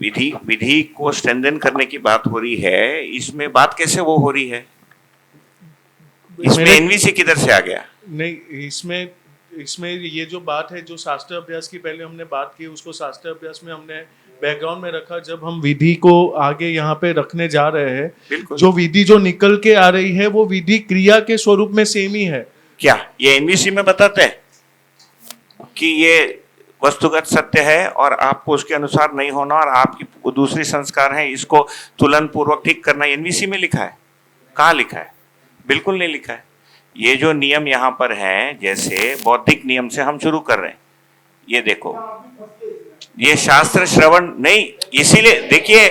[SPEAKER 3] विधि को स्ट्रेंथन करने की बात हो रही है। इसमें बात कैसे वो हो रही है, इसमें एनवीसी किधर से आ गया?
[SPEAKER 11] नहीं, इसमें ये जो बात है, जो शास्त्र अभ्यास की पहले हमने बात की, उसको शास्त्र अभ्यास में हमने बैकग्राउंड में रखा। जब हम विधि को आगे यहाँ पे रखने जा रहे हैं, जो विधि जो निकल के आ रही है वो विधि क्रिया के स्वरूप में सेम ही है।
[SPEAKER 3] क्या ये एनवीसी में बताते हैं कि ये वस्तुगत सत्य है और आपको उसके अनुसार नहीं होना और आपकी दूसरी संस्कार है, इसको तुलन पूर्वक ठीक करना, एनवीसी में लिखा है? कहाँ लिखा है? बिल्कुल नहीं लिखा है। ये जो नियम यहाँ पर हैं, जैसे बौद्धिक नियम से हम शुरू कर रहे हैं, ये देखो, ये शास्त्र श्रवण नहीं, इसीलिए देखिए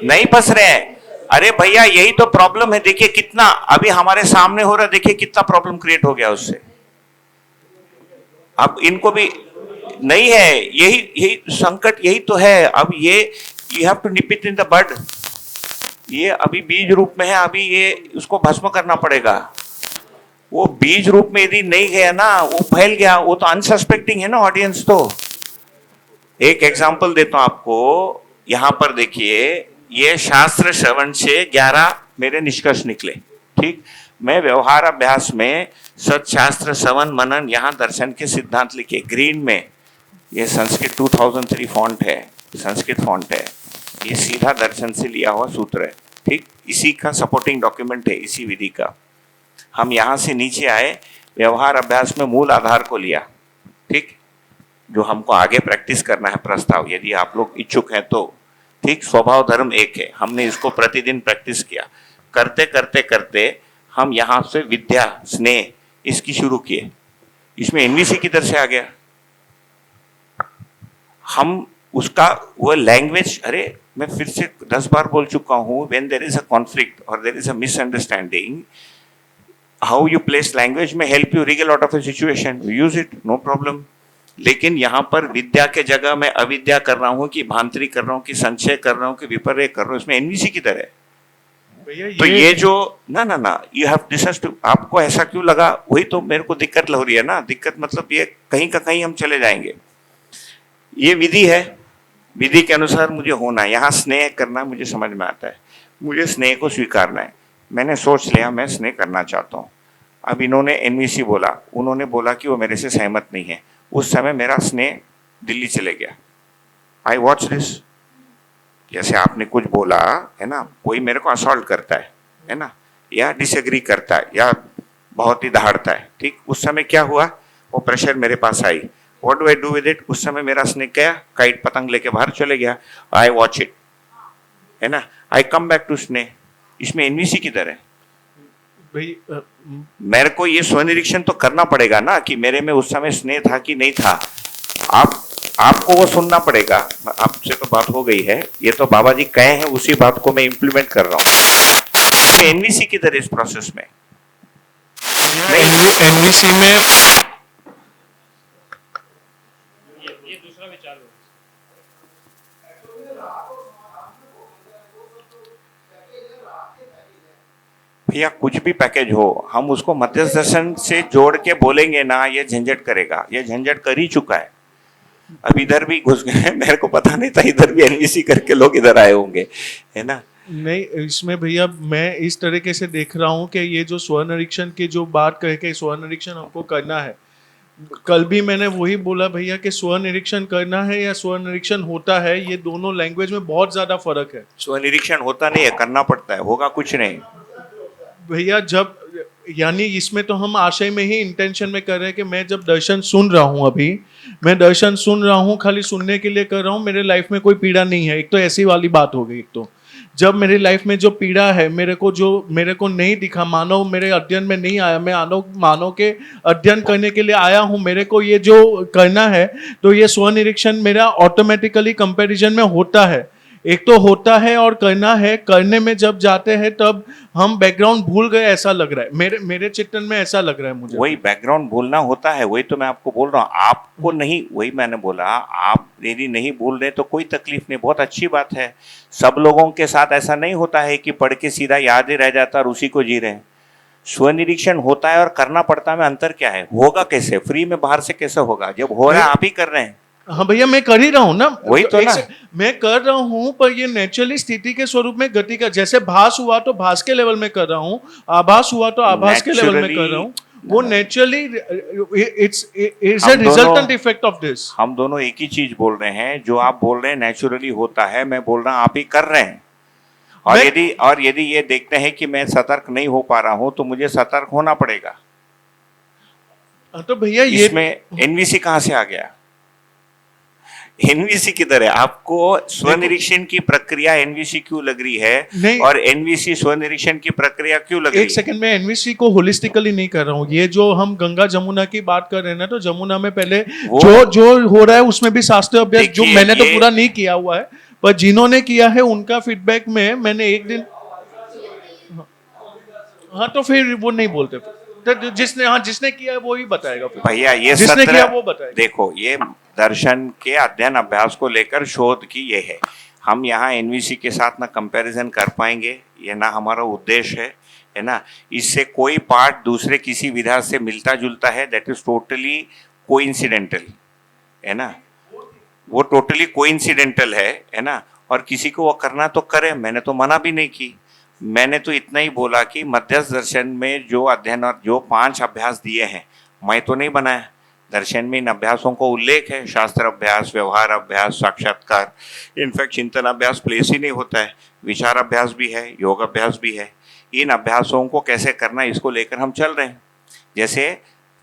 [SPEAKER 3] नहीं फंस रहे हैं। अरे भैया यही तो प्रॉब्लम है, देखिए कितना अभी हमारे सामने हो रहा है, देखिए कितना प्रॉब्लम क्रिएट हो गया उससे। अब इनको भी नहीं है, यही संकट, यही तो है। अब ये you have to nip it in the bud, ये अभी बीज रूप में है, अभी ये उसको भस्म करना पड़ेगा। वो बीज रूप में यदि नहीं गया ना, वो फैल गया, वो तो अनसस्पेक्टिंग है ना ऑडियंस। तो एक एग्जांपल देता हूं आपको, यहां पर देखिए, ये शास्त्र श्रवण से 11 मेरे निष्कर्ष निकले, ठीक। मैं व्यवहार अभ्यास में सत्शास्त्र श्रवण मनन, यहाँ दर्शन के सिद्धांत लिखे ग्रीन में, ये संस्कृत 2003 फॉन्ट है, संस्कृत फॉन्ट है, ये सीधा दर्शन से लिया हुआ सूत्र है, ठीक। इसी का सपोर्टिंग डॉक्यूमेंट है, इसी विधि का। हम यहाँ से नीचे आए, व्यवहार अभ्यास में मूल आधार को लिया, ठीक, जो हमको आगे प्रैक्टिस करना है प्रस्ताव, यदि आप लोग इच्छुक हैं तो, ठीक। स्वभाव धर्म एक है, हमने इसको प्रतिदिन प्रैक्टिस किया, करते करते करते हम यहाँ से विद्या स्नेह इसकी शुरू किए। इसमें एनवीसी किधर से आ गया? हम उसका वो लैंग्वेज, अरे मैं फिर से 10 बार बोल चुका हूँ, when there is a conflict और there is a misunderstanding, how you place language में help you wriggle out of a situation, use it, no problem. लेकिन यहाँ पर विद्या के जगह मैं अविद्या कर रहा हूँ, कि भांतरी कर रहा हूँ, कि संशय कर रहा हूँ, कि विपर्य कर रहा हूँ, इसमें एनवीसी किधर है? तो ये जो ना यू हैव दिस टू, आपको ऐसा क्यों लगा? वही तो मेरे को दिक्कत हो रही है ना। दिक्कत मतलब ये कहीं का कहीं हम चले जाएंगे। ये विधि है, विधि के अनुसार मुझे होना है, यहाँ स्नेह करना मुझे समझ में आता है, मुझे स्नेह को स्वीकारना है। मैंने सोच लिया मैं स्नेह करना चाहता हूँ। अब इन्होंने एनवीसी बोला, उन्होंने बोला कि वो मेरे से सहमत नहीं है, उस समय मेरा स्नेह दिल्ली चले गया। आई वॉच दिस, जैसे आपने कुछ बोला है ना, कोई मेरे को असॉल्ट करता है ना, या डिसएग्री करता है, या बहुत ही दहाड़ता है, ठीक। उस समय क्या हुआ, वो प्रेशर मेरे पास आई, what do I do with it? उस समय मेरा स्नेह गया, काइट पतंग लेके बाहर चले गया, आई वॉच इट, है ना, आई कम बैक टू स्नेह। इसमें एनवीसी किधर है
[SPEAKER 11] भाई?
[SPEAKER 3] मेरे को ये स्वनिरीक्षण तो करना पड़ेगा ना, कि मेरे में उस समय स्नेह था कि नहीं था। आपको वो सुनना पड़ेगा। आपसे तो बात हो गई है, ये तो बाबा जी कहे हैं, उसी बात को मैं इम्प्लीमेंट कर रहा हूँ। एनवीसी किधर है इस प्रोसेस में?
[SPEAKER 11] एनवीसी में
[SPEAKER 5] ये दूसरा विचार हो।
[SPEAKER 3] भैया कुछ भी पैकेज हो, हम उसको मध्यस्थ दर्शन से जोड़ के बोलेंगे ना, ये झंझट करेगा, ये झंझट कर ही चुका है। अब इधर भी घुस गए, मेरे को पता नहीं था इधर भी एनवीसी करके लोग इधर आए होंगे, है ना।
[SPEAKER 11] नहीं, इसमें भैया मैं इस तरीके से देख रहा हूँ कि ये जो स्वनिरीक्षण की जो बात कह के स्वनिरीक्षण हमको करना है, कल भी मैंने वही बोला भैया कि स्वनिरीक्षण करना है या स्वनिरीक्षण होता है, ये दोनों लैंग्वेज में बहुत ज्यादा फर्क है।
[SPEAKER 3] स्वनिरीक्षण होता नहीं है, करना पड़ता है, होगा कुछ नहीं
[SPEAKER 11] भैया। जब यानी इसमें तो हम आशय में ही इंटेंशन में कर रहे हैं कि मैं जब दर्शन सुन रहा हूँ, अभी मैं दर्शन सुन रहा हूँ, खाली सुनने के लिए कर रहा हूँ, मेरे लाइफ में कोई पीड़ा नहीं है। एक तो ऐसी वाली बात हो गई। एक तो जब मेरी लाइफ में जो पीड़ा है, मेरे को नहीं दिखा, मानो मेरे अध्ययन में नहीं आया, मैं मानो के अध्ययन करने के लिए आया हूँ, मेरे को ये जो करना है, तो ये स्वनिरीक्षण मेरा ऑटोमेटिकली कंपैरिजन में होता है। एक तो होता है और करना है। करने में जब जाते हैं तब हम बैकग्राउंड भूल गए, ऐसा लग रहा है मेरे चिंतन में, ऐसा लग रहा है मुझे।
[SPEAKER 3] वही बैकग्राउंड भूलना होता है, वही तो मैं आपको बोल रहा हूँ। आपको नहीं, वही मैंने बोला, आप यदि नहीं भूल रहे तो कोई तकलीफ नहीं, बहुत अच्छी बात है। सब लोगों के साथ ऐसा नहीं होता है कि पढ़ के सीधा याद ही रह जाता और उसी को जी रहे हैं। स्वनिरीक्षण होता है और करना पड़ता है, में अंतर क्या है? होगा कैसे? फ्री में बाहर से कैसे होगा? जब हो रहा है आप ही कर रहे हैं।
[SPEAKER 11] हाँ भैया, मैं कर ही रहा हूँ ना,
[SPEAKER 3] वही तो ना,
[SPEAKER 11] मैं कर रहा हूँ, पर ये नेचुरली स्थिति के स्वरूप में गति का, जैसे भास हुआ तो भास के लेवल में कर रहा हूँ, आभास हुआ तो आभास के लेवल में कर रहा हूँ। वो naturally it's a resultant effect of this.
[SPEAKER 3] हम दोनों एक ही चीज बोल रहे हैं। जो आप बोल रहे हैं नेचुरली होता है, मैं बोल रहा हूँ आप ही कर रहे हैं। और यदि ये देखते हैं कि मैं सतर्क नहीं हो पा रहा हूँ तो मुझे सतर्क होना पड़ेगा।
[SPEAKER 11] तो भैया ये
[SPEAKER 3] इसमें एनवीसी कहाँ से आ गया? एनवीसी किधर है? आपको स्वनिरीक्षण की प्रक्रिया एनवीसी क्यों लग रही है और एनवीसी स्वनिरीक्षण की प्रक्रिया क्यों लग रही है?
[SPEAKER 11] एक सेकंड में एनवीसी को होलिस्टिकली नहीं कर रहा हूँ। ये जो हम गंगा जमुना की बात कर रहे हैं ना, तो जमुना में पहले जो हो रहा है उसमें भी शास्त्रीय अभ्यास, जो मैंने तो पूरा नहीं किया हुआ है, पर जिन्होंने किया है उनका फीडबैक में मैंने एक दिन, हाँ तो फिर वो नहीं बोलते, तो जिसने किया है वो ही बताएगा।
[SPEAKER 3] भैया ये
[SPEAKER 11] जिसने किया वो बताएगा।
[SPEAKER 3] देखो, ये दर्शन के अध्ययन अभ्यास को लेकर शोध की ये है। हम यहाँ एनवीसी के साथ ना कंपैरिजन कर पाएंगे, ये ना हमारा उद्देश्य है ना। इससे कोई पार्ट दूसरे किसी विधा से मिलता जुलता है, दैट इज टोटली कोइंसिडेंटल, है ना। वो टोटली कोइंसिडेंटल है ना। और किसी को वो करना तो करे, मैंने तो मना भी नहीं की। मैंने तो इतना ही बोला कि मध्यस्थ दर्शन में जो अध्ययन और जो 5 अभ्यास दिए हैं, मैं तो नहीं बनाया। दर्शन में इन अभ्यासों को उल्लेख है, शास्त्र अभ्यास, व्यवहार अभ्यास, साक्षात्कार, इनफैक्ट चिंतन अभ्यास प्लेस ही नहीं होता है, विचार अभ्यास भी है, योग अभ्यास भी है। इन अभ्यासों को कैसे करना है इसको लेकर हम चल रहे हैं। जैसे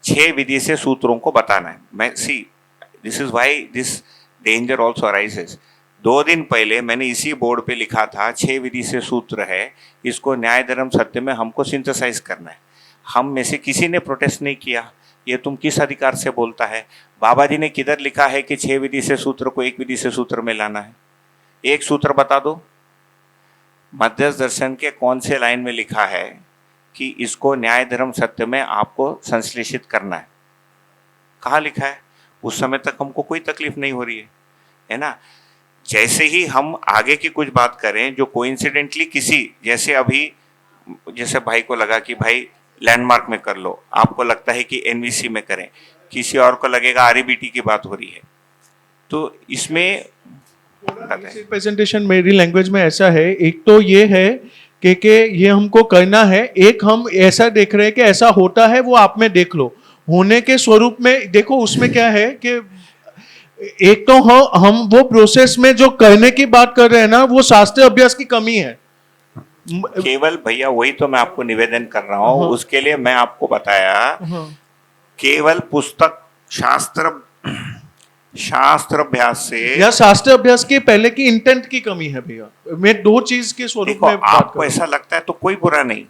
[SPEAKER 3] 6 विधि से सूत्रों को बताना है। मैं this is why this danger also arises. 2 दिन पहले मैंने इसी बोर्ड पे लिखा था 6 विधि से सूत्र है, इसको न्याय धर्म सत्य में हमको सिंथेसाइज करना है। हम में से किसी ने प्रोटेस्ट नहीं किया, ये तुम किस अधिकार से बोलता है? बाबा जी ने किधर लिखा है कि 6 विधि से सूत्र को 1 विधि से सूत्र में लाना है? एक सूत्र बता दो। मध्यस्थ दर्शन के कौन से लाइन में लिखा है कि इसको न्याय धर्म सत्य में आपको संश्लेषित करना है? कहाँ लिखा है? उस समय तक हमको कोई तकलीफ नहीं हो रही है ना। जैसे ही हम आगे की कुछ बात करें जो कोइंसिडेंटली किसी, जैसे भाई को लगा कि भाई लैंडमार्क में कर लो, आपको लगता है कि एनवीसी में करें, किसी और को लगेगा आरईबीटी की बात हो रही है, तो इसमें
[SPEAKER 11] प्रेजेंटेशन मेरी लैंग्वेज में ऐसा है। एक तो ये है कि ये हमको करना है, एक हम ऐसा देख रहे हैं कि ऐसा होता है, वो आप में देख लो, होने के स्वरूप में देखो। उसमें क्या है कि एक तो हम वो प्रोसेस में जो करने की बात कर रहे हैं ना, वो शास्त्रीय अभ्यास की कमी है
[SPEAKER 3] केवल। भैया वही तो मैं आपको निवेदन कर रहा हूँ। उसके लिए मैं आपको बताया, केवल पुस्तक शास्त्र अभ्यास से
[SPEAKER 11] या शास्त्र अभ्यास के पहले की इंटेंट की कमी है भैया। मैं 2 चीज के स्वरूप में
[SPEAKER 3] आपको ऐसा लगता है तो कोई बुरा नहीं,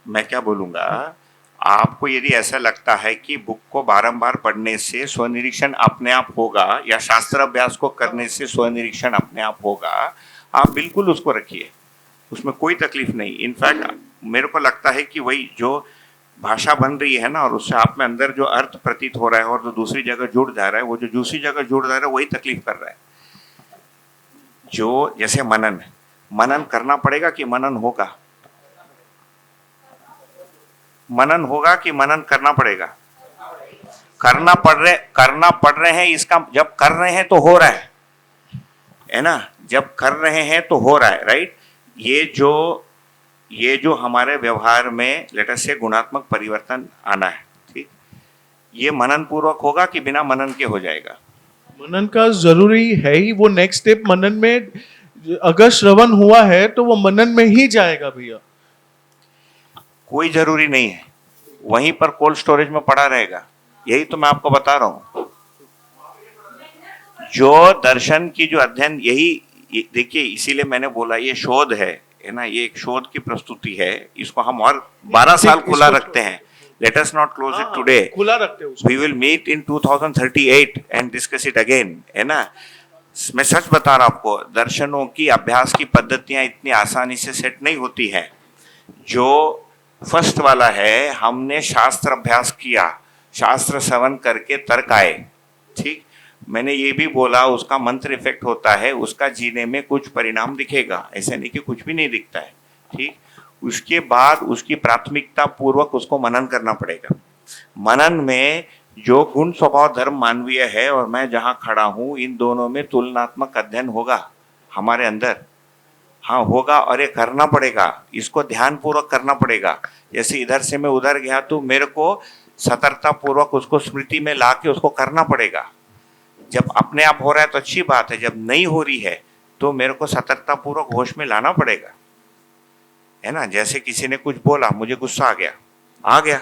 [SPEAKER 3] मैं क्या बोलूंगा। आपको यदि ऐसा लगता है कि बुक को बारंबार पढ़ने से स्वनिरीक्षण अपने आप होगा या शास्त्र अभ्यास को करने से स्वनिरीक्षण अपने आप होगा, आप बिल्कुल उसको रखिए, उसमें कोई तकलीफ नहीं। इनफैक्ट मेरे को लगता है कि वही जो भाषा बन रही है ना, और उससे आप में अंदर जो अर्थ प्रतीत हो रहा है और जो दूसरी जगह जुड़ जा रहा है, वो जो दूसरी जगह जुड़ जा रहा है वही तकलीफ कर रहा है। जो जैसे मनन करना पड़ेगा कि मनन होगा? मनन होगा कि मनन करना पड़ेगा? करना पड़ रहे हैं। इसका जब कर रहे हैं तो हो रहा है ना, जब कर रहे हैं तो हो रहा है, राइट। ये जो हमारे व्यवहार में लेट अस से गुणात्मक परिवर्तन आना है, ठीक, ये मनन पूर्वक होगा कि बिना मनन के हो जाएगा?
[SPEAKER 11] मनन का जरूरी है ही, वो नेक्स्ट स्टेप मनन में अगर श्रवण हुआ है तो वो मनन में ही जाएगा भैया।
[SPEAKER 3] कोई जरूरी नहीं है, वहीं पर कोल्ड स्टोरेज में पड़ा रहेगा। यही तो मैं आपको बता रहा हूं। जो दर्शन की जो अध्ययन, यही देखिए, इसीलिए मैंने बोला ये शोध है ना, ये एक शोध की प्रस्तुति है। इसको हम और 12 साल खुला रखते हैं। Let us not close it today,
[SPEAKER 11] खुला रखते हैं उसको।
[SPEAKER 3] We will meet in 2038 and discuss it again, है ना। मैं सच बता रहा हूं आपको, दर्शनों की अभ्यास की पद्धतियां इतनी आसानी से सेट नहीं होती है। जो फर्स्ट वाला है, हमने शास्त्र अभ्यास किया, शास्त्र श्रवण करके तर्क आए, ठीक। मैंने ये भी बोला उसका मंत्र इफेक्ट होता है, उसका जीने में कुछ परिणाम दिखेगा, ऐसे नहीं कि कुछ भी नहीं दिखता है, ठीक। उसके बाद उसकी प्राथमिकता पूर्वक उसको मनन करना पड़ेगा। मनन में जो गुण स्वभाव धर्म मानवीय है और मैं जहाँ खड़ा हूँ, इन दोनों में तुलनात्मक अध्ययन होगा हमारे अंदर। हाँ होगा, और ये करना पड़ेगा, इसको ध्यान पूर्वक करना पड़ेगा। जैसे इधर से मैं उधर गया तो मेरे को सतर्कता पूर्वक उसको स्मृति में ला के उसको करना पड़ेगा। जब अपने आप हो रहा है तो अच्छी बात है, जब नहीं हो रही है तो मेरे को सतर्कता पूर्वक होश में लाना पड़ेगा, है ना। जैसे किसी ने कुछ बोला, मुझे गुस्सा आ गया,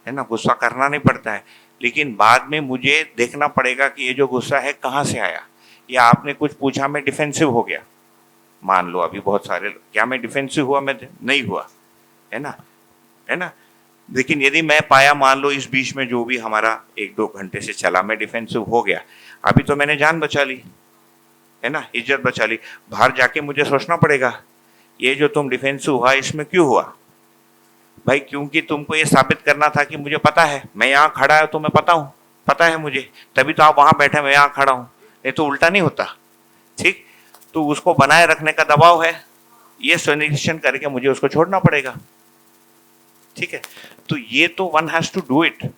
[SPEAKER 3] है ना। गुस्सा करना नहीं पड़ता है, लेकिन बाद में मुझे देखना पड़ेगा कि ये जो गुस्सा है कहाँ से आया। या आपने कुछ पूछा, मैं डिफेंसिव हो गया, मान लो अभी बहुत सारे, क्या मैं डिफेंसिव हुआ? मैं नहीं हुआ, है ना। लेकिन यदि मैं पाया, मान लो इस बीच में जो भी हमारा 1-2 घंटे से चला, मैं डिफेंसिव हो गया, अभी तो मैंने जान बचा ली, है ना, इज्जत बचा ली। बाहर जाके मुझे सोचना पड़ेगा, ये जो तुम डिफेंसिव हुआ इसमें क्यों हुआ भाई? क्योंकि तुमको ये साबित करना था कि मुझे पता है, मैं यहाँ खड़ा है तो मैं पता है मुझे, तभी तो आप वहां बैठे, मैं यहाँ खड़ा हूँ, नहीं तो उल्टा नहीं होता, ठीक। तो उसको बनाए रखने का दबाव है, ये सुनिश्चित करके मुझे उसको छोड़ना पड़ेगा, ठीक है। तो ये तो one has to do it.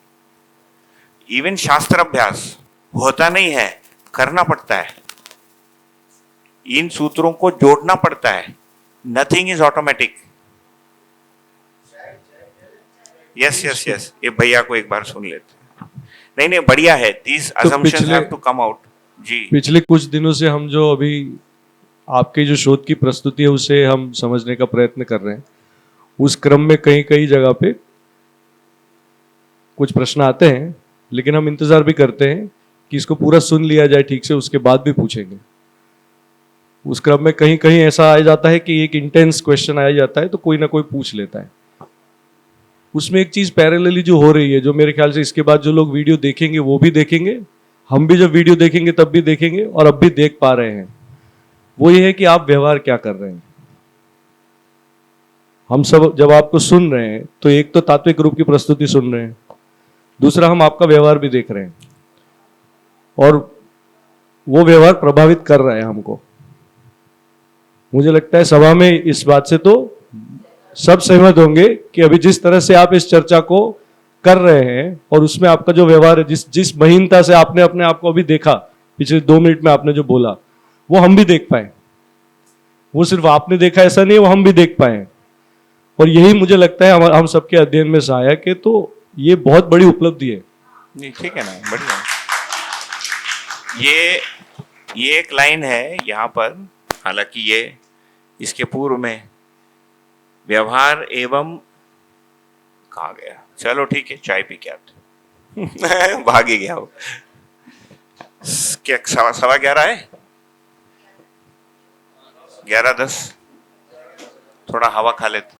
[SPEAKER 3] Even शास्त्र अभ्यास होता नहीं है, करना पड़ता है, इन सूत्रों को जोड़ना पड़ता है। Nothing is automatic. यस, ये भैया को एक बार सुन लेते। नहीं बढ़िया है, these assumptions have to come out। जी,
[SPEAKER 6] पिछले कुछ दिनों से हम जो अभी आपके जो शोध की प्रस्तुति है उसे हम समझने का प्रयत्न कर रहे हैं। उस क्रम में कई जगह पे कुछ प्रश्न आते हैं, लेकिन हम इंतजार भी करते हैं कि इसको पूरा सुन लिया जाए ठीक से, उसके बाद भी पूछेंगे। उस क्रम में कहीं ऐसा आ जाता है कि एक इंटेंस क्वेश्चन आ जाता है तो कोई ना कोई पूछ लेता है। उसमें एक चीज पैरेलली जो हो रही है, जो मेरे ख्याल से इसके बाद जो लोग वीडियो देखेंगे वो भी देखेंगे, हम भी जब वीडियो देखेंगे तब भी देखेंगे, और अब भी देख पा रहे हैं, वो ये है कि आप व्यवहार क्या कर रहे हैं। हम सब जब आपको सुन रहे हैं तो एक तो तात्विक रूप की प्रस्तुति सुन रहे हैं, दूसरा हम आपका व्यवहार भी देख रहे हैं, और वो व्यवहार प्रभावित कर रहा है हमको। मुझे लगता है सभा में इस बात से तो सब सहमत होंगे कि अभी जिस तरह से आप इस चर्चा को कर रहे हैं और उसमें आपका जो व्यवहार है, जिस महीनता से आपने अपने आप को अभी देखा, पिछले 2 मिनट में आपने जो बोला वो हम भी देख पाए। वो सिर्फ आपने देखा ऐसा नहीं है, वो हम भी देख पाए। और यही मुझे लगता है हम सबके अध्ययन में सहायक है। तो ये बहुत बड़ी उपलब्धि है।
[SPEAKER 3] नहीं ठीक है ना, बढ़िया। ये एक लाइन है यहाँ पर, हालांकि ये इसके पूर्व में व्यवहार एवं कहा गया। चलो ठीक है, चाय पी के आते। भाग ही गया वो। क्या 11:15 है? 11:10। थोड़ा हवा खा लेते।